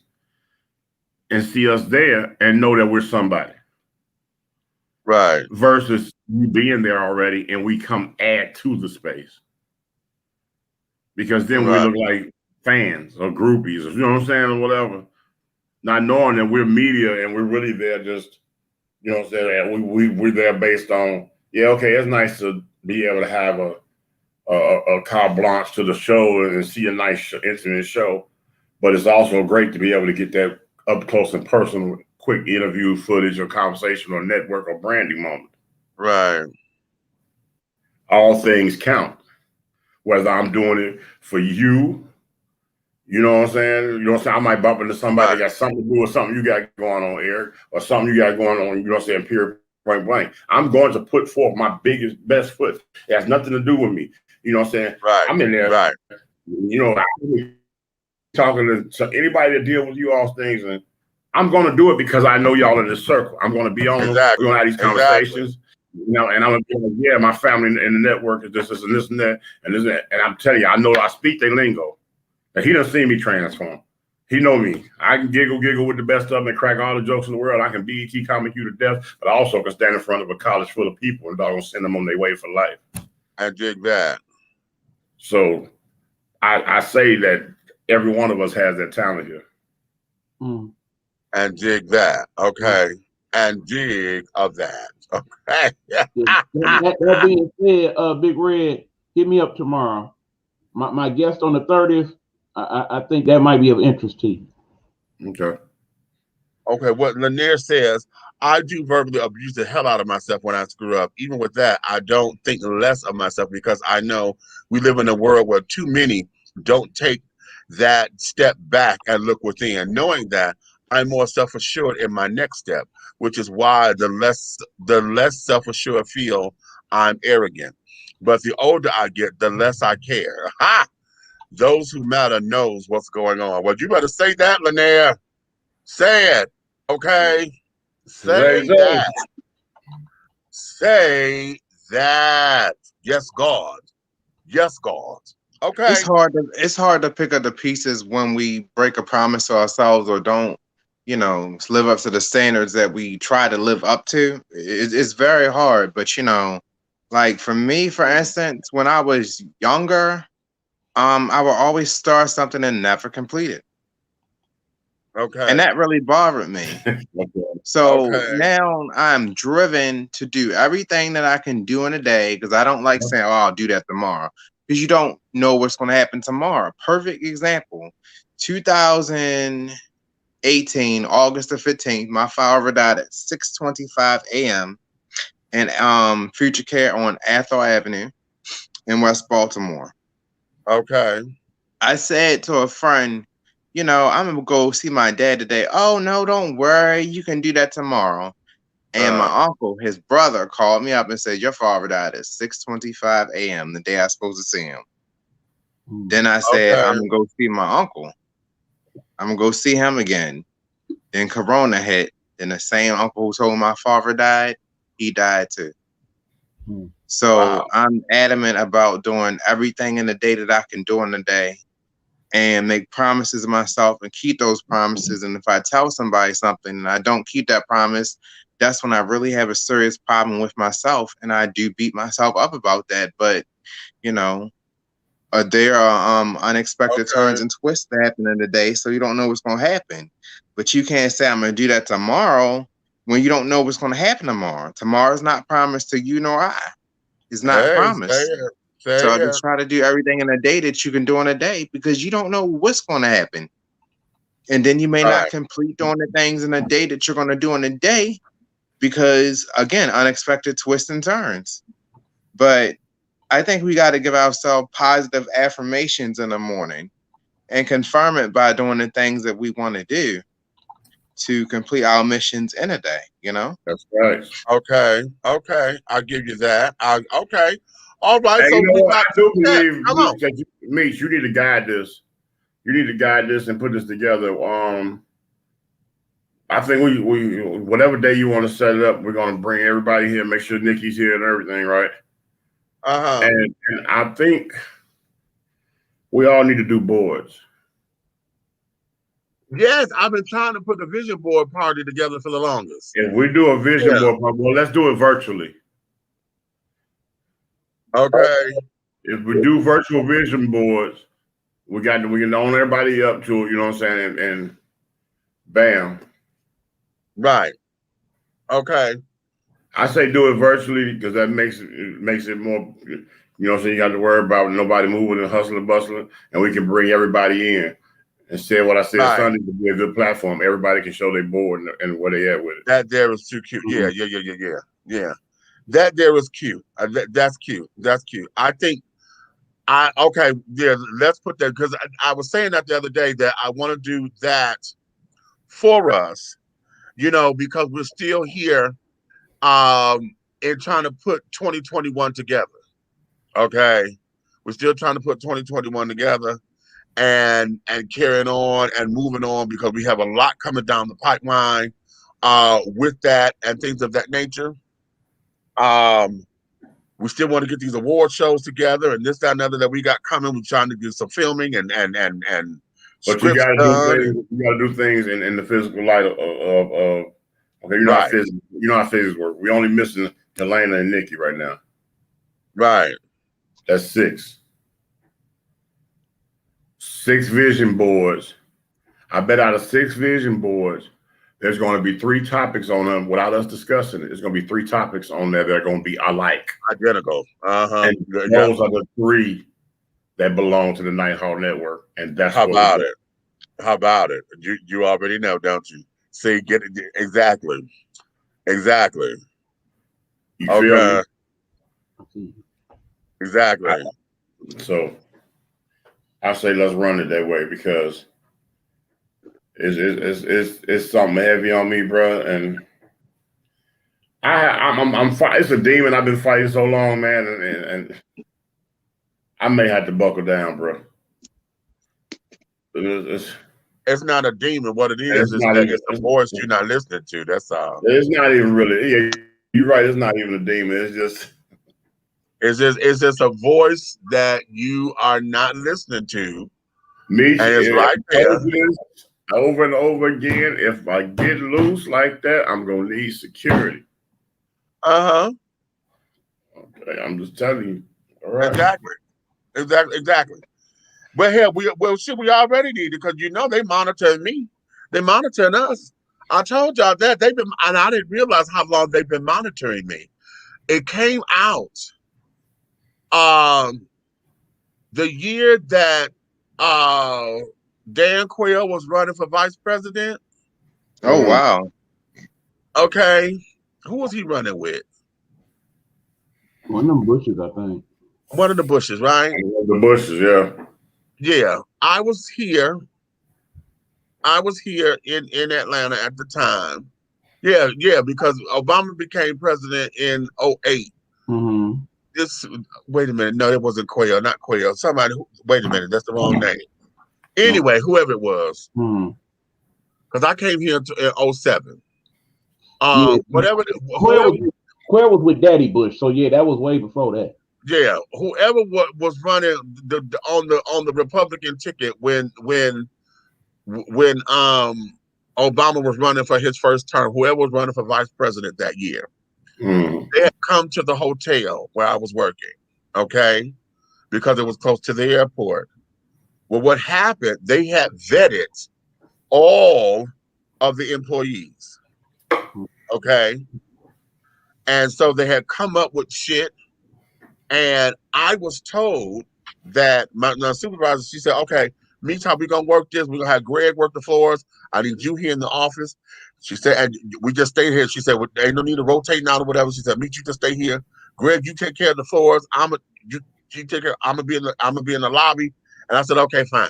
and see us there and know that we're somebody. Right. Versus you being there already and we come add to the space. Because then we look like fans or groupies, or, you know what I'm saying, or whatever. Not knowing that we're media and we're really there just, you know what I'm saying, we're there based on, yeah, okay, it's nice to be able to have a carte blanche to the show and see a nice intimate show, but it's also great to be able to get that up close and personal, quick interview footage or conversation or network or branding moment. Right. All things count. Whether I'm doing it for you, you know what I'm saying? You know what I'm saying? I might bump into somebody that got something to do with something you got going on, Eric, or something you got going on, you know what I'm saying, period, point blank. I'm going to put forth my best foot. It has nothing to do with me. You know what I'm saying? Right. I'm in there. Right. You know, I'm talking to anybody that deal with you all things, and I'm going to do it because I know y'all in this circle. I'm going to be on them. We're going to have these conversations. You know, and I'm gonna be like, yeah, my family in the network is this and this and that and this and that. And I'm telling you, I know I speak their lingo. And he done seen me transform. He know me. I can giggle with the best of them and crack all the jokes in the world. I can BET comic you to death, but I also can stand in front of a college full of people and doggone send them on their way for life. I dig that. So I say that every one of us has that talent here. Mm. And dig that. Okay. And dig of that. Okay. That being said, Big Red, hit me up tomorrow. My guest on the 30th, I think that might be of interest to you. Okay. Okay, what Lanier says, I do verbally abuse the hell out of myself when I screw up. Even with that, I don't think less of myself because I know we live in a world where too many don't take that step back and look within. Knowing that, I'm more self-assured in my next step, which is why the less self-assured I feel, I'm arrogant. But the older I get, the less I care. Ha! Those who matter knows what's going on. Well, you better say that, Lanier. Say it. Okay. Say that. Say that. Yes, God. Yes, God. Okay. It's hard to pick up the pieces when we break a promise to ourselves or don't, you know, live up to the standards that we try to live up to. It's very hard. But, you know, like for me, for instance, when I was younger, I would always start something and never complete it. Okay. And that really bothered me. So now I'm driven to do everything that I can do in a day because I don't like saying, oh, I'll do that tomorrow. Because you don't know what's going to happen tomorrow. Perfect example. 2018, August the 15th, my father died at 6:25 a.m. in Future Care on Athol Avenue in West Baltimore. Okay. I said to a friend, you know, I'm going to go see my dad today. Oh, no, don't worry. You can do that tomorrow. And my uncle, his brother, called me up and said, your father died at 6:25 a.m. the day I was supposed to see him. Then I said, I'm going to go see my uncle. I'm going to go see him again. Then Corona hit. Then the same uncle who told my father died, he died too. So I'm adamant about doing everything in the day that I can do in the day and make promises to myself and keep those promises. And if I tell somebody something and I don't keep that promise, that's when I really have a serious problem with myself. And I do beat myself up about that. But, you know, there are unexpected turns and twists that happen in the day. So you don't know what's going to happen. But you can't say, I'm going to do that tomorrow when you don't know what's going to happen tomorrow. Tomorrow's not promised to you nor I. It's not promised. So I just try to do everything in a day that you can do in a day because you don't know what's going to happen. And then you may not complete doing the things in a day that you're going to do in a day because, again, unexpected twists and turns. But I think we got to give ourselves positive affirmations in the morning and confirm it by doing the things that we want to do to complete our missions in a day, you know? That's right. Okay. I'll give you that. Okay. All right. Hey, so you know what? I do believe, that Meech, you need to guide this. You need to guide this and put this together. I think we whatever day you want to set it up, we're gonna bring everybody here, make sure Nikki's here and everything, right? And I think we all need to do boards. Yes, I've been trying to put the vision board party together for the longest. If we do a vision board, well, let's do it virtually. Okay. If we do virtual vision boards, we can own everybody up to it, you know what I'm saying? And bam. Right. Okay. I say do it virtually because that makes it more, you know, so you got to worry about nobody moving and hustling and bustling, and we can bring everybody in. Instead, what I said Sunday would be a good platform. Everybody can show their board and where they at with it. That there was too cute. Yeah. That there was cute. That's cute. That's cute. I think let's put that, because I was saying that the other day that I want to do that for us, you know, because we're still here in trying to put 2021 together. Okay. We're still trying to put 2021 together and carrying on and moving on, because we have a lot coming down the pipeline with that and things of that nature. We still want to get these award shows together and this, that, and other that we got coming. We're trying to do some filming and but you gotta do things in the physical light of okay, you know how physics work. We only missing Helena and Nikki right now. Right. That's 6 vision boards. I bet out of 6 vision boards, there's going to be 3 topics on them without us discussing it. There's going to be 3 topics on there that are going to be alike. Identical. And those are the 3 that belong to the Nighthawk Network. And that's how about it? How about it? You already know, don't you? See, get it exactly. Exactly. You feel me? Exactly. So I say let's run it that way, because it's something heavy on me, bro, and I'm it's a demon I've been fighting so long, man, and I may have to buckle down, bro. It's not a demon. What it is it's a voice you're not listening to. That's all. It's not even really. Yeah, you're right. It's not even a demon. It's just a voice that you are not listening to. Me, and it's right there. Over and over again. If I get loose like that, I'm gonna need security. Okay, I'm just telling you. All right. Exactly. But hell, we already need it, because you know they monitoring me. They monitoring us. I told y'all that they've been, and I didn't realize how long they've been monitoring me. It came out the year that Dan Quayle was running for vice president. Oh, wow. Okay. Who was he running with? One of them Bushes, I think. One of the Bushes, right? The Bushes, yeah. Yeah. I was here in Atlanta at the time. Yeah, because Obama became president in 2008. Wait a minute. No, it wasn't Quayle, not Quayle. Wait a minute. That's the wrong name. Anyway, whoever it was. Because I came here in 2007. Whatever. Quayle was with Daddy Bush, so yeah, that was way before that. Yeah, whoever was running on the Republican ticket when Obama was running for his first term, whoever was running for vice president that year, they had come to the hotel where I was working, okay, because it was close to the airport. Well, what happened? They had vetted all of the employees, okay, and so they had come up with shit. And I was told that my supervisor, she said, okay, meantime, we're going to work this. We're going to have Greg work the floors. I need you here in the office. She said, and we just stayed here. She said, well, there ain't no need to rotate out or whatever. She said, meet you to stay here. Greg, you take care of the floors. I'm going to be in the lobby. And I said, okay, fine.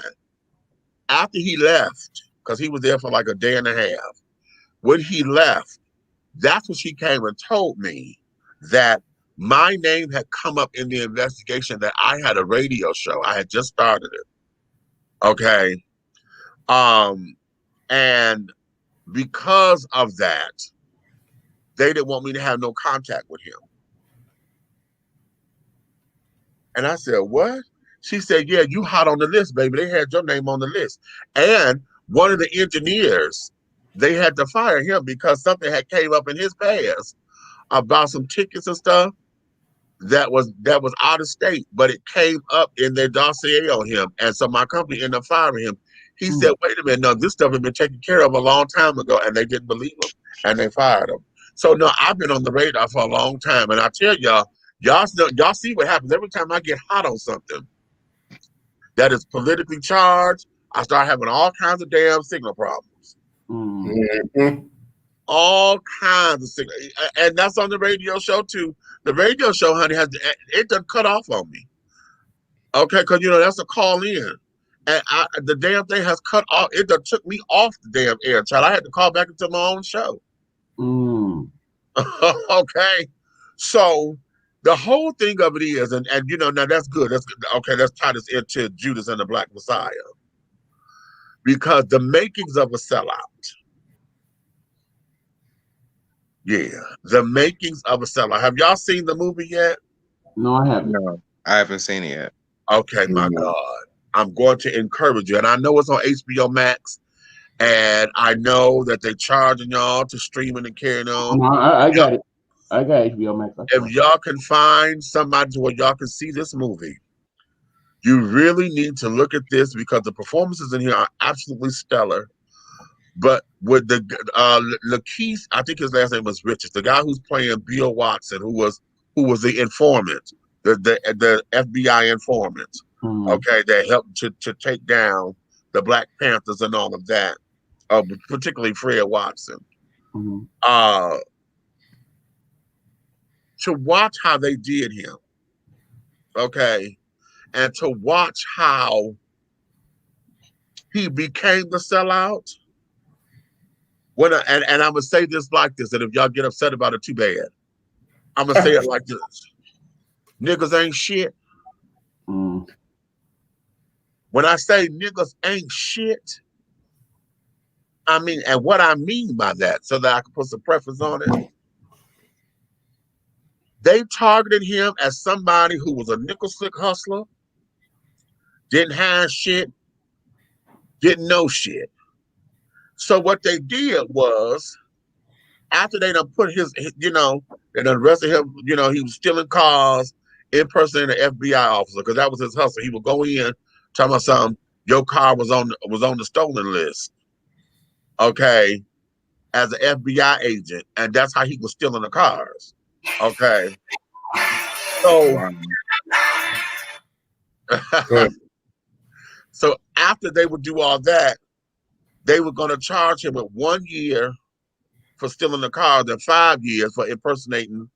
After he left, because he was there for like a day and a half, when he left, that's when she came and told me that my name had come up in the investigation, that I had a radio show. I had just started it. Okay. And because of that, they didn't want me to have no contact with him. And I said, what? She said, yeah, you hot on the list, baby. They had your name on the list. And one of the engineers, they had to fire him because something had came up in his past about some tickets and stuff that was out of state, but it came up in their dossier on him. And so my company ended up firing him. He said, wait a minute, no, this stuff had been taken care of a long time ago, and they didn't believe him, and they fired him. So no, I've been on the radar for a long time, and I tell y'all see what happens every time I get hot on something that is politically charged. I start having all kinds of damn signal problems. All kinds of signal, and that's on the radio show too. The radio show, honey, it done cut off on me. Okay, because that's a call in. And the damn thing has cut off. It done took me off the damn air, child. I had to call back into my own show. Okay. So the whole thing of it is, and now that's good. That's good. Okay, let's tie this into Judas and the Black Messiah. Because the makings of a sellout. Yeah, the makings of a sellout. Have y'all seen the movie yet? No, I haven't. No, I haven't seen it yet. Okay, my God. I'm going to encourage you. And I know it's on HBO Max. And I know that they're charging y'all to stream it and carrying on. No, I got it. I got HBO Max. If y'all can find somebody where y'all can see this movie, you really need to look at this because the performances in here are absolutely stellar. But with the Lakeith, I think his last name was Richards, the guy who's playing Bill Watson, who was the informant, the FBI informant, okay, that helped to take down the Black Panthers and all of that, particularly Fred Watson. To watch how they did him, okay, and to watch how he became the sellout. And I'm gonna say this like this, and if y'all get upset about it, too bad. I'm gonna say it like this: niggas ain't shit. When I say niggas ain't shit, I mean, and what I mean by that, so that I can put some preface on it. They targeted him as somebody who was a nickel slick hustler, didn't have shit, didn't know shit. So what they did was, after they done put they done arrested him, he was stealing cars, impersonating an FBI officer, because that was his hustle. He would go in, tell me something, your car was on the stolen list, okay, as an FBI agent, and that's how he was stealing the cars, okay. So, so after they would do all that, they were going to charge him with 1 year for stealing the car, then 5 years for impersonating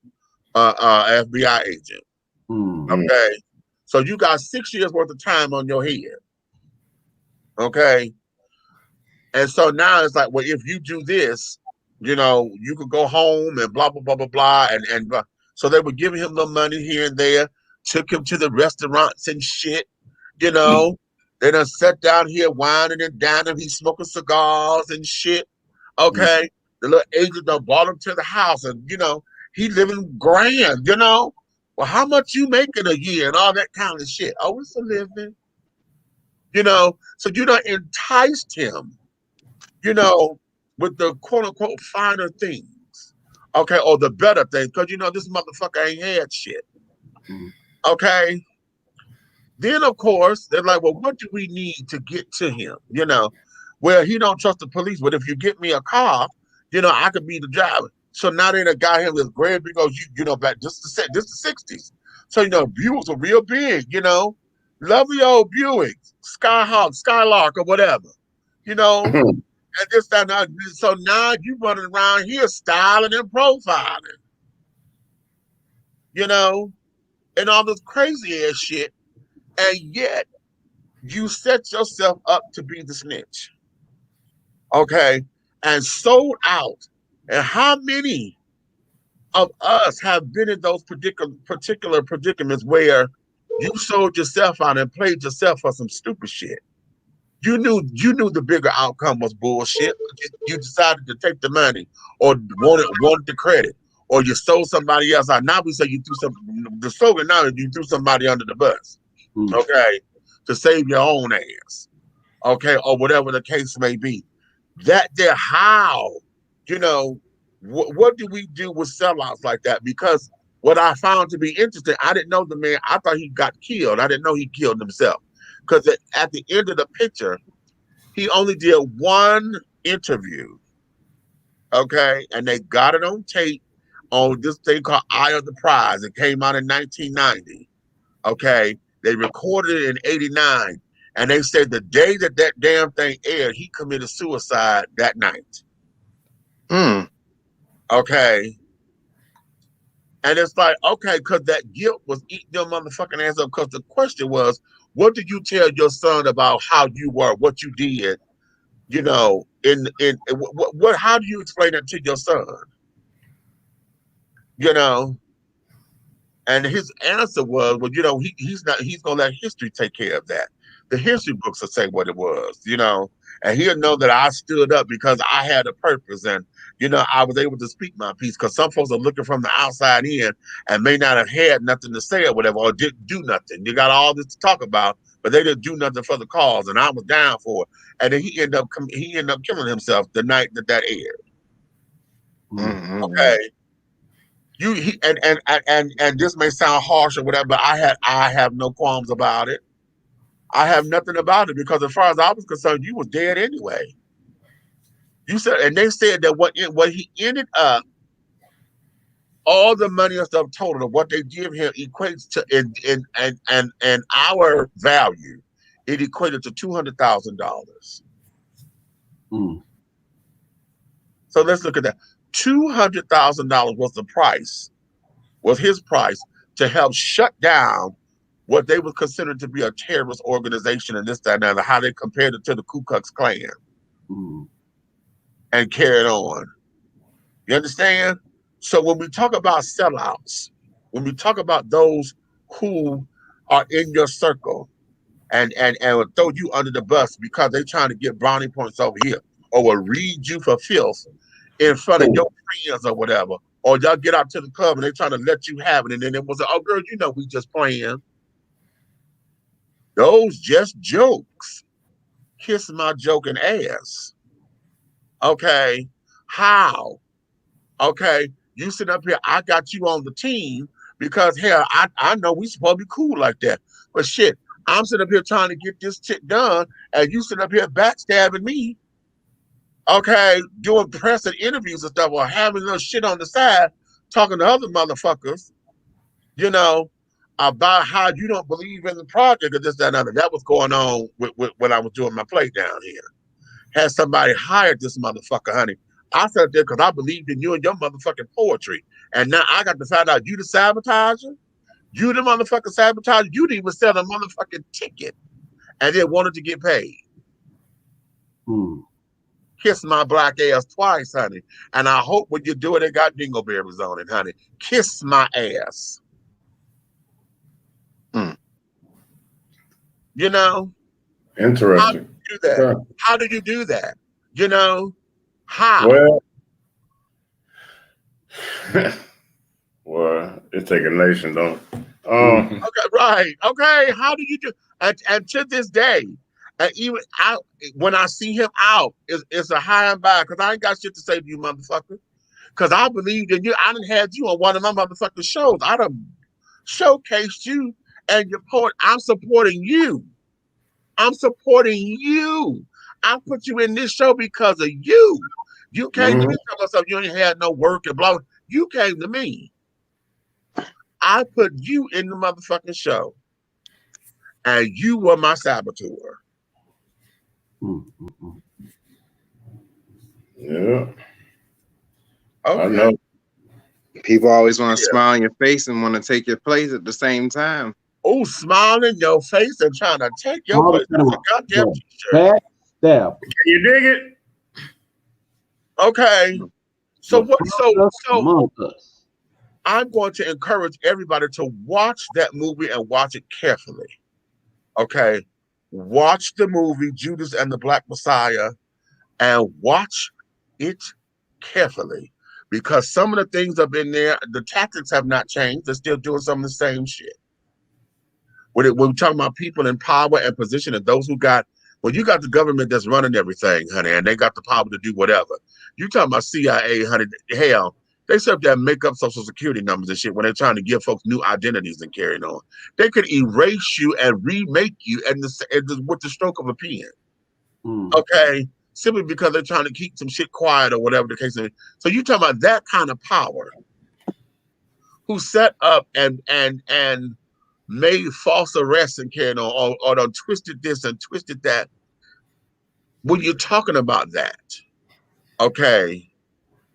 an FBI agent. Okay, so you got 6 years worth of time on your head. Okay, and so now it's like, well, if you do this, you could go home and blah blah blah blah blah, and so they were giving him little money here and there, took him to the restaurants and shit, They done sat down here whining and dining. He's smoking cigars and shit. Okay. The little agent done brought him to the house and, he living grand, Well, how much you making a year and all that kind of shit? Oh, it's a living. So you done enticed him, with the quote unquote finer things. Okay. Or the better things. Because, this motherfucker ain't had shit. Okay. Then, of course, they're like, well, what do we need to get to him? Well, he don't trust the police, but if you get me a car, I could be the driver. So now they done got him this great big old, back just the 60s. So, Buicks were real big, lovely old Buicks, Skylark or whatever, and this, that, and that. So now you running around here styling and profiling, and all this crazy ass shit. And yet, you set yourself up to be the snitch, okay, and sold out. And how many of us have been in those particular predicaments where you sold yourself out and played yourself for some stupid shit, You knew the bigger outcome was bullshit. You decided to take the money or wanted the credit, or you sold somebody else out. Now we say you threw the slogan now is you threw somebody under the bus, okay, to save your own ass, okay, or whatever the case may be. That there, how, what do we do with sellouts like that? Because what I found to be interesting, I didn't know the man. I thought he got killed. I didn't know he killed himself. Because at the end of the picture, he only did one interview, okay? And they got it on tape on this thing called Eye of the Prize. It came out in 1990, okay? They recorded it in 89. And they said the day that damn thing aired, he committed suicide that night. Okay? And it's like, okay, because that guilt was eating them motherfucking ass up. Because the question was, what did you tell your son about how you were, what you did, what how do you explain that to your son? And his answer was, well, he's gonna let history take care of that. The history books will say what it was, and he'll know that I stood up because I had a purpose, and I was able to speak my piece. Because some folks are looking from the outside in and may not have had nothing to say or whatever, or didn't do nothing. You got all this to talk about, but they didn't do nothing for the cause, and I was down for it. And then he ended up killing himself the night that aired. Okay. And this may sound harsh or whatever, but I have no qualms about it. I have nothing about it, because as far as I was concerned, you was dead anyway. You said, and they said that what he ended up, all the money and stuff total of what they give him equates to in our value, it equated to $200,000. So let's look at that. $200,000 was his price to help shut down what they would consider to be a terrorist organization, and this, that, and that, how they compared it to the Ku Klux Klan, and carried on. You understand? So when we talk about sellouts, when we talk about those who are in your circle and will throw you under the bus because they're trying to get brownie points over here, or will read you for filth in front of your friends or whatever, or y'all get out to the club and they're trying to let you have it, and then it was, oh girl, we just playing. Those just jokes. Kiss my joking ass. Okay? How? Okay? You sit up here, I got you on the team because, hell, I know we supposed to be cool like that. But shit, I'm sitting up here trying to get this shit done, and you sitting up here backstabbing me, okay, doing press and interviews and stuff, or having little shit on the side, talking to other motherfuckers, about how you don't believe in the project or this, that, and other. That was going on with when I was doing my play down here. Had somebody hired this motherfucker, honey. I sat there because I believed in you and your motherfucking poetry. And now I got to find out you the sabotager? You the motherfucking sabotager? You didn't even sell a motherfucking ticket and then wanted to get paid. Kiss my black ass twice, honey. And I hope when you do it, it got dingleberries on it, honey. Kiss my ass. Interesting. How do you do that? How? Well, it take a nation, don't it? Okay, right. Okay, how do you do? And to this day, and even when I see him out, it's a high and by, because I ain't got shit to say to you, motherfucker. Because I believed in you. I done had you on one of my motherfucking shows. I done showcased you and your poet. I'm supporting you. I'm supporting you. I put you in this show because of you. You came to me telling us you ain't had no work and blah. You came to me. I put you in the motherfucking show. And you were my saboteur. Yeah. Okay. I know. People always want to smile in your face and want to take your place at the same time. Oh, smile in your face and trying to take your place. That's a goddamn t-shirt. Can you dig it? Okay. So among us. I'm going to encourage everybody to watch that movie and watch it carefully. Okay. watch the movie Judas and the Black Messiah and watch it carefully, because some of the things up in there, the tactics have not changed. They're still doing some of the same shit. When we're talking about people in power and position and those who got, well, you got the government that's running everything, honey, and they got the power to do whatever. You talking about CIA, honey, hell, they set up make up social security numbers and shit when they're trying to give folks new identities and carrying on. They could erase you and remake you with the stroke of a pen. Okay? Simply because they're trying to keep some shit quiet or whatever the case is. So you talking about that kind of power who set up and made false arrests and carried on, or done twisted this and twisted that. When you're talking about that, okay,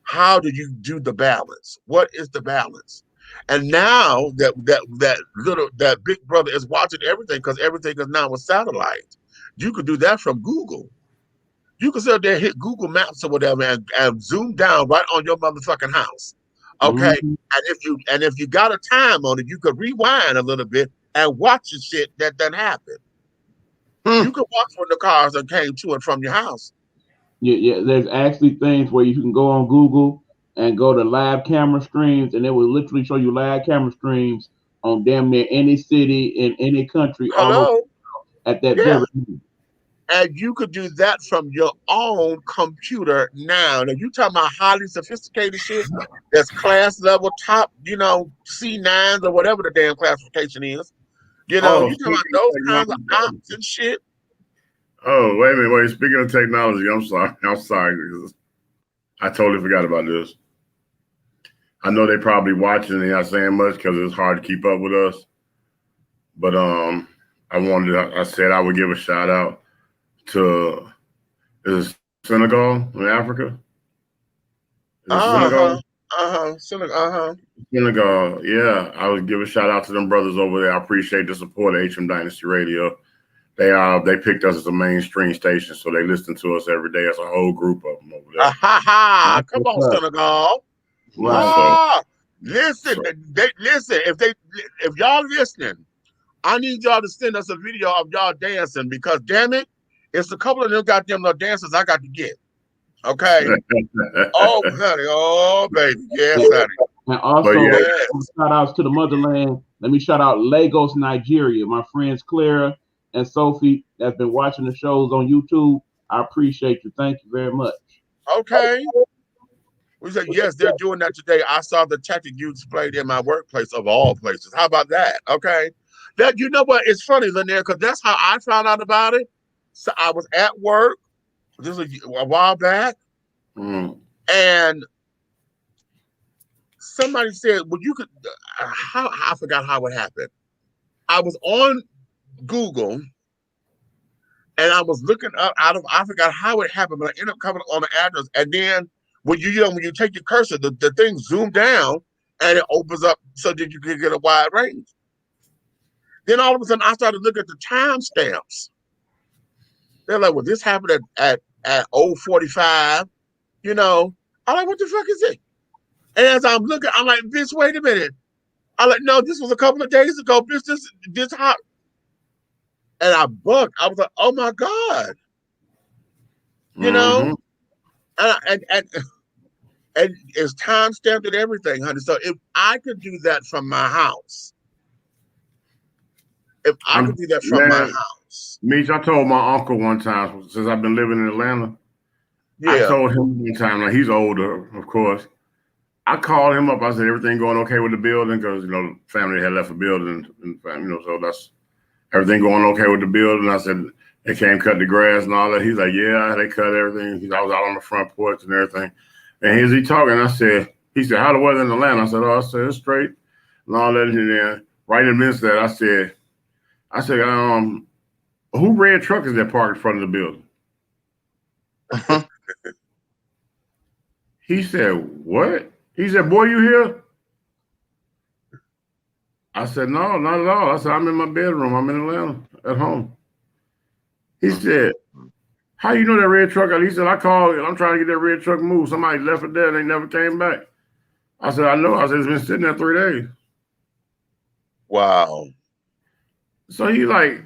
how do you do the balance? What is the balance? And now that big brother is watching everything, because everything is now a satellite. You could do that from Google. You can sit there, hit Google Maps or whatever, and zoom down right on your motherfucking house. Okay, and if you got a time on it, you could rewind a little bit and watch the shit that done happened. You could watch when the cars that came to and from your house. Yeah. There's actually things where you can go on Google and go to live camera streams, and it will literally show you live camera streams on damn near any city in any country. Hello. At that very moment. And you could do that from your own computer now. Now you talking about highly sophisticated shit that's class level top, C9s or whatever the damn classification is. You talking about those kinds of ops and shit. Oh, wait a minute. Speaking of technology, I'm sorry. Because I totally forgot about this. I know they probably watching and not saying much because it's hard to keep up with us. But I said I would give a shout out to Senegal in Africa. Senegal? Senegal, yeah. I would give a shout out to them brothers over there. I appreciate the support of HM Dynasty Radio. They picked us as a mainstream station, so they listen to us every day as a whole group of them over there. Come on, Senegal. Right. Listen, if y'all listening, I need y'all to send us a video of y'all dancing, because damn it, it's a couple of them goddamn little dances I got to get. Okay. Oh, honey. Oh, baby. Yes, honey. And also, shout outs to the motherland. Let me shout out Lagos, Nigeria. My friends Clara and Sophie that's been watching the shows on YouTube. I appreciate you. Thank you very much. Okay. We said, yes, they're doing that today. I saw the tactic you displayed in my workplace of all places. How about that? Okay. That, you know what? It's funny, Lanier, because that's how I found out about it. So I was at work. This was a while back. And somebody said, well, you could, I forgot how it happened. I was on Google and I was looking up I forgot how it happened, but I ended up coming on the address. And then when you take your cursor, the thing zoomed down and it opens up so that you can get a wide range. Then all of a sudden I started looking at the timestamps. They're like, well, this happened at 0:45. I'm like, what the fuck is it? And as I'm looking, I'm like, bitch, wait a minute. I'm like, no, this was a couple of days ago, bitch. This hot. And I bugged. I was like, oh my God. And it's time stamped and everything, honey. So if I could do that from my house, my house. Meech, I told my uncle one time, since I've been living in Atlanta, I told him one time, like, he's older, of course. I called him up. I said, everything going okay with the building? Because, family had left the building, and so that's everything going okay with the building. I said, they came cut the grass and all that. He's like, yeah, they cut everything. I was out on the front porch and everything. And he's talking. He said, how the weather in Atlanta? I said, it's straight and all that. And then right in the midst of that, I said, who red truck is that parked in front of the building? He said, what? He said, boy, you here? I said, no, not at all. I said, I'm in my bedroom. I'm in Atlanta at home. He said, how you know that red truck? He said, I called. I'm trying to get that red truck moved. Somebody left it there. They never came back. I said, I know. I said, it's been sitting there 3 days. Wow. So he like,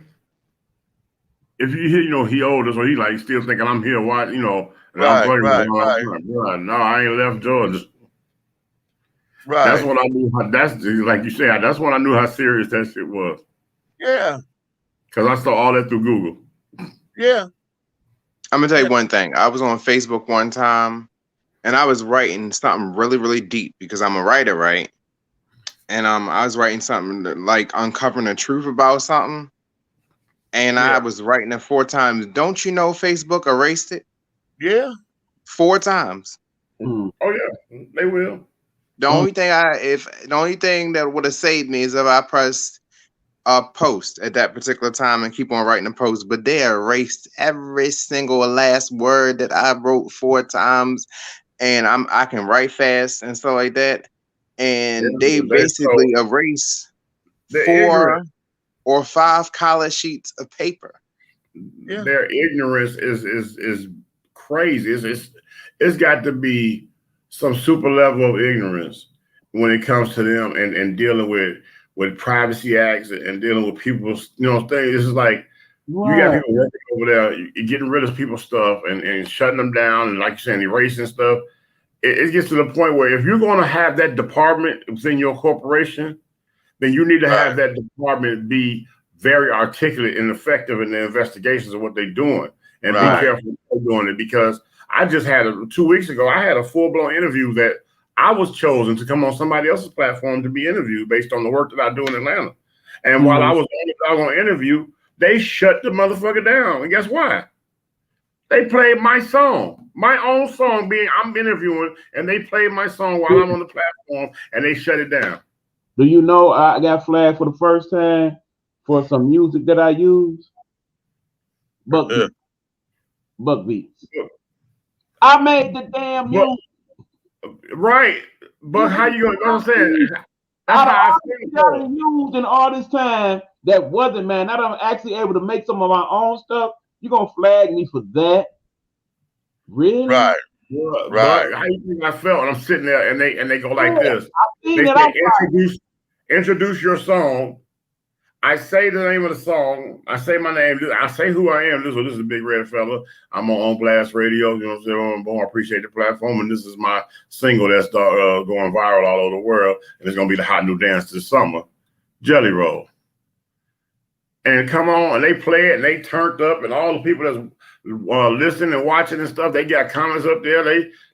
if you hear, he older, so he like still thinking I'm here. Why, and I'm Right, playing. right, right. Bro, no, I ain't left Georgia. That's Right. when I knew that's like you said. That's when I knew how serious that shit was. Yeah. Because I saw all that through Google. Yeah. I'm gonna tell you one thing. I was on Facebook one time, and I was writing something really, really deep because I'm a writer, right? And I was writing something like uncovering the truth about something, and I was writing it 4 times. Don't you know Facebook erased it? Yeah. 4 times. Mm. Oh yeah, they will. The only thing that would have saved me is if I pressed post at that particular time and keep on writing the post, but they erased every single last word that I wrote 4 times, and I can write fast and stuff like that, and they basically erase 4 or 5 color sheets of paper. Yeah. Their ignorance is crazy. It's got to be some super level of ignorance when it comes to them and dealing with privacy acts and dealing with people's things. It's like you got people working over there, you're getting rid of people's stuff and shutting them down, and like you're saying, erasing stuff. It gets to the point where if you're going to have that department within your corporation, then you need to have that department be very articulate and effective in the investigations of what they're doing, and be careful when they're doing it. Because I just had 2 weeks ago, I had a full-blown interview that I was chosen to come on somebody else's platform to be interviewed based on the work that I do in Atlanta. And while I was on the interview, they shut the motherfucker down. And guess why? They played my song, my own song, I'm interviewing, and they played my song while I'm on the platform, and they shut it down. Do you know I got flagged for the first time for some music that I use? Buck beats. I made the damn music. Right. But how you going to, know what I'm saying? That's how I feel. Used in all this time that wasn't, man. Now that I'm actually able to make some of my own stuff, you gonna flag me for that? Really? Right. But how you think I felt? And I'm sitting there and they go like this. They say, introduce your song. I say the name of the song. I say my name. I say who I am. This is a big red fella. I'm on Blast Radio. You know what I'm saying? I appreciate the platform. And this is my single that's going viral all over the world. And it's going to be the hot new dance this summer. Jelly Roll. And come on. And they play it and they turned up. And all the people that's listening and watching and stuff, they got comments up there.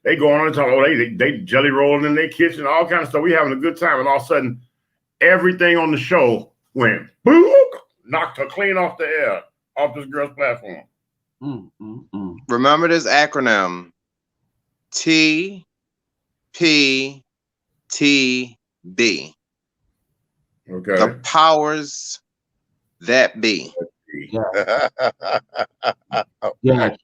They go on and talk. Oh, they jelly rolling in their kitchen, all kinds of stuff. We having a good time. And all of a sudden, everything on the show went boom, knocked her clean off the air, off this girl's platform. Remember this acronym: TPTB. Okay. The powers that be. Yeah.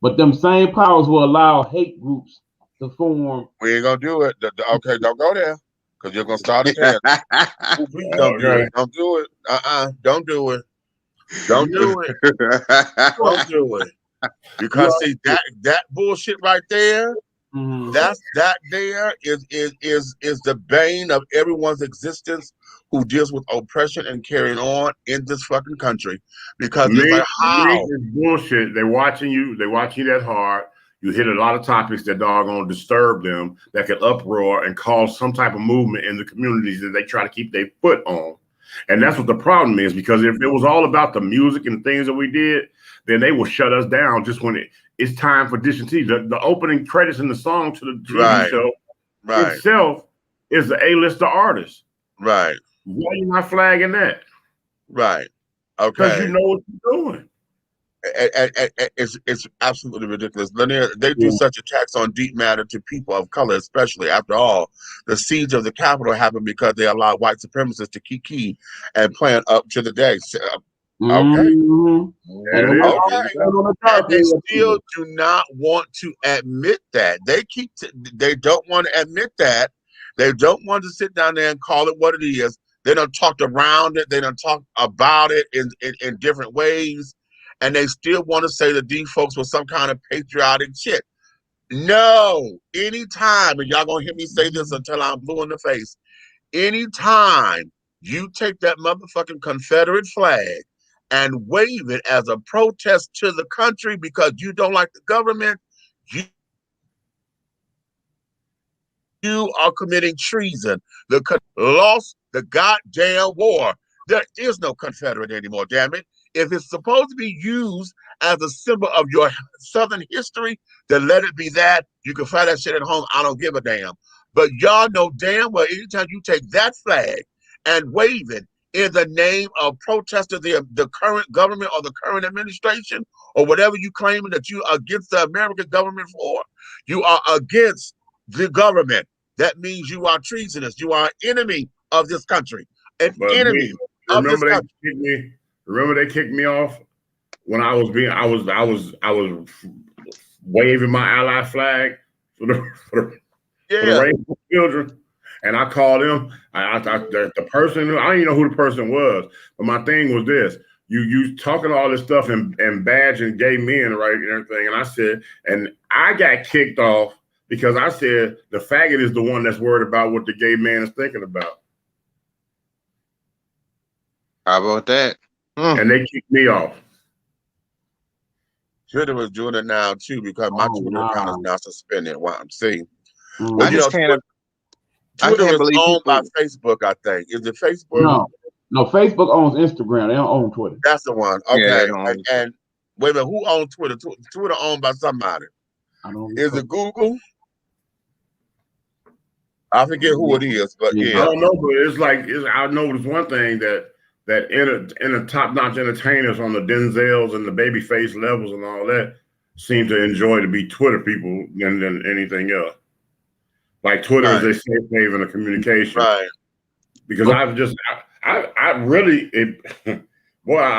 But them same powers will allow hate groups to form. We ain't gonna do it. Okay, don't go there. Because you're gonna start again. Please don't do it. Don't do it. Don't do it. Don't do it. Don't do it. Because see that bullshit right there, that there is the bane of everyone's existence who deals with oppression and carrying on in this fucking country. Because it's like how is bullshit. They're watching you that hard. You hit a lot of topics that doggone disturb them, that can uproar and cause some type of movement in the communities that they try to keep their foot on. And that's what the problem is, because if it was all about the music and things that we did, then they will shut us down just when it's time for Dish and T. The opening credits in the song to the TV show itself is the A-lister artist. Right. Why are you not flagging that? Right. Okay. Because you know what you're doing. It's absolutely ridiculous. They do such attacks on deep matter to people of color, especially. After all, the siege of the Capitol happened because they allowed white supremacists to kiki and plan up to the day. Okay. And they still do not want to admit that. They don't want to admit that. They don't want to sit down there and call it what it is. They done talked around it. They done talked about it in different ways. And they still want to say that these folks were some kind of patriotic shit. No, anytime, and y'all gonna hear me say this until I'm blue in the face, anytime you take that motherfucking Confederate flag and wave it as a protest to the country because you don't like the government, you are committing treason. The lost the goddamn war. There is no Confederate anymore, damn it. If it's supposed to be used as a symbol of your Southern history, then let it be that. You can find that shit at home. I don't give a damn. But y'all know damn well anytime you take that flag and wave it in the name of protest of the current government or the current administration or whatever you claiming that you are against the American government for, you are against the government. That means you are treasonous. You are an enemy of this country. An enemy of this country. Remember they kicked me off when I was waving my ally flag for the rainbow children, and I called him. The person, I don't even know who the person was, but my thing was this: you talking all this stuff and badging gay men, right, and everything, and I said, and I got kicked off because I said the faggot is the one that's worried about what the gay man is thinking about. How about that? And they kicked me off. Twitter was doing it now too because my Twitter account is now suspended. What I'm saying, I just can't. Twitter is owned by Facebook. I think is it Facebook? No. Facebook owns Instagram. They don't own Twitter. That's the one. Okay, Yeah, and wait a minute, who owns Twitter? Twitter owned by somebody. Is it Google? I forget who it is, but yeah. I don't know, but it's like I know there's one thing that top-notch entertainers on the Denzels and the Babyface levels and all that seem to enjoy to be Twitter people than anything else. Like Twitter is a safe haven of communication. Right. Because I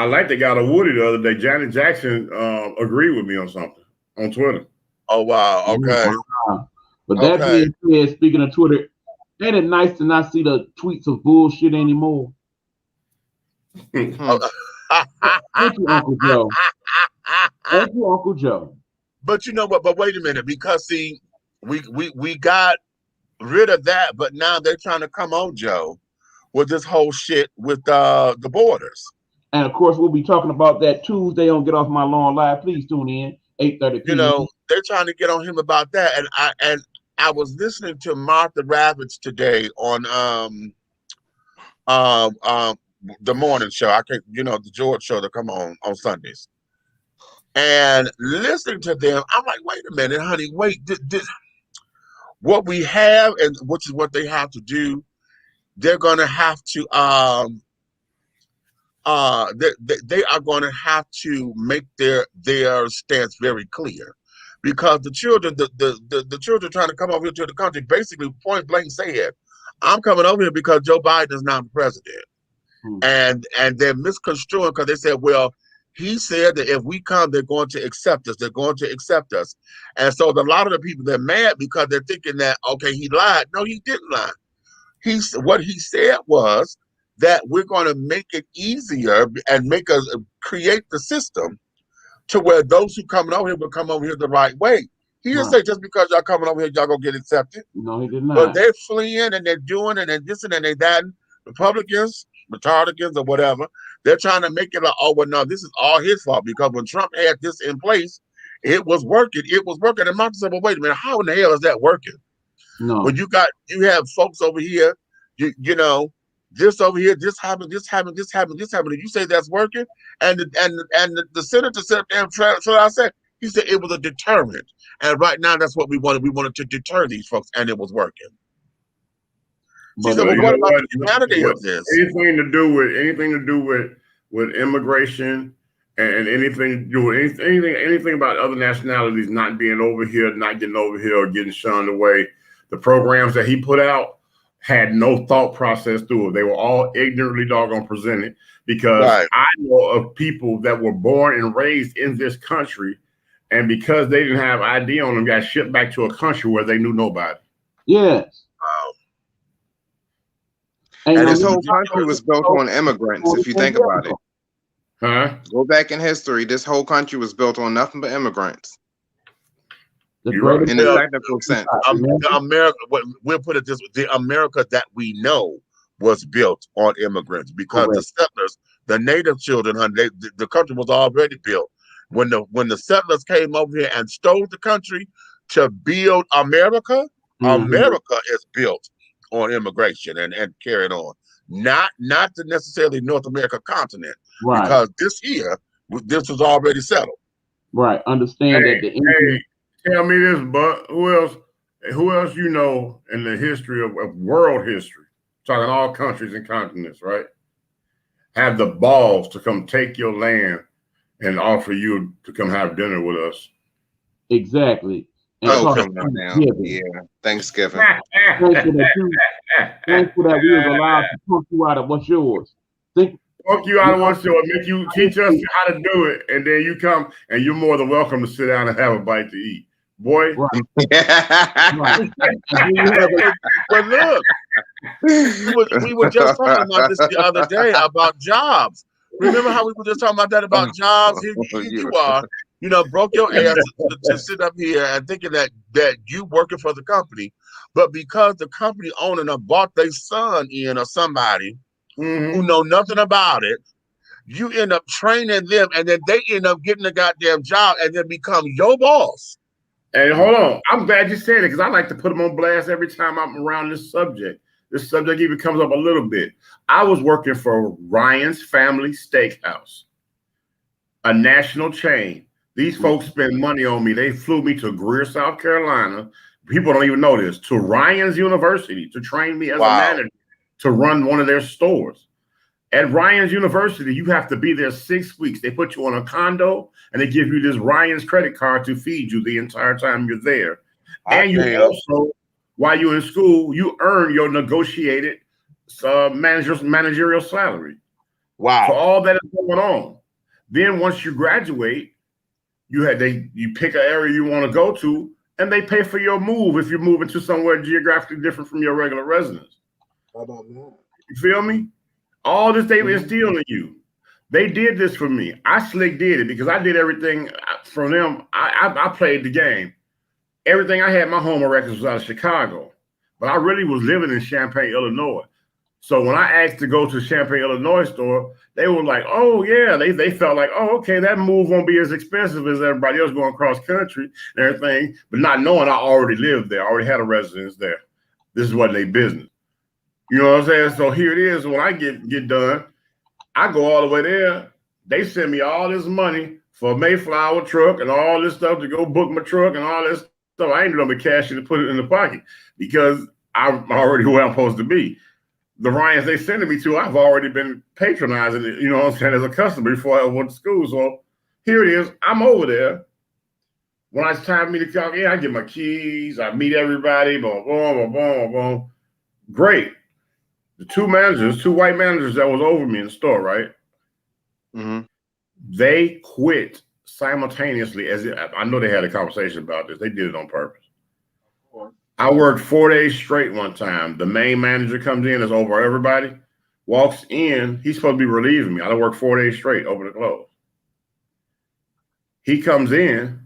like they got a Woody the other day. Janet Jackson agreed with me on something on Twitter. Oh wow, okay. But that being said, speaking of Twitter, ain't it nice to not see the tweets of bullshit anymore? Thank you, Uncle Joe. Thank you, Uncle Joe. But you know what? But wait a minute, because see, we got rid of that, but now they're trying to come on Joe with this whole shit with the borders. And of course, we'll be talking about that Tuesday on Get Off My Lawn Live. Please tune in 8:30 p.m. You know, they're trying to get on him about that, and I was listening to Martha Ravitch today on the morning show. I can't, the George show that come on Sundays. And listening to them, I'm like, wait a minute, honey, wait. What we have, and which is what they have to do, they're going to have to they are going to have to make their stance very clear, because the children trying to come over here to the country basically point blank said, I'm coming over here because Joe Biden is now the president. And they're misconstruing because they said, well, he said that if we come, they're going to accept us. They're going to accept us. And so a lot of the people, they're mad because they're thinking that, okay, he lied. No, he didn't lie. What he said was that we're going to make it easier and create the system to where those who come over here will come over here the right way. He didn't say just because y'all coming over here, y'all gonna get accepted. No, he did not. But they're fleeing and they're doing it and this and that. Republicans, Retardicans, or whatever, they're trying to make it like, oh, well, no, this is all his fault, because when Trump had this in place, it was working. And Martha said, well, wait a minute, how in the hell is that working? No. When you have folks over here, this over here, this happened. And you say that's working, and the senator said, so I said, he said it was a deterrent, and right now that's what we wanted. We wanted to deter these folks, and it was working. She said, well, what about the humanity of this? Anything to do with immigration and anything to do with anything about other nationalities not being over here, not getting over here, or getting shunned away. The programs that he put out had no thought process through it. They were all ignorantly doggone presented, because I know of people that were born and raised in this country, and because they didn't have ID on them, got shipped back to a country where they knew nobody. Yes. And this whole country was built on immigrants, if you think about it. Huh? Go back in history. This whole country was built on nothing but immigrants. In the technical sense. America, we'll put it this way, the America that we know was built on immigrants, because the settlers the native children, honey, the country was already built. When the settlers came over here and stole the country to build America, America is built on immigration and carried on. Not the necessarily North America continent, Right. because this was already settled. Right. Understand that the Indian. Tell me this, but who else you know in the history of world history, talking all countries and continents, right, have the balls to come take your land and offer you to come have dinner with us? Exactly. And Oh, talk come on now. Thanksgiving. Yeah, Thanksgiving. Thankful that we was allowed to punk you out of what's yours. Punk you out of what's yours, make you teach us how to do it, and then you come and you're more than welcome to sit down and have a bite to eat. Boy. Right. Right. But look, we were just talking about this the other day about jobs. Remember how we were just talking about that about jobs? Here you are, broke your ass to sit up here and thinking that you working for the company, but because the company owner bought their son in or somebody who know nothing about it, you end up training them, and then they end up getting a goddamn job and then become your boss. Hey, hold on. I'm glad you said it, because I like to put them on blast every time I'm around this subject. This subject even comes up a little bit. I was working for Ryan's Family Steakhouse, a national chain. These folks spend money on me. They flew me to Greer, South Carolina. People don't even know this. To Ryan's University to train me as a manager to run one of their stores. At Ryan's University, you have to be there 6 weeks. They put you on a condo and they give you this Ryan's credit card to feed you the entire time you're there. And you also, while you're in school, you earn your negotiated managerial salary. Wow. So all that is going on. Then once you graduate, you pick an area you want to go to, and they pay for your move if you're moving to somewhere geographically different from your regular residence. How about that? You feel me? All this they instill in you. They did this for me. I slick did it because I did everything from them. I played the game. Everything I had, my home records was out of Chicago, but I really was living in Champaign, Illinois. So when I asked to go to Champaign, Illinois store, they were like, oh yeah, they felt like, oh, okay, that move won't be as expensive as everybody else going cross country and everything, but not knowing I already lived there, I already had a residence there. This wasn't their business. You know what I'm saying? So here it is. When I get done, I go all the way there. They send me all this money for a Mayflower truck and all this stuff to go book my truck and all this stuff. I ain't gonna be cashing to put it in the pocket because I'm already where I'm supposed to be. The Ryans they sending me to, I've already been patronizing it, you know what I'm saying, as a customer before I went to school. So here it is. I'm over there. When it's time for me to come, I get my keys, I meet everybody, boom, boom, boom, boom, boom. Great. The two white managers that was over me in the store, right? Mm-hmm. They quit simultaneously. I know they had a conversation about this. They did it on purpose. I worked 4 days straight one time. The main manager comes in, is over everybody, walks in. He's supposed to be relieving me. I worked 4 days straight, open and close. He comes in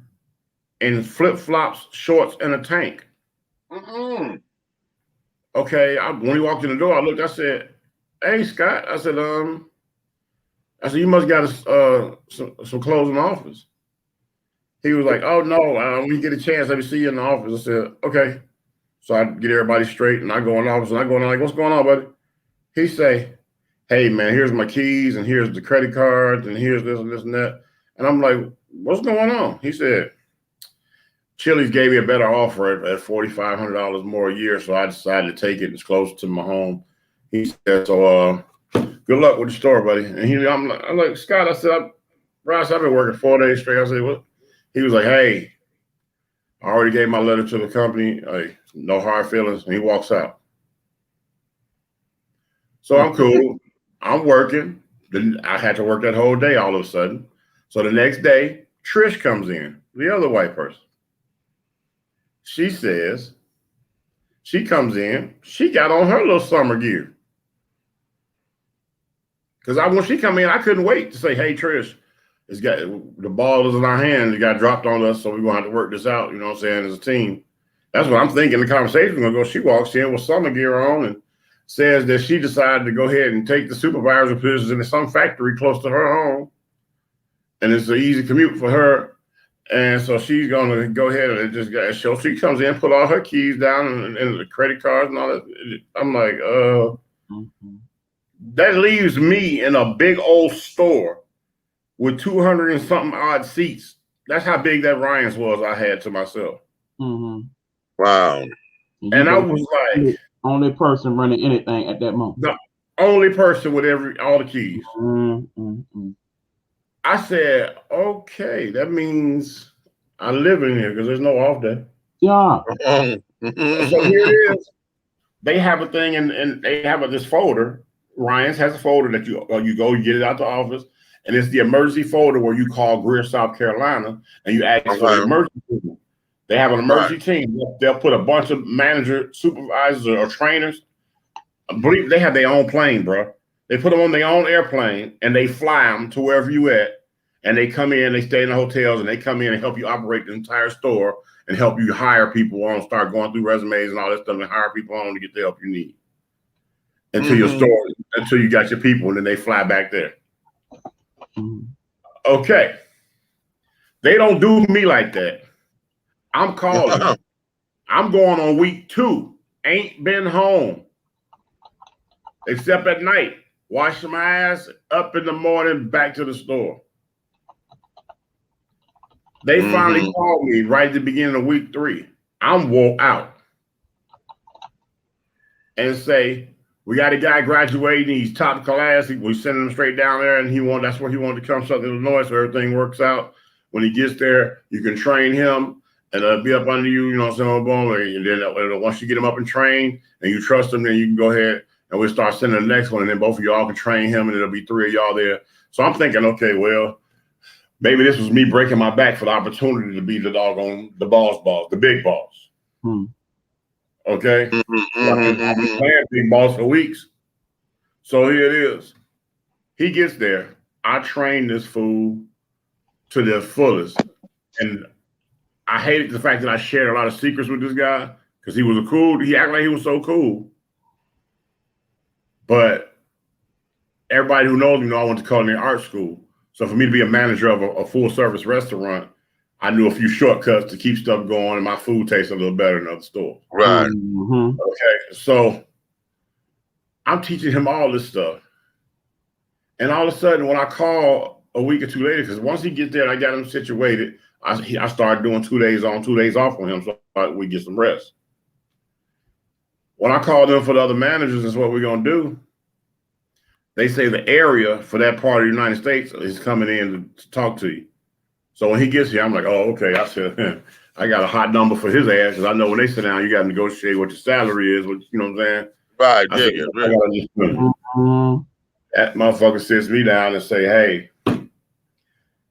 in flip-flops, shorts, and a tank. Okay, when he walked in the door, I looked, I said, hey, Scott. I said, you must got some clothes in the office. He was like, oh, no, when you get a chance, let me see you in the office. I said, okay. So I get everybody straight, and I go in the office, and I go in like, what's going on, buddy? He say, hey, man, here's my keys, and here's the credit cards, and here's this and this and that. And I'm like, what's going on? He said, Chili's gave me a better offer at $4,500 more a year, so I decided to take it. It's close to my home. He said, so good luck with the store, buddy. And I'm like, Scott, I said, Ross, I've been working 4 days straight. I said, what? He was like, hey, I already gave my letter to the company. No hard feelings. And he walks out. So I'm cool. I'm working. Then I had to work that whole day all of a sudden. So the next day, Trish comes in, the other white person. She says, she comes in, she got on her little summer gear. Because when she come in, I couldn't wait to say, hey, Trish, the ball is in our hands. It got dropped on us, so we're going to have to work this out, you know what I'm saying, as a team. That's what I'm thinking. The conversation going to go. She walks in with summer gear on and says that she decided to go ahead and take the supervisor position in some factory close to her home. And it's an easy commute for her. And so she's going to go ahead and just get, so she comes in, put all her keys down and the credit cards and all that. I'm like, that leaves me in a big old store with 200 and something odd seats. That's how big that Ryan's was I had to myself. Wow. And I was like, only person running anything at that moment. The only person with all the keys. I said, okay, that means I live in here because there's no off day. Yeah. So here it is. They have a thing and they have this folder. Ryan's has a folder that you go, you get it out the office, and it's the emergency folder where you call Greer, South Carolina, and you ask for the emergency. They have an emergency team. They'll put a bunch of managers, supervisors, or trainers. I believe they have their own plane, bro. They put them on their own airplane and they fly them to wherever you at. And they come in, they stay in the hotels, and they come in and help you operate the entire store and help you hire people on, start going through resumes and all that stuff, and hire people on to get the help you need until your store, until you got your people, and then they fly back there. Okay. They don't do me like that. I'm calling. I'm going on week 2. Ain't been home. Except at night. Washing my ass, up in the morning, back to the store. They finally called me right at the beginning of week 3. I'm wore out. And say, we got a guy graduating, he's top class. We sending him straight down there, and that's where he wanted to come, Southern Illinois, so everything works out. When he gets there, you can train him and be up under you, you know what I'm saying? And then once you get him up and trained and you trust him, then you can go ahead and we'll start sending the next one, and then both of y'all can train him, and it'll be 3 of y'all there. So I'm thinking, okay, well, maybe this was me breaking my back for the opportunity to be the boss, the big boss. Okay? I've been playing big boss for weeks. So here it is. He gets there. I train this fool to the fullest. And I hated the fact that I shared a lot of secrets with this guy because he acted like he was so cool. But everybody who knows me know I went to culinary art school. So for me to be a manager of a full service restaurant, I knew a few shortcuts to keep stuff going and my food tastes a little better in other stores. Right. Okay. So I'm teaching him all this stuff. And all of a sudden, when I call a week or 2 later, because once he gets there and I got him situated, I started doing 2 days on, 2 days off on him so we get some rest. When I called them for the other managers, is what we're going to do. They say the area for that part of the United States is coming in to talk to you. So when he gets here, I'm like, oh, okay. I said, I got a hot number for his ass because I know when they sit down, you got to negotiate what your salary is, you know what I'm saying? Right. That motherfucker sits me down and say, hey,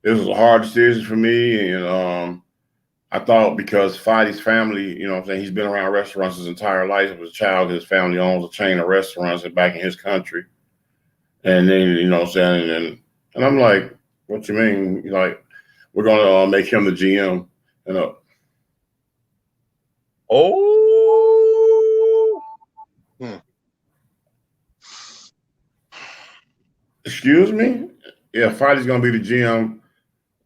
this was a hard decision for me. And I thought because Fadi's family, you know what I'm saying, he's been around restaurants his entire life. As a child, his family owns a chain of restaurants back in his country. And then, you know what I'm saying, and I'm like, what you mean? Like, we're going to make him the GM. And Excuse me? Yeah, Fadi's going to be the GM.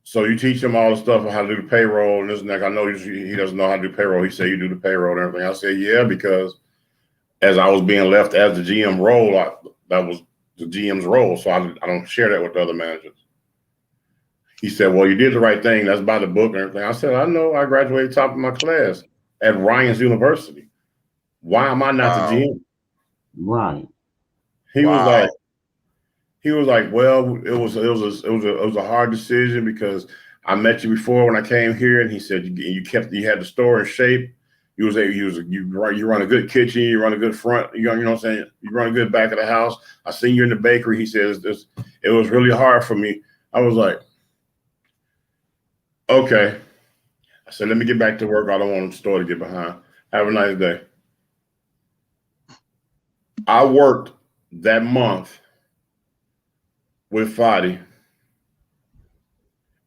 So you teach him all the stuff on how to do the payroll and this and that. I know he doesn't know how to do payroll. He said you do the payroll and everything. I said, yeah, because as I was being left as the GM role, that was the GM's role. So I don't share that with the other managers. He said, well, you did the right thing. That's by the book and everything. I said, I know. I graduated top of my class at Ryan's University. Why am I not the GM? Right. He was like, well, it was a hard decision because I met you before when I came here, and he said you had the store in shape. You run a good kitchen, you run a good front, you know what I'm saying? You run a good back of the house. I seen you in the bakery. He says it was really hard for me. I was like, okay. I said, let me get back to work. I don't want the store to get behind. Have a nice day. I worked that month with Fadi,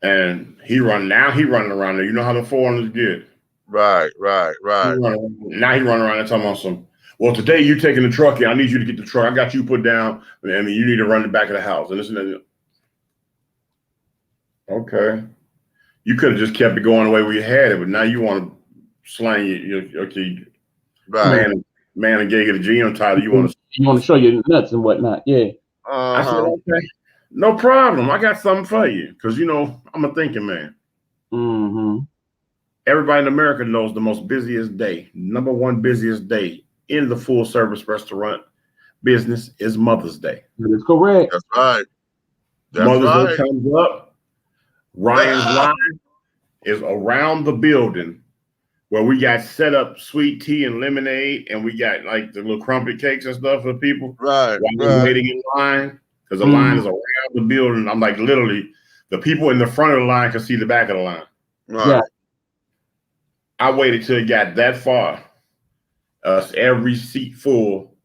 and he running around there. You know how the foreigners get. Right. Now he running around there talking about some, Well, today you're taking the truck in. I need you to get the truck. I got you put down. I mean, you need to run the back of the house. And this and that. Okay. You could have just kept it going the way we had it, but now you want to slang your okay. Right. Man and gave you the GM title. You want to show your nuts and whatnot. Yeah. I said, okay, no problem. I got something for you because I'm a thinking man. Mm-hmm. Everybody in America knows the most busiest day, number one busiest day in the full service restaurant business is Mother's Day. That is correct. That's right. Mother's Day comes up. Ryan's line is around the building where we got set up sweet tea and lemonade, and we got like the little crumpet cakes and stuff for people. Right. Waiting in line because the line is around the building. I'm like, literally, the people in the front of the line can see the back of the line. Right. Yeah. I waited till it got that far. Every seat full.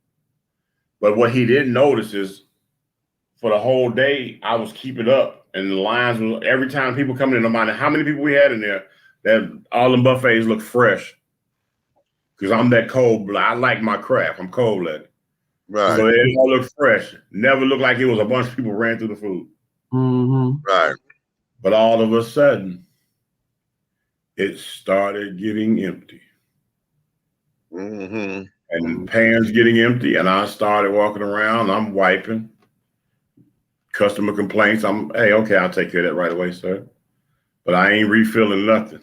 But what he didn't notice is for the whole day, I was keeping up. And the lines was every time people coming in, no matter how many people we had in there, that all the buffets look fresh. Because I'm that cold blood. I like my craft. I'm cold blooded. Right. So it all looked fresh. Never looked like it was a bunch of people ran through the food. Mm-hmm. Right. But all of a sudden, it started getting empty. Mm-hmm. And pans getting empty, and I started walking around. I'm wiping. Customer complaints. Hey, okay, I'll take care of that right away, sir. But I ain't refilling nothing.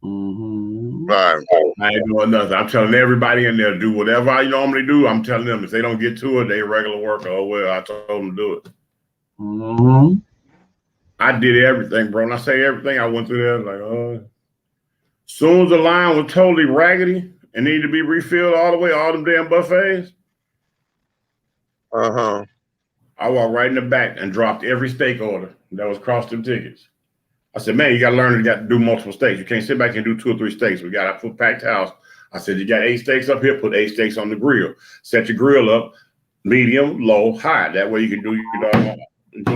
Mm-hmm. Right. I ain't doing nothing. I'm telling everybody in there to do whatever I normally do. I'm telling them if they don't get to it, they regular worker. Oh well, I told them to do it. Mm-hmm. I did everything, bro. And I say everything, I went through there like, oh. Soon as the line was totally raggedy and needed to be refilled all the way, all them damn buffets. Uh-huh. I walked right in the back and dropped every steak order that was across them tickets. I said, man, you got to learn you got to do multiple steaks. You can't sit back and do 2 or 3 steaks. We got a full packed house. I said, you got 8 steaks up here, put 8 steaks on the grill. Set your grill up, medium, low, high. That way you can do your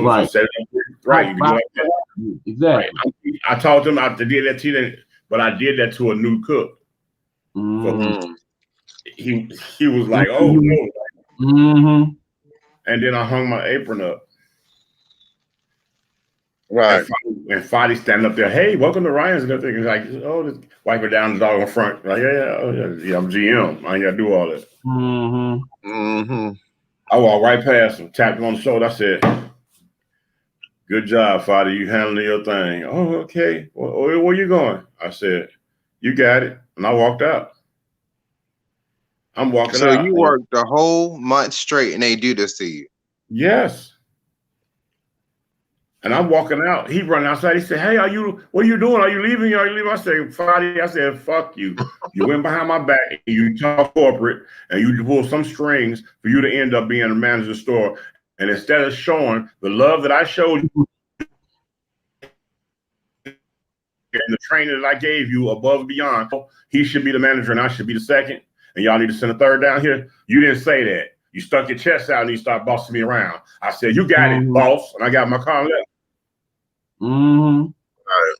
Right. Set it up right. You can do that. Exactly. Right. I taught them I did that to but I did that to a new cook. Mm-hmm. So he was like, oh no. Mm-hmm. And then I hung my apron up. Right. And Fadi standing up there, hey, welcome to Ryan's and everything. He's like, oh, just wipe it down the dog in front. Like, yeah, I'm GM. I ain't gotta do all that. Mm-hmm. Mm-hmm. I walked right past him, tapped him on the shoulder. I said, good job, Fadi. You handling your thing. Oh, okay. Well, where you going? I said, you got it. And I walked out. I'm walking out. So you worked the whole month straight and they do this to you? Yes. And I'm walking out. He running outside. He said, hey, what are you doing? Are you leaving? I said, Fadi, I said, fuck you. You went behind my back and you talk corporate and you pull some strings for you to end up being a manager of the store. And instead of showing the love that I showed you and the training that I gave you above and beyond, he should be the manager and I should be the second. And y'all need to send a third down here. You didn't say that. You stuck your chest out and you start bossing me around. I said, you got it, boss. And I got my car left. Mm-hmm. Right.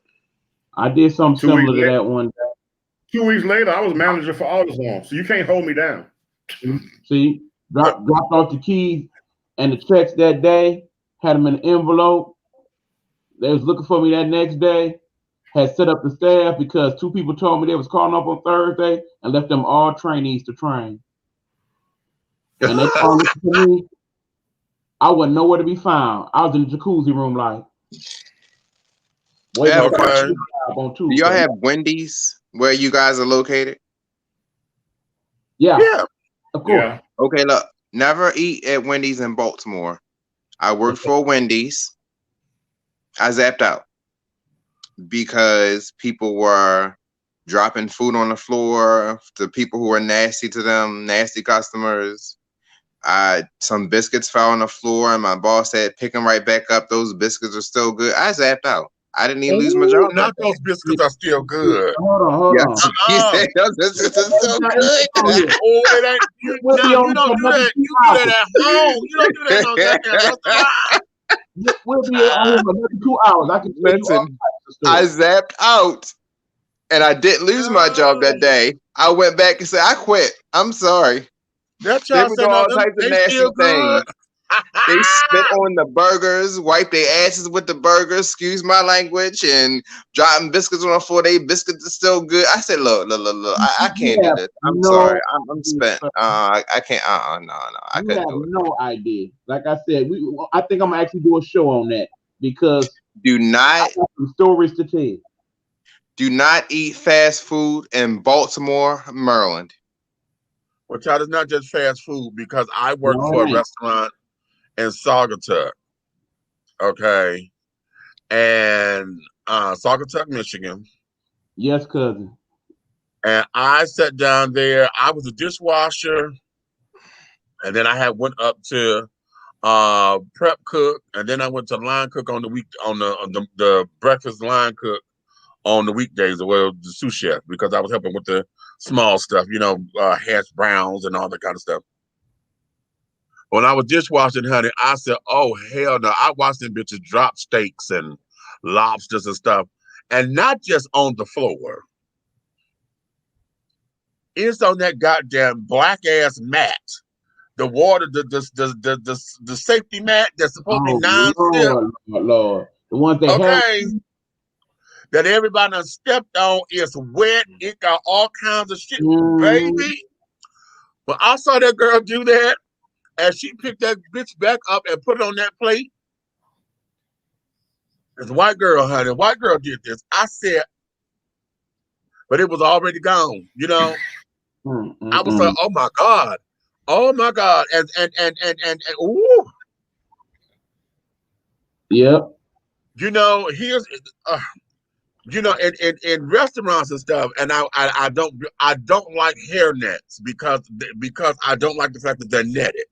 I did something similar to that one day. 2 weeks later, I was manager for AutoZone, so you can't hold me down. See, dropped off the keys and the checks that day, had them in an envelope. They was looking for me that next day, had set up the staff because 2 people told me they was calling up on Thursday and left them all trainees to train. And they called for me. I wasn't nowhere to be found. I was in the jacuzzi room like, wait, Okay. Do y'all have Wendy's where you guys are located? Yeah. Yeah. Of course. Yeah. Okay, look, never eat at Wendy's in Baltimore. I worked for Wendy's. I zapped out because people were dropping food on the floor. The people who were nasty to them, nasty customers. Some biscuits fell on the floor, and my boss said, "Pick them right back up. Those biscuits are still good." I zapped out. I didn't even lose my job. Not those biscuits are still good. Hold on. He said, "Those biscuits are so good." Oh, it ain't. You don't do that. You do that at home. You don't do that on that restaurant. We'll be on here for another 2 hours. I can tell you all Listen, types of I stories. zapped out and I didn't lose my job that day. I went back and said, I quit. I'm sorry. That They y'all would say do no, all types of they nasty still good. things. They spit on the burgers, wipe their asses with the burgers, excuse my language, and dropping biscuits on the floor. They biscuits are still good. I said, look, I can't do this. I'm sorry. I'm spent. I can't. No. I You couldn't have do it. no idea. Like I said, I think I'm gonna actually do a show on that because Do I not got some stories to tell. do not eat fast food in Baltimore, Maryland. Well, child, it's not just fast food because I work No, for it a ain't. restaurant in Saugatuck, okay, and Saugatuck, Michigan. Yes, cousin. And I sat down there. I was a dishwasher, and then I had went up to prep cook, and then I went to line cook on the week on the breakfast line cook on the weekdays, well, the sous chef, because I was helping with the small stuff, hash browns and all that kind of stuff. When I was dishwashing, honey, I said, "Oh hell no!" I watched them bitches drop steaks and lobsters and stuff, and not just on the floor. It's on that goddamn black ass mat. The water, the safety mat that's supposed to be Oh non-slip, Lord. The ones that have. okay, that everybody done stepped on. It's wet. It got all kinds of shit, baby. But I saw that girl do that, and she picked that bitch back up and put it on that plate. This white girl, honey, white girl did this. I said, but it was already gone. I was like, oh my god, and ooh. Yep. Here's in restaurants and stuff, and I don't like hair nets because I don't like the fact that they're netted.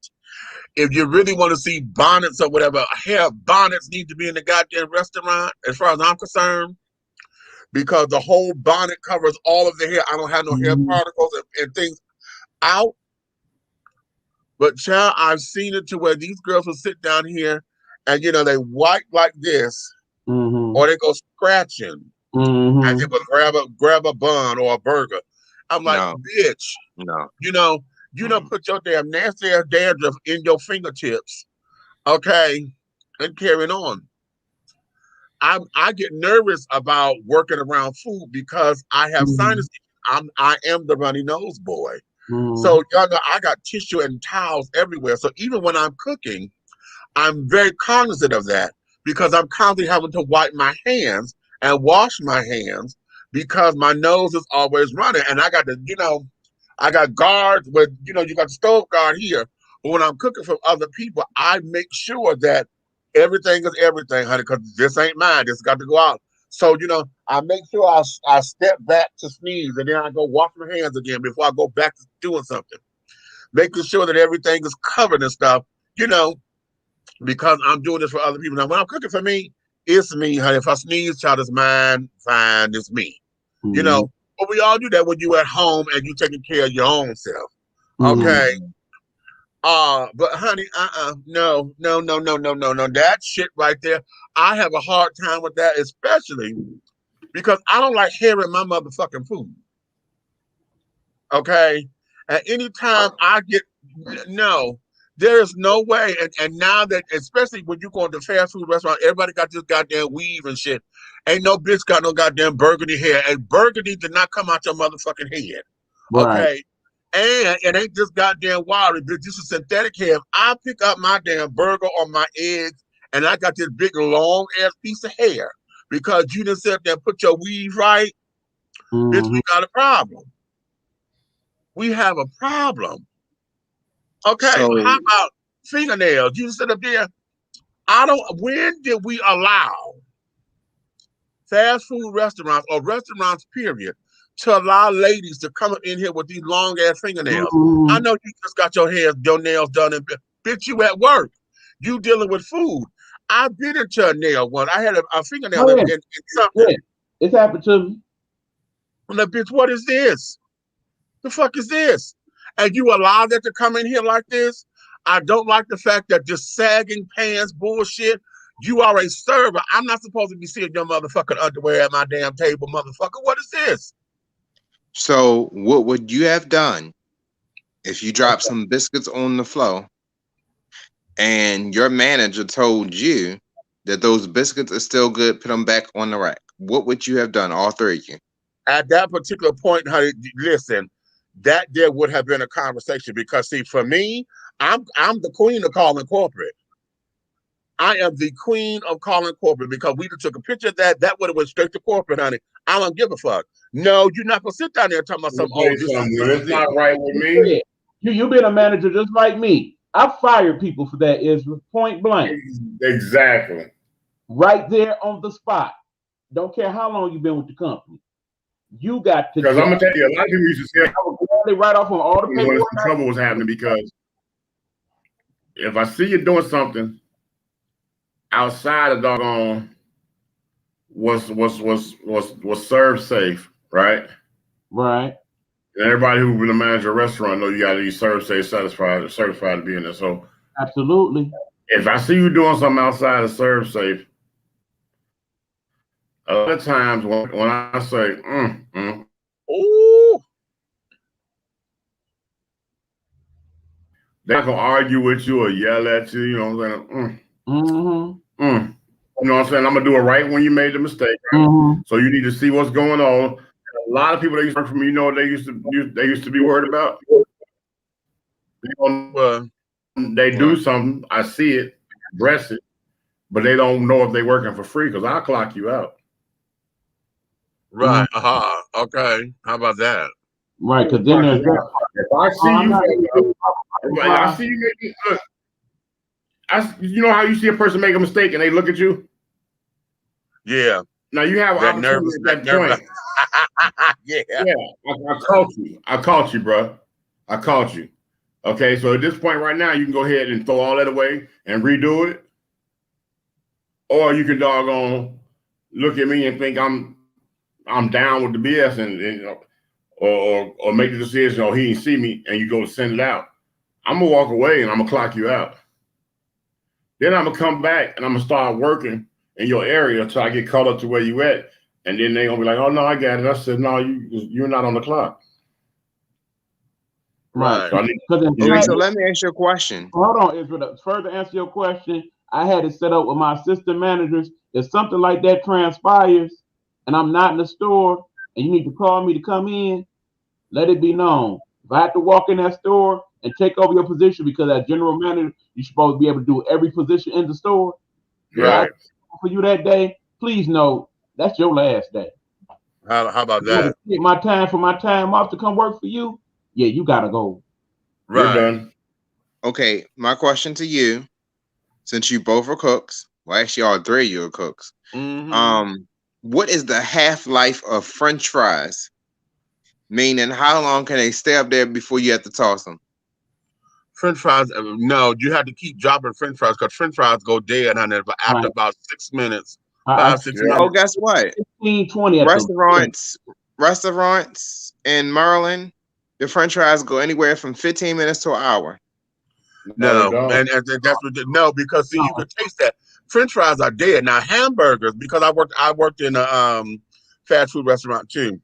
If you really want to see bonnets or whatever, hair bonnets need to be in the goddamn restaurant, as far as I'm concerned, because the whole bonnet covers all of the hair. I don't have no hair particles and things out. But child, I've seen it to where these girls will sit down here and they wipe like this, or they go scratching. And they would grab a bun or a burger. I'm like, No. bitch, No. you don't put your damn nasty ass dandruff in your fingertips, okay, and carrying on. I get nervous about working around food because I have sinus. I am the runny nose boy. So y'all know I got tissue and towels everywhere. So even when I'm cooking, I'm very cognizant of that because I'm constantly having to wipe my hands and wash my hands because my nose is always running. And I got I got guards with, you got the stove guard here. But when I'm cooking for other people, I make sure that everything is everything, honey, because this ain't mine. This got to go out. So, I make sure I step back to sneeze and then I go wash my hands again before I go back to doing something. Making sure that everything is covered and stuff, because I'm doing this for other people. Now, when I'm cooking for me, it's me, honey. If I sneeze, child, is mine, fine, it's me. But we all do that when you at home and you taking care of your own self. Okay. But honey, no. That shit right there, I have a hard time with that, especially because I don't like hair in my motherfucking food. Okay. At any time I get there is no way. And now that, especially when you go into fast food restaurant, everybody got this goddamn weave and shit. Ain't no bitch got no goddamn burgundy hair. And burgundy did not come out your motherfucking head. Okay. Right. And it ain't just goddamn wiry, but this is synthetic hair. If I pick up my damn burger or my eggs and I got this big long ass piece of hair because you didn't sit there and put your weave right, bitch, we got a problem. We have a problem. Okay, So, how about fingernails? You sit up there. When did we allow fast food restaurants or restaurants, period, to allow ladies to come up in here with these long ass fingernails? I know you just got your nails done, and bitch, you at work. You dealing with food. I bit into a nail once. I had a fingernail in something. Yeah. It's happened to me. I'm like, bitch, what is this? The fuck is this? And you allow that to come in here like this? I don't like the fact that this sagging pants bullshit, You are a server. I'm not supposed to be seeing your motherfucking underwear at my damn table, motherfucker. What is this? So what would you have done if you dropped some biscuits on the floor and your manager told you that those biscuits are still good, put them back on the rack? What would you have done, all three of you? At that particular point, honey, listen, that there would have been a conversation because, see, for me, I'm the queen of calling corporate. I am the queen of calling corporate because we took a picture of that. That would have went straight to corporate, honey. I don't give a fuck. No, you're not gonna sit down there and talk about something. Oh, it's not right with me. You've been a manager just like me. I fired people for that, Israel, point blank. Exactly. Right there on the spot. Don't care how long you've been with the company. You got to. Because I'm gonna tell you, a lot of people used to say I was gladly right off on all the when paperwork. some trouble was happening, because if I see you doing something outside of doggone was served safe, right? Right. And everybody who's been a manager of a restaurant know you got to be served safe, certified to be in there. So absolutely. If I see you doing something outside of serve safe, a lot of times when I say, ooh, they're not gonna argue with you or yell at you. You know what I'm saying? You know what I'm saying? I'm gonna do it right when you made the mistake. Right? So you need to see what's going on. A lot of people that used to work for me, you know what they used to be worried about. They do something, I see it, address it, but they don't know if they're working for free because I'll clock you out. Right. Okay. How about that? Right, because then there's that. If I see you making, look, you know how you see a person make a mistake and they look at you? Yeah. Now you have that nervous at that point. Yeah. I caught you, bro. I caught you. Okay, so at this point right now, you can go ahead and throw all that away and redo it. Or you can doggone look at me and think I'm down with the BS and or make the decision, oh, he didn't see me, and you go send it out. I'm gonna walk away and I'm gonna clock you out. Then I'm gonna come back and I'm gonna start working in your area until I get caught up to where you at. And then they're gonna be like, oh no, I got it. I said, no, you're not on the clock. Right. So let me ask you a question. Hold on, Israel. To further answer your question, I had it set up with my assistant managers. If something like that transpires and I'm not in the store and you need to call me to come in, let it be known. If I have to walk in that store and take over your position because as general manager, you're supposed to be able to do every position in the store. Right. For you that day, please know that's your last day. How about that? Get my time off to come work for you. Yeah, you gotta go. Right. You're done. Okay, my question to you, since you both are cooks, well, actually all three of you are cooks. What is the half-life of French fries? Meaning, how long can they stay up there before you have to toss them? French fries, no, you have to keep dropping French fries because French fries go dead on it, but after about 6 minutes, 5-6 minutes. Oh, guess what? 15, 20 Restaurants in Maryland, the French fries go anywhere from 15 minutes to an hour. No, and that's what because see, you can taste that. French fries are dead. Now hamburgers, because I worked in a fast food restaurant too.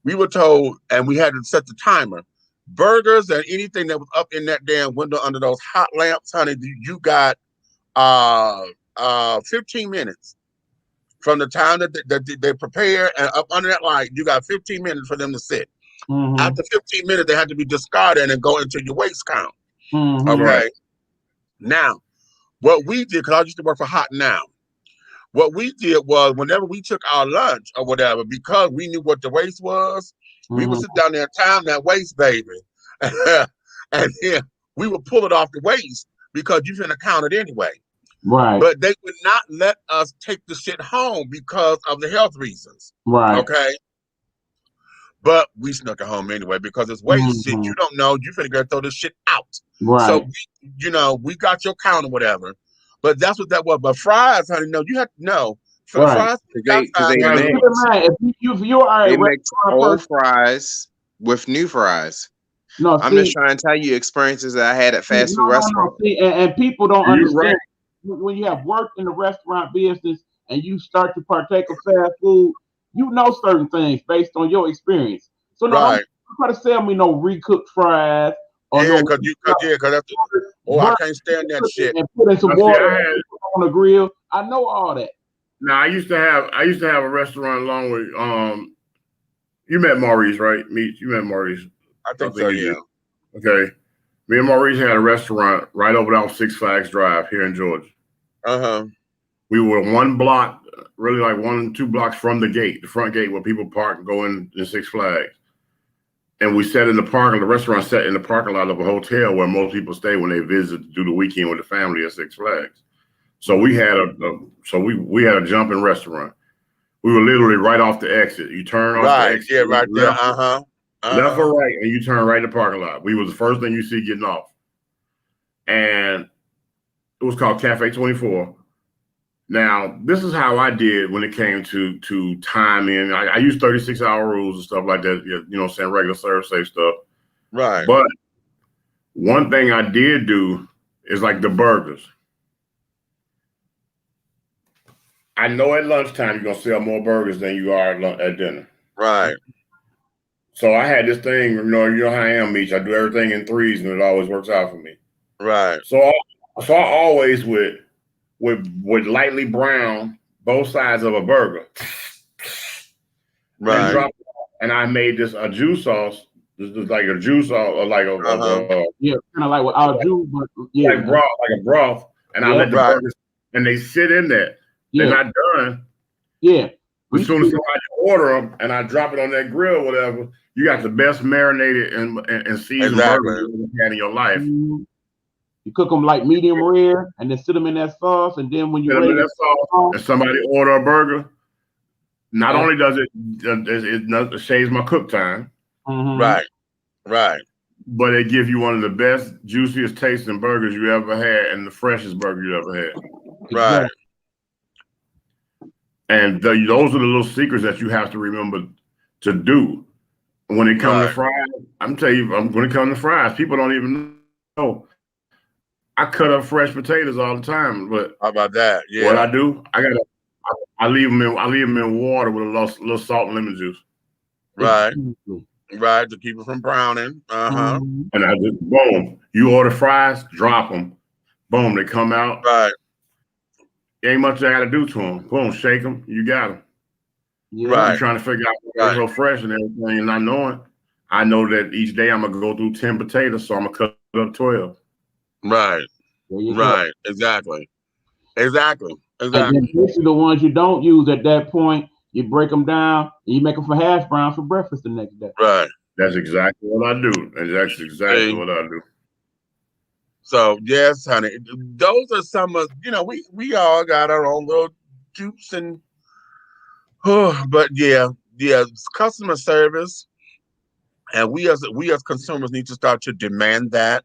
We were told, and we had to set the timer. Burgers and anything that was up in that damn window under those hot lamps, honey, you got 15 minutes from the time that they prepare and up under that light. You got 15 minutes for them to sit. After 15 minutes, they had to be discarded and go into your waste count. Okay. Right. Now, what we did, because I used to work for Hot Now, what we did was whenever we took our lunch or whatever, because we knew what the waste was, we would sit down there and time that waste, baby. And then we would pull it off the waste because you finna count it anyway. Right. But they would not let us take the shit home because of the health reasons. Right. Okay. But we snuck it home anyway because it's waste shit. You don't know. You finna go throw this shit out. Right. So, we got your count or whatever. But that's what that was. But fries, honey, no, you have to know. Fries, they mix old fries with new fries. No, I'm just trying to tell you experiences that I had at fast food restaurants. And people don't understand. when you have worked in the restaurant business and you start to partake of fast food, you know certain things based on your experience. So no, don't try to sell me no recooked fries or Yeah, no cause that's I can't stand that shit. and put in some water on the grill. I know all that. Now I used to have a restaurant along with you met Maurice, right? You met Maurice. I think so, yeah. Okay. Me and Maurice had a restaurant right over there on Six Flags Drive here in Georgia. We were one block, really like 1 or 2 blocks from the front gate where people park and go in Six Flags. And we sat in the parking, the restaurant sat in the parking lot of a hotel where most people stay when they visit to do the weekend with the family at Six Flags. So we had we had a jumping restaurant. We were literally right off the exit. You turn off the exit. Yeah, right there. Left or right, and you turn right in the parking lot. We was the first thing you see getting off. And it was called Cafe 24. Now, this is how I did when it came to timing. I used 36-hour rules and stuff like that, you know what I'm saying, regular service safe stuff. Right. But one thing I did do is like the burgers. I know at lunchtime you're going to sell more burgers than you are at dinner. Right. So I had this thing, you know how I am, Meech. I do everything in threes, and it always works out for me. Right. So I always would lightly brown both sides of a burger. Right. And I made this a juice sauce. This is like a juice sauce, or like kind of like without juice, but like a broth. And I let the burgers, and they sit in there. They're not done. Yeah. As soon as somebody order them, and I drop it on that grill, whatever, you got the best marinated and seasoned burgers you've ever had in your life. You cook them like medium rare, and then sit them in that sauce, and then when you're ready, and somebody order a burger, not only does it saves my cook time, right, but it gives you one of the best, juiciest tasting burgers you ever had, and the freshest burger you ever had. Right. And those are the little secrets that you have to remember to do when it comes to fries. I'm telling you, when it comes to fries, people don't even know. I cut up fresh potatoes all the time, but how about that? Yeah. What I do, I leave them in water with a little salt and lemon juice. Right. Right, to keep it from browning. And I just boom. You order fries, drop them. Boom, they come out. Right. Ain't much I got to do to them. Boom, shake them. You got them. Right. You're trying to figure out what's so fresh and everything, and not knowing. I know that each day I'm gonna go through 10 potatoes, so I'm gonna cut up 12. Right. Right. Exactly. And then the ones you don't use at that point, you break them down and you make them for hash browns for breakfast the next day. Right. That's exactly what I do. And that's exactly what I do. So yes, honey, those are some of, we all got our own little juice and but yeah, customer service, and we as consumers need to start to demand that,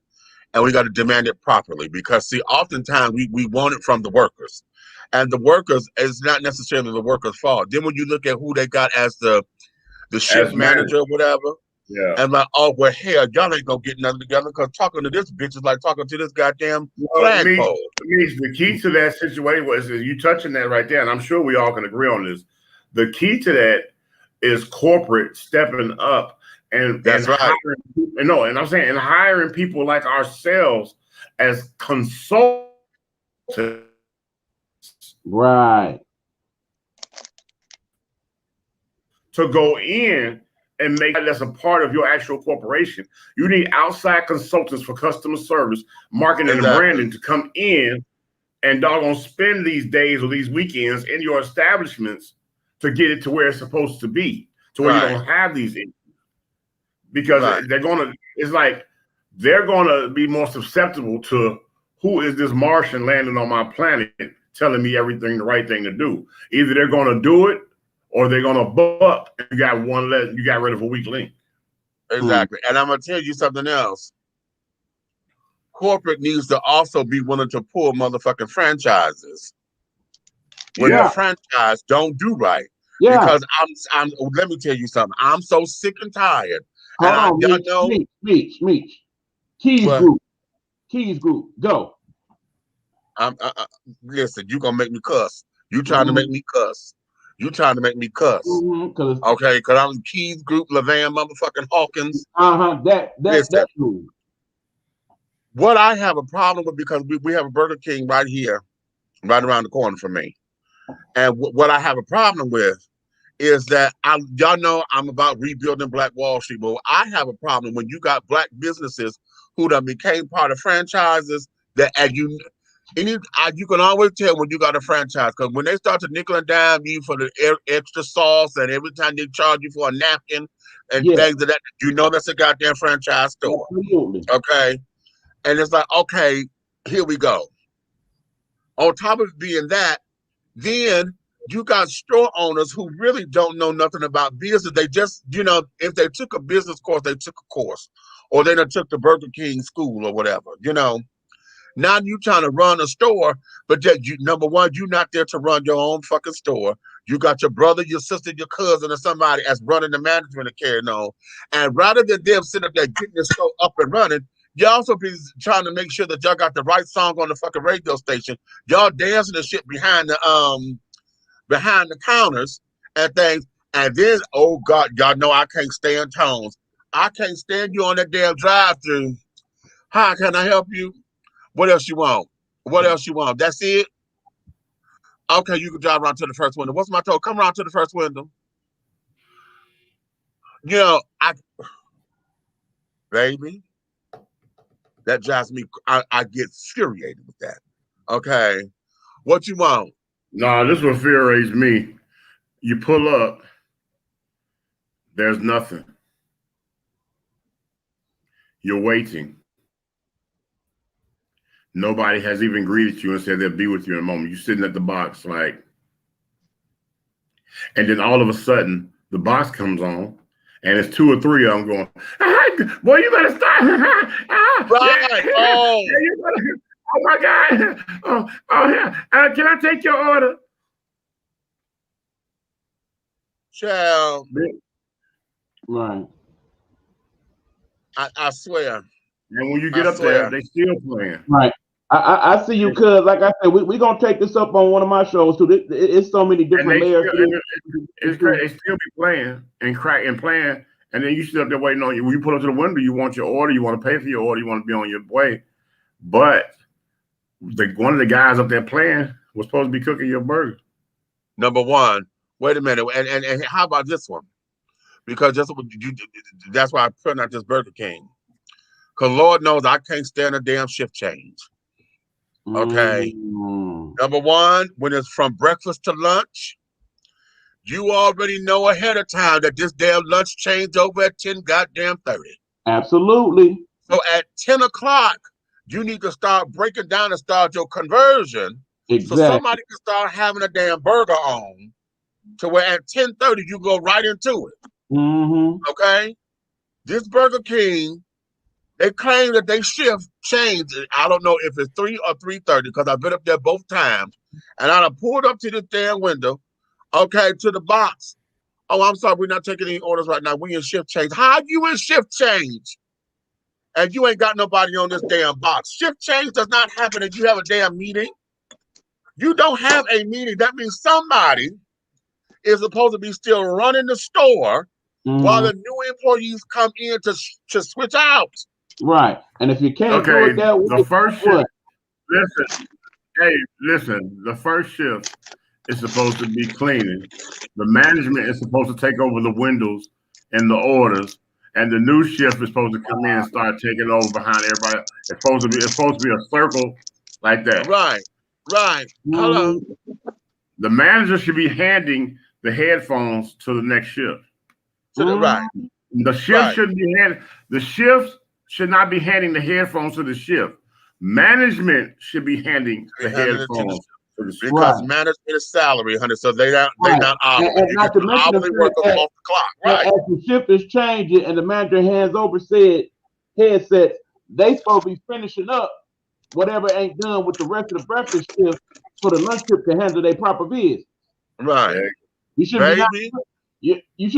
and we got to demand it properly, because see, oftentimes we want it from the workers, and the workers is not necessarily the workers' fault. Then when you look at who they got as the shift manager or whatever. Yeah. And like, oh, well, hell, y'all ain't gonna get nothing together, because talking to this bitch is like talking to this goddamn flagpole. The key to that situation was you touching that right there, and I'm sure we all can agree on this. The key to that is corporate stepping up and hiring people like ourselves as consultants. Right. To go in and make that's a part of your actual corporation. You need outside consultants for customer service, marketing, and branding to come in and doggone spend these days or these weekends in your establishments to get it to where it's supposed to be, to where you don't have these issues. Because they're gonna be more susceptible to who is this Martian landing on my planet telling me everything the right thing to do. Either they're gonna do it or they're gonna buck. You got you got rid of a weak link. Exactly. And I'm gonna tell you something else. Corporate needs to also be willing to pull motherfucking franchises when the franchise don't do right. Yeah. Because I'm let me tell you something. I'm so sick and tired. Meech. Keys Group, go. Listen, you gonna make me cuss. You trying to make me cuss. You trying to make me cuss. Okay, because I'm Keys Group, Levan, motherfucking Hawkins. That move. What I have a problem with, because we have a Burger King right here, right around the corner from me. And what I have a problem with is that y'all know I'm about rebuilding Black Wall Street, but I have a problem when you got Black businesses who done became part of franchises that you can always tell when you got a franchise, because when they start to nickel and dime you for the extra sauce, and every time they charge you for a napkin and things of that, you know that's a goddamn franchise store. Absolutely. Okay, and it's like, okay, here we go. On top of being that, then you got store owners who really don't know nothing about business. They just, if they took a business course, they took a course, or they done took the Burger King school or whatever, Now you trying to run a store, but number one, you're not there to run your own fucking store. You got your brother, your sister, your cousin, or somebody that's running the management and carrying on. And rather than them sitting up there getting this store up and running, you also be trying to make sure that y'all got the right song on the fucking radio station. Y'all dancing and shit behind the counters and things. And then, oh God, y'all know I can't stand tones. I can't stand you on that damn drive-through. How can I help you? What else you want? What else you want? That's it? Okay, you can drive around to the first window. What's my toll? Come around to the first window. Baby, that drives me, I get infuriated with that. Okay, what you want? No, this will infuriates me. You pull up, there's nothing. You're waiting. Nobody has even greeted you and said they'll be with you in a moment. You're sitting at the box and then all of a sudden the box comes on and it's 2 or 3 of them going, boy, you better stop. Right. Oh my God. Oh yeah. Can I take your order? Child. Right. I swear. And when you get up there, they still playing. Right. I see you, cuz, like I said, we're going to take this up on one of my shows, too. It's so many different layers. It's great. They still be playing and playing. And then you sit up there waiting on you. When you pull up to the window, you want your order, you want to pay for your order, you want to be on your way. But one of the guys up there playing was supposed to be cooking your burger. Number one, wait a minute. And how about this one? Because that's why I put out this Burger King. Because Lord knows I can't stand a damn shift change. Okay. Number one, when it's from breakfast to lunch, you already know ahead of time that this damn lunch changed over at 10:30. Absolutely. So at 10 o'clock, you need to start breaking down and start your conversion. Exactly. So somebody can start having a damn burger on to where at 10:30 you go right into it. Okay? This Burger King, they claim that they shift changed. I don't know if it's 3 or 3:30 because I've been up there both times. And I done pulled up to this damn window, okay, to the box. Oh, I'm sorry, we're not taking any orders right now. We in shift change. How you in shift change? And you ain't got nobody on this damn box. Shift change does not happen if you have a damn meeting. You don't have a meeting. That means somebody is supposed to be still running the store while the new employees come in to switch out. Right. And if you can't do it that way, the first shift, listen, the first shift is supposed to be cleaning. The management is supposed to take over the windows and the orders, and the new shift is supposed to come in and start taking over behind everybody. It's supposed to be a circle like that. Right. Hello. The manager should be handing the headphones to the next shift. To the right. The shift shouldn't be handing. The shift should not be handing the headphones to the shift. Management should be handing the headphones to the shift. Because management is salary, honey, so they not hourly. And not to mention hourly workers off the clock. Right. As the shift is changing and the manager hands over said headsets, they supposed to be finishing up whatever ain't done with the rest of the breakfast shift for the lunch shift to handle their proper business. Right. You should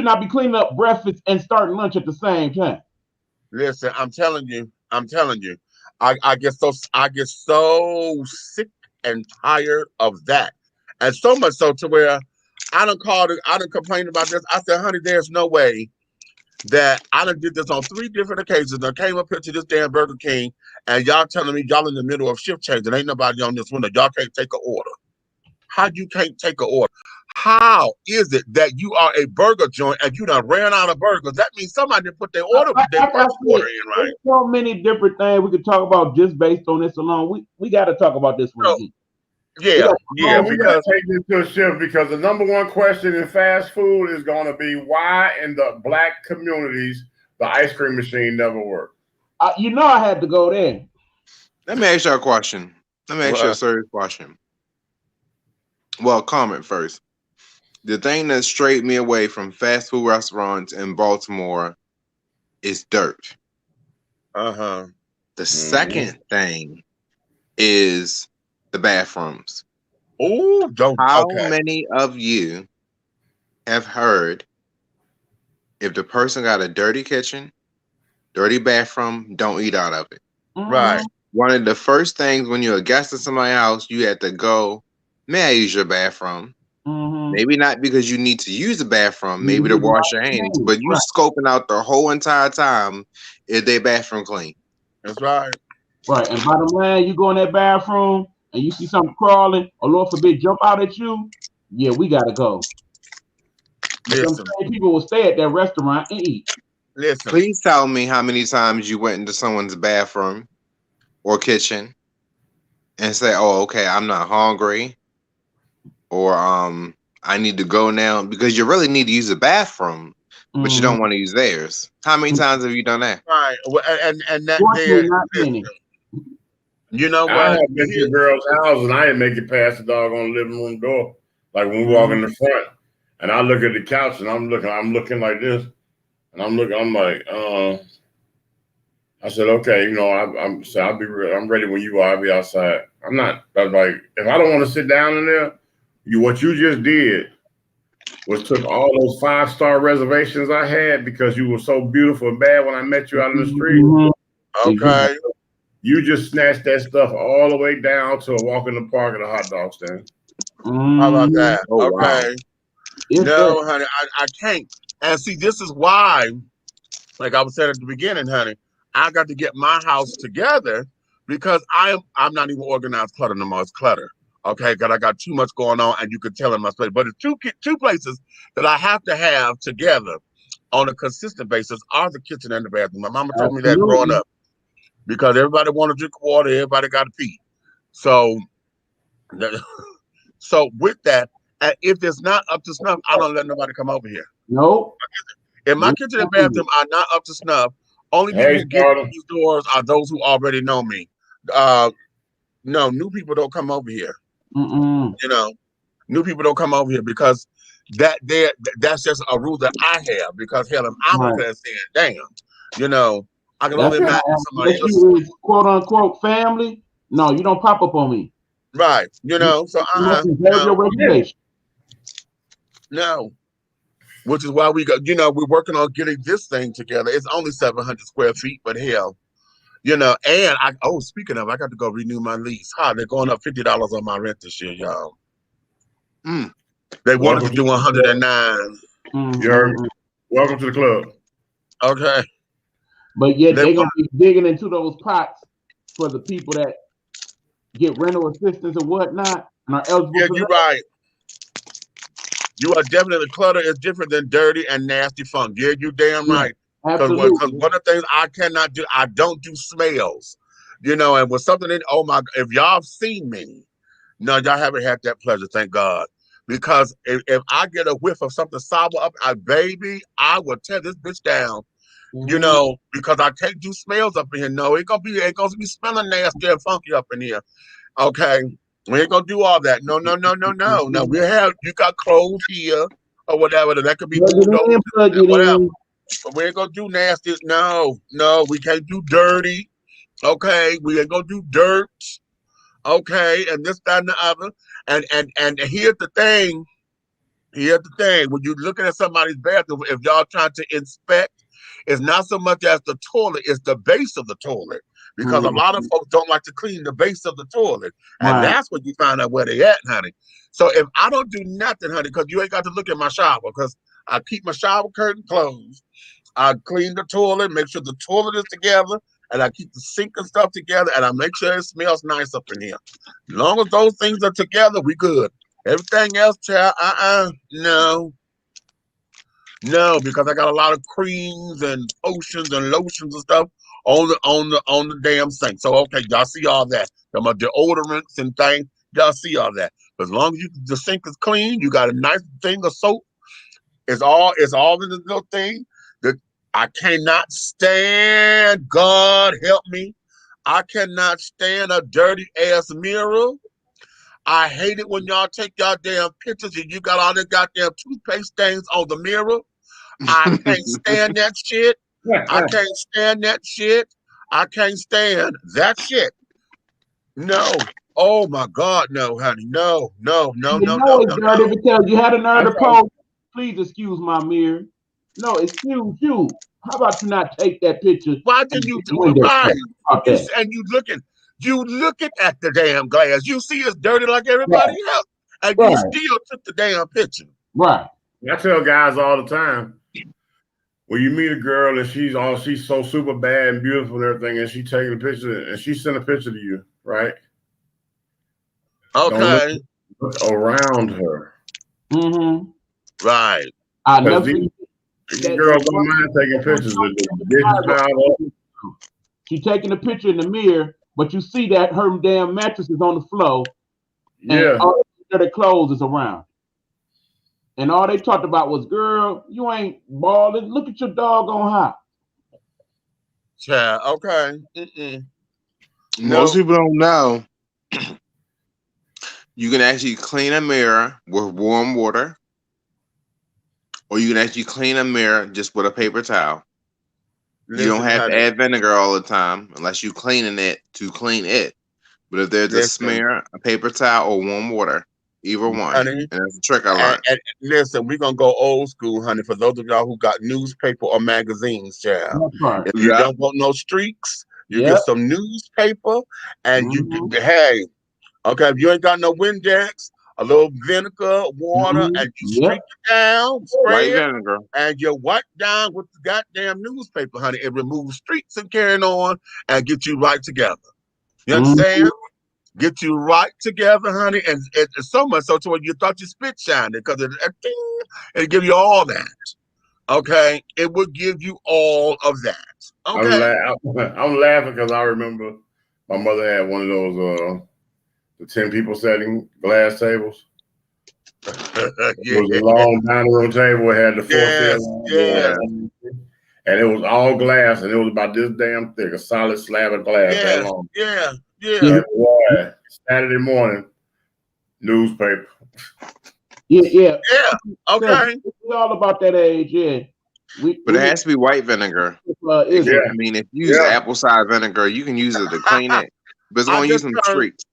not be cleaning up breakfast and starting lunch at the same time. Listen, I'm telling you, I get so sick and tired of that. And so much so to where I done complained about this. I said, honey, there's no way that I done did this on 3 different occasions. I came up here to this damn Burger King and y'all telling me y'all in the middle of shift change and ain't nobody on this window. Y'all can't take an order. How you can't take an order? How is it that you are a burger joint and you done ran out of burgers? That means somebody didn't put their order, their first order in right. There's so many different things we could talk about just based on this alone. We got to talk about this one. So, yeah, we got to take this to a shift because the number one question in fast food is going to be why in the black communities the ice cream machine never worked. You know I had to go there. Let me ask you a question. Let me ask you a serious question. Well, comment first. The thing that strayed me away from fast food restaurants in Baltimore is dirt. Uh-huh. The second thing is the bathrooms. Oh, How many of you have heard if the person got a dirty kitchen, dirty bathroom, don't eat out of it? Right. One of the first things when you're a guest at somebody's house, you have to go, may I use your bathroom? Maybe not because you need to use the bathroom, maybe to wash your hands, but you scoping out the whole entire time is their bathroom clean. That's right. Right. And by the way, you go in that bathroom and you see something crawling, or Lord forbid, jump out at you, yeah, we got to go. Some people will stay at that restaurant and eat. Listen. Please tell me how many times you went into someone's bathroom or kitchen and say, oh, okay, I'm not hungry. Or I need to go now because you really need to use the bathroom, but you don't want to use theirs. How many times have you done that? Right, and that there, you know what? I have been to a girl's house and I didn't make it past the dog on the living room door. Like when we walk in the front, and I look at the couch and I'm looking like this, and I'm like, I said, okay, you know, I'm ready when you are. I'll be outside. I was like, if I don't want to sit down in there. What you just did was took all those 5-star reservations I had because you were so beautiful and bad when I met you out in the street. Okay. You just snatched that stuff all the way down to a walk in the park and a hot dog stand. How about that? Oh, okay. Wow. No, honey, I can't. And see, this is why, like I was saying at the beginning, honey, I got to get my house together because I'm not even organized clutter no more. It's clutter. Okay, because I got too much going on, and you could tell in my space. But the two places that I have to have together on a consistent basis are the kitchen and the bathroom. My mama told me that growing up because everybody want to drink water, everybody got to pee. So with that, if it's not up to snuff, I don't let nobody come over here. Nope. If my kitchen and bathroom are not up to snuff, only people who get through these doors are those who already know me. No, new people don't come over here. You know, new people don't come over here because that's just a rule that I have because hell, I'm over there saying, damn, you know, I can only imagine somebody else. Quote unquote family. No, you don't pop up on me. Right. You know, so no. Which is why we're working on getting this thing together. It's only 700 square feet, but hell, you know, and speaking of, I got to go renew my lease. They're going up $50 on my rent this year, y'all. They wanted to do 109. You heard me? Welcome to the club. Okay. But yet they're going to be digging into those pots for the people that get rental assistance and whatnot and are eligible. Yeah, you're right. You are definitely, clutter is different than dirty and nasty funk. Yeah, you damn right. Because one of the things I cannot do, I don't do smells. You know, and with something if y'all have seen me, no, y'all haven't had that pleasure, thank God. Because if I get a whiff of something sour up, baby, I will tear this bitch down. You know, because I can't do smells up in here. No, it gonna be smelling nasty and funky up in here. Okay. We ain't gonna do all that. No. No, you got clothes here or whatever. That could be whatever. But we ain't gonna do nasty. No, we can't do dirty. Okay, we ain't gonna do dirt. Okay, and this, that, and the other. And here's the thing. When you're looking at somebody's bathroom, if y'all trying to inspect, it's not so much as the toilet, it's the base of the toilet. because a lot of folks don't like to clean the base of the toilet. And that's when you find out where they at, honey. So if I don't do nothing, honey, because you ain't got to look at my shower, because I keep my shower curtain closed. I clean the toilet, make sure the toilet is together, and I keep the sink and stuff together, and I make sure it smells nice up in here. As long as those things are together, we good. Everything else, child, no. No, because I got a lot of creams and potions and lotions and stuff on the damn sink. So okay, y'all see all that. My deodorants and things, y'all see all that. But as long as the sink is clean, you got a nice thing of soap. It's all in this little thing that I cannot stand. God help me. I cannot stand a dirty ass mirror. I hate it when y'all take y'all damn pictures and you got all the goddamn toothpaste stains on the mirror. I can't stand that shit. I can't stand that shit. I can't stand that shit. No. Oh my God, no, honey. No. It's dirty because you had a nerve to post. Please excuse my mirror. No, excuse you. How about you not take that picture? Why didn't you do it right? And you looking at the damn glass. You see it's dirty like everybody else. And you still took the damn picture. Right. I tell guys all the time, when you meet a girl and she's so super bad and beautiful and everything, and she taking a picture and she sent a picture to you, right? Okay. Look around her. Mm-hmm. Right. I never. These girls don't mind taking pictures of the She's taking a picture in the mirror, but you see that her damn mattress is on the floor. Yeah. And all the clothes is around. And all they talked about was, girl, you ain't balling. Look at your doggone house. Yeah, okay. Most people don't know. You can actually clean a mirror with warm water, or you can actually clean a mirror just with a paper towel. You don't have to add vinegar all the time unless you're cleaning it to clean it. But if there's a smear, a paper towel, or warm water, either one. Honey, and that's a trick I learned. And listen, we're going to go old school, honey, for those of y'all who got newspaper or magazines, child. If you don't want no streaks, you get some newspaper, and you, hey, okay, if you ain't got no Windex, a little vinegar, water, and you streak it down, spray it, vinegar, and you wipe down with the goddamn newspaper, honey. It removes streaks and carrying on and get you right together. You understand? Get you right together, honey, and it's so much so to where you thought you spit shined because it'll give you all that. Okay, it will give you all of that. Okay, I'm laughing because I remember my mother had one of those the 10 people setting glass tables. It was a long dining room table. It had the four and it was all glass, and it was about this damn thick, a solid slab of glass that long. And boy, Saturday morning, newspaper. Yeah. Okay. We're all about that age, but it has to be white vinegar. I mean, if you use apple cider vinegar, you can use it to clean it, but it's going to use some streaks.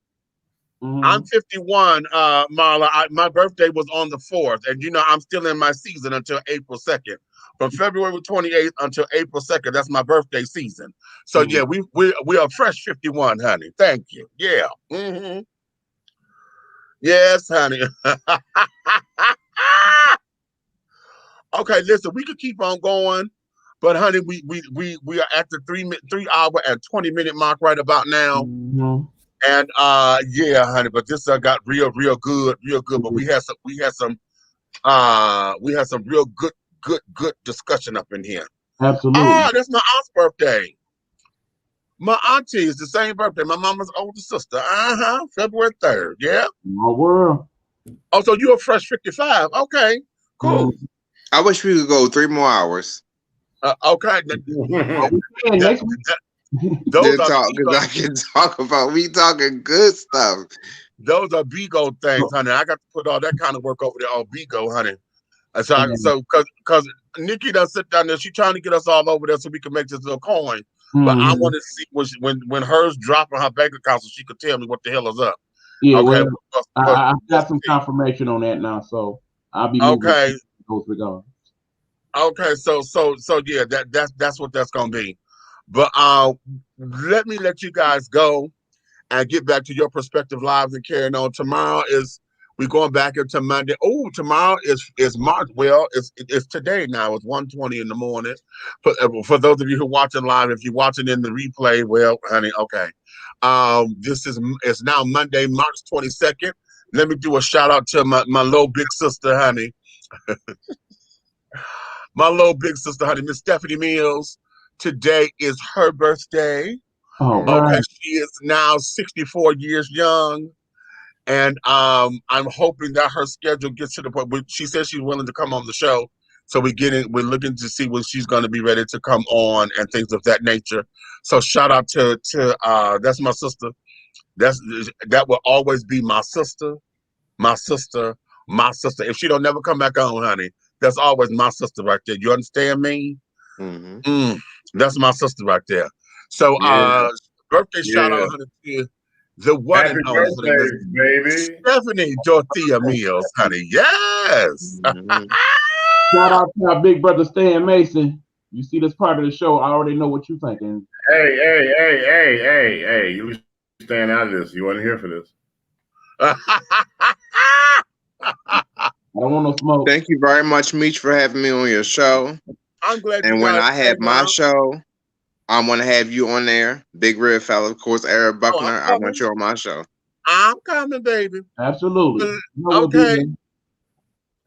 I'm 51, Marla. My birthday was on the 4th, and you know I'm still in my season until April 2nd. From February 28th until April 2nd, that's my birthday season. So yeah, we are fresh 51, honey. Thank you. Yeah. Yes, honey. Okay, listen, we could keep on going, but honey, we are at the 3 hour and 20-minute mark right about now. And yeah, honey, but this got real good. But we had some real good discussion up in here. Absolutely. Oh, that's my aunt's birthday. My auntie is the same birthday. My mama's older sister. February 3rd. Yeah. My world. Oh, so you're a fresh 55. Okay, cool. I wish we could go 3 more hours. Okay. Those are because I can talk about. We talking good stuff. Those are Bigo things, honey. I got to put all that kind of work over there on Bigo, honey. So because Nikki does sit down there, she's trying to get us all over there so we can make this little coin. But I want to see when hers drop on her bank account so she could tell me what the hell is up. Yeah, okay. I got some confirmation on that now, so I'll be those regards. Okay, so yeah, that's what that's gonna be. But let me let you guys go and get back to your prospective lives and carrying on. Tomorrow is we're going back into Monday. Oh, tomorrow is March. Well, it's today now. It's 1:20 in the morning. For those of you who are watching live, if you're watching in the replay, well, honey, okay. This is it's now Monday, March 22nd. Let me do a shout out to my little big sister, honey. My little big sister, honey, Miss Stephanie Mills. Today is her birthday. All Okay, right. she is now 64 years young. And I'm hoping that her schedule gets to the point where she says she's willing to come on the show. So we're looking to see when she's going to be ready to come on and things of that nature. So shout out to that's my sister. That will always be my sister, my sister, my sister. If she don't never come back on, honey, that's always my sister right there. You understand me? Mm-hmm. That's my sister right there. So Yeah, birthday shout yeah. out, honey, to the one Happy and only honey, Miss birthday, baby. Stephanie Dorothea Mills, honey. Yes. Mm-hmm. Shout out to our big brother Stan Mason. You see this part of the show, I already know what you're thinking. Hey. You staying out of this. You wasn't here for this. I don't want no smoke. Thank you very much, Meech, for having me on your show. I'm glad you And when guys I have came my out. show, I want to have you on there. Big Red Fella, of course, Eric Buckner. I'm I coming. want you on my show. I'm coming, baby. Absolutely. Well, You know we'll be okay. there.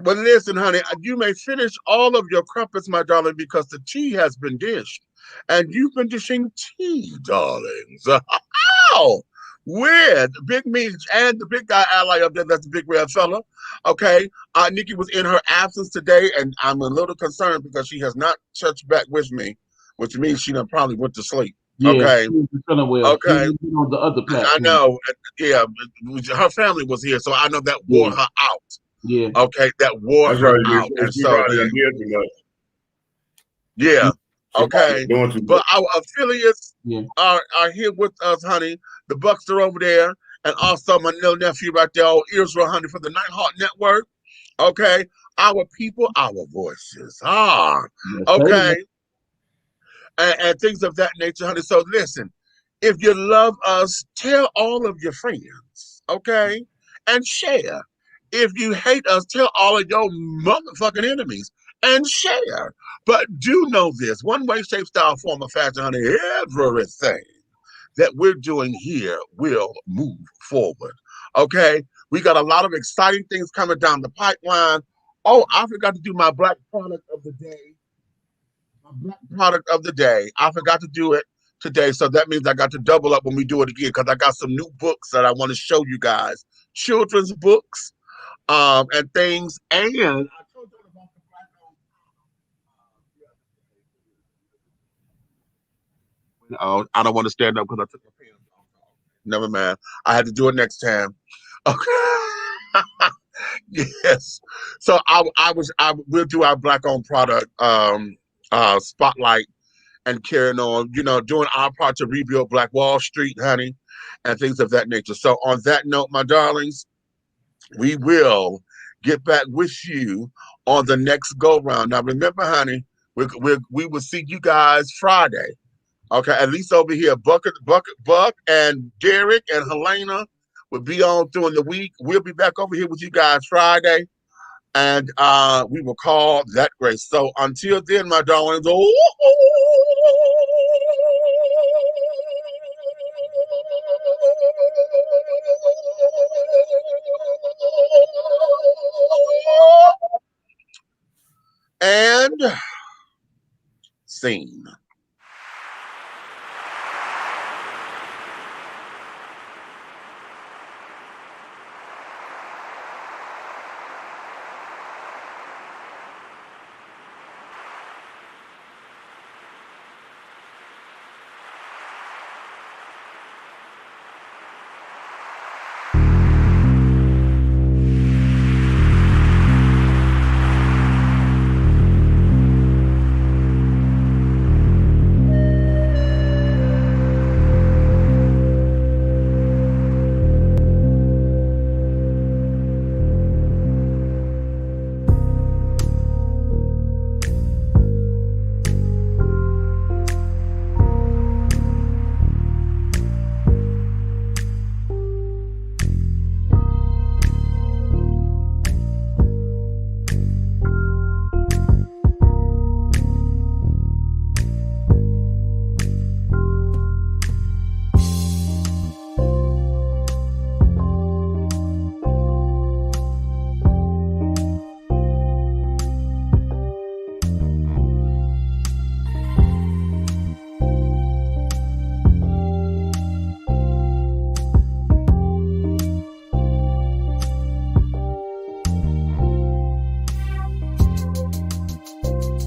But listen, honey, you may finish all of your crumpets, my darling, because the tea has been dished. And you've been dishing tea, darlings. Wow! With Big Meech and the big guy ally up there, that's the big red fella. Okay. Nikki was in her absence today, and I'm a little concerned because she has not touched back with me, which means she done probably went to sleep. Yeah, Okay. she was feeling well. Okay. She was on the other I platform. know. Yeah. Her family was here, so I know that wore her out. Yeah. Okay. That wore That's her right. out. And She so probably then, did too much. yeah. She Okay. probably doing too But much. our affiliates Yeah. are here with us, honey. The Bucks are over there. And also my little nephew right there, old Israel, honey, for the Nighthawk Network. Okay. Our people, our voices. Yes, Okay. And things of that nature, honey. So listen, if you love us, tell all of your friends. Okay. And share. If you hate us, tell all of your motherfucking enemies and share. But do know this: one way, shape, style, form, or fashion, honey, everything that we're doing here will move forward. Okay? We got a lot of exciting things coming down the pipeline. Oh, I forgot to do my black product of the day. My black product of the day. I forgot to do it today. So that means I got to double up when we do it again because I got some new books that I want to show you guys. Children's books and things. And I told you about the black owned. I don't want to stand up because I took my pants off. Never mind. I had to do it next time. Okay. Yes. So we'll do our black owned product spotlight and carrying on, doing our part to rebuild Black Wall Street, honey, and things of that nature. So on that note, my darlings, we will get back with you on the next go round. Now remember, honey, we will see you guys Friday. Okay, at least over here, Buck, and Derek and Helena will be on during the week. We'll be back over here with you guys Friday, and we will call that grace. So until then, my darlings, and scene.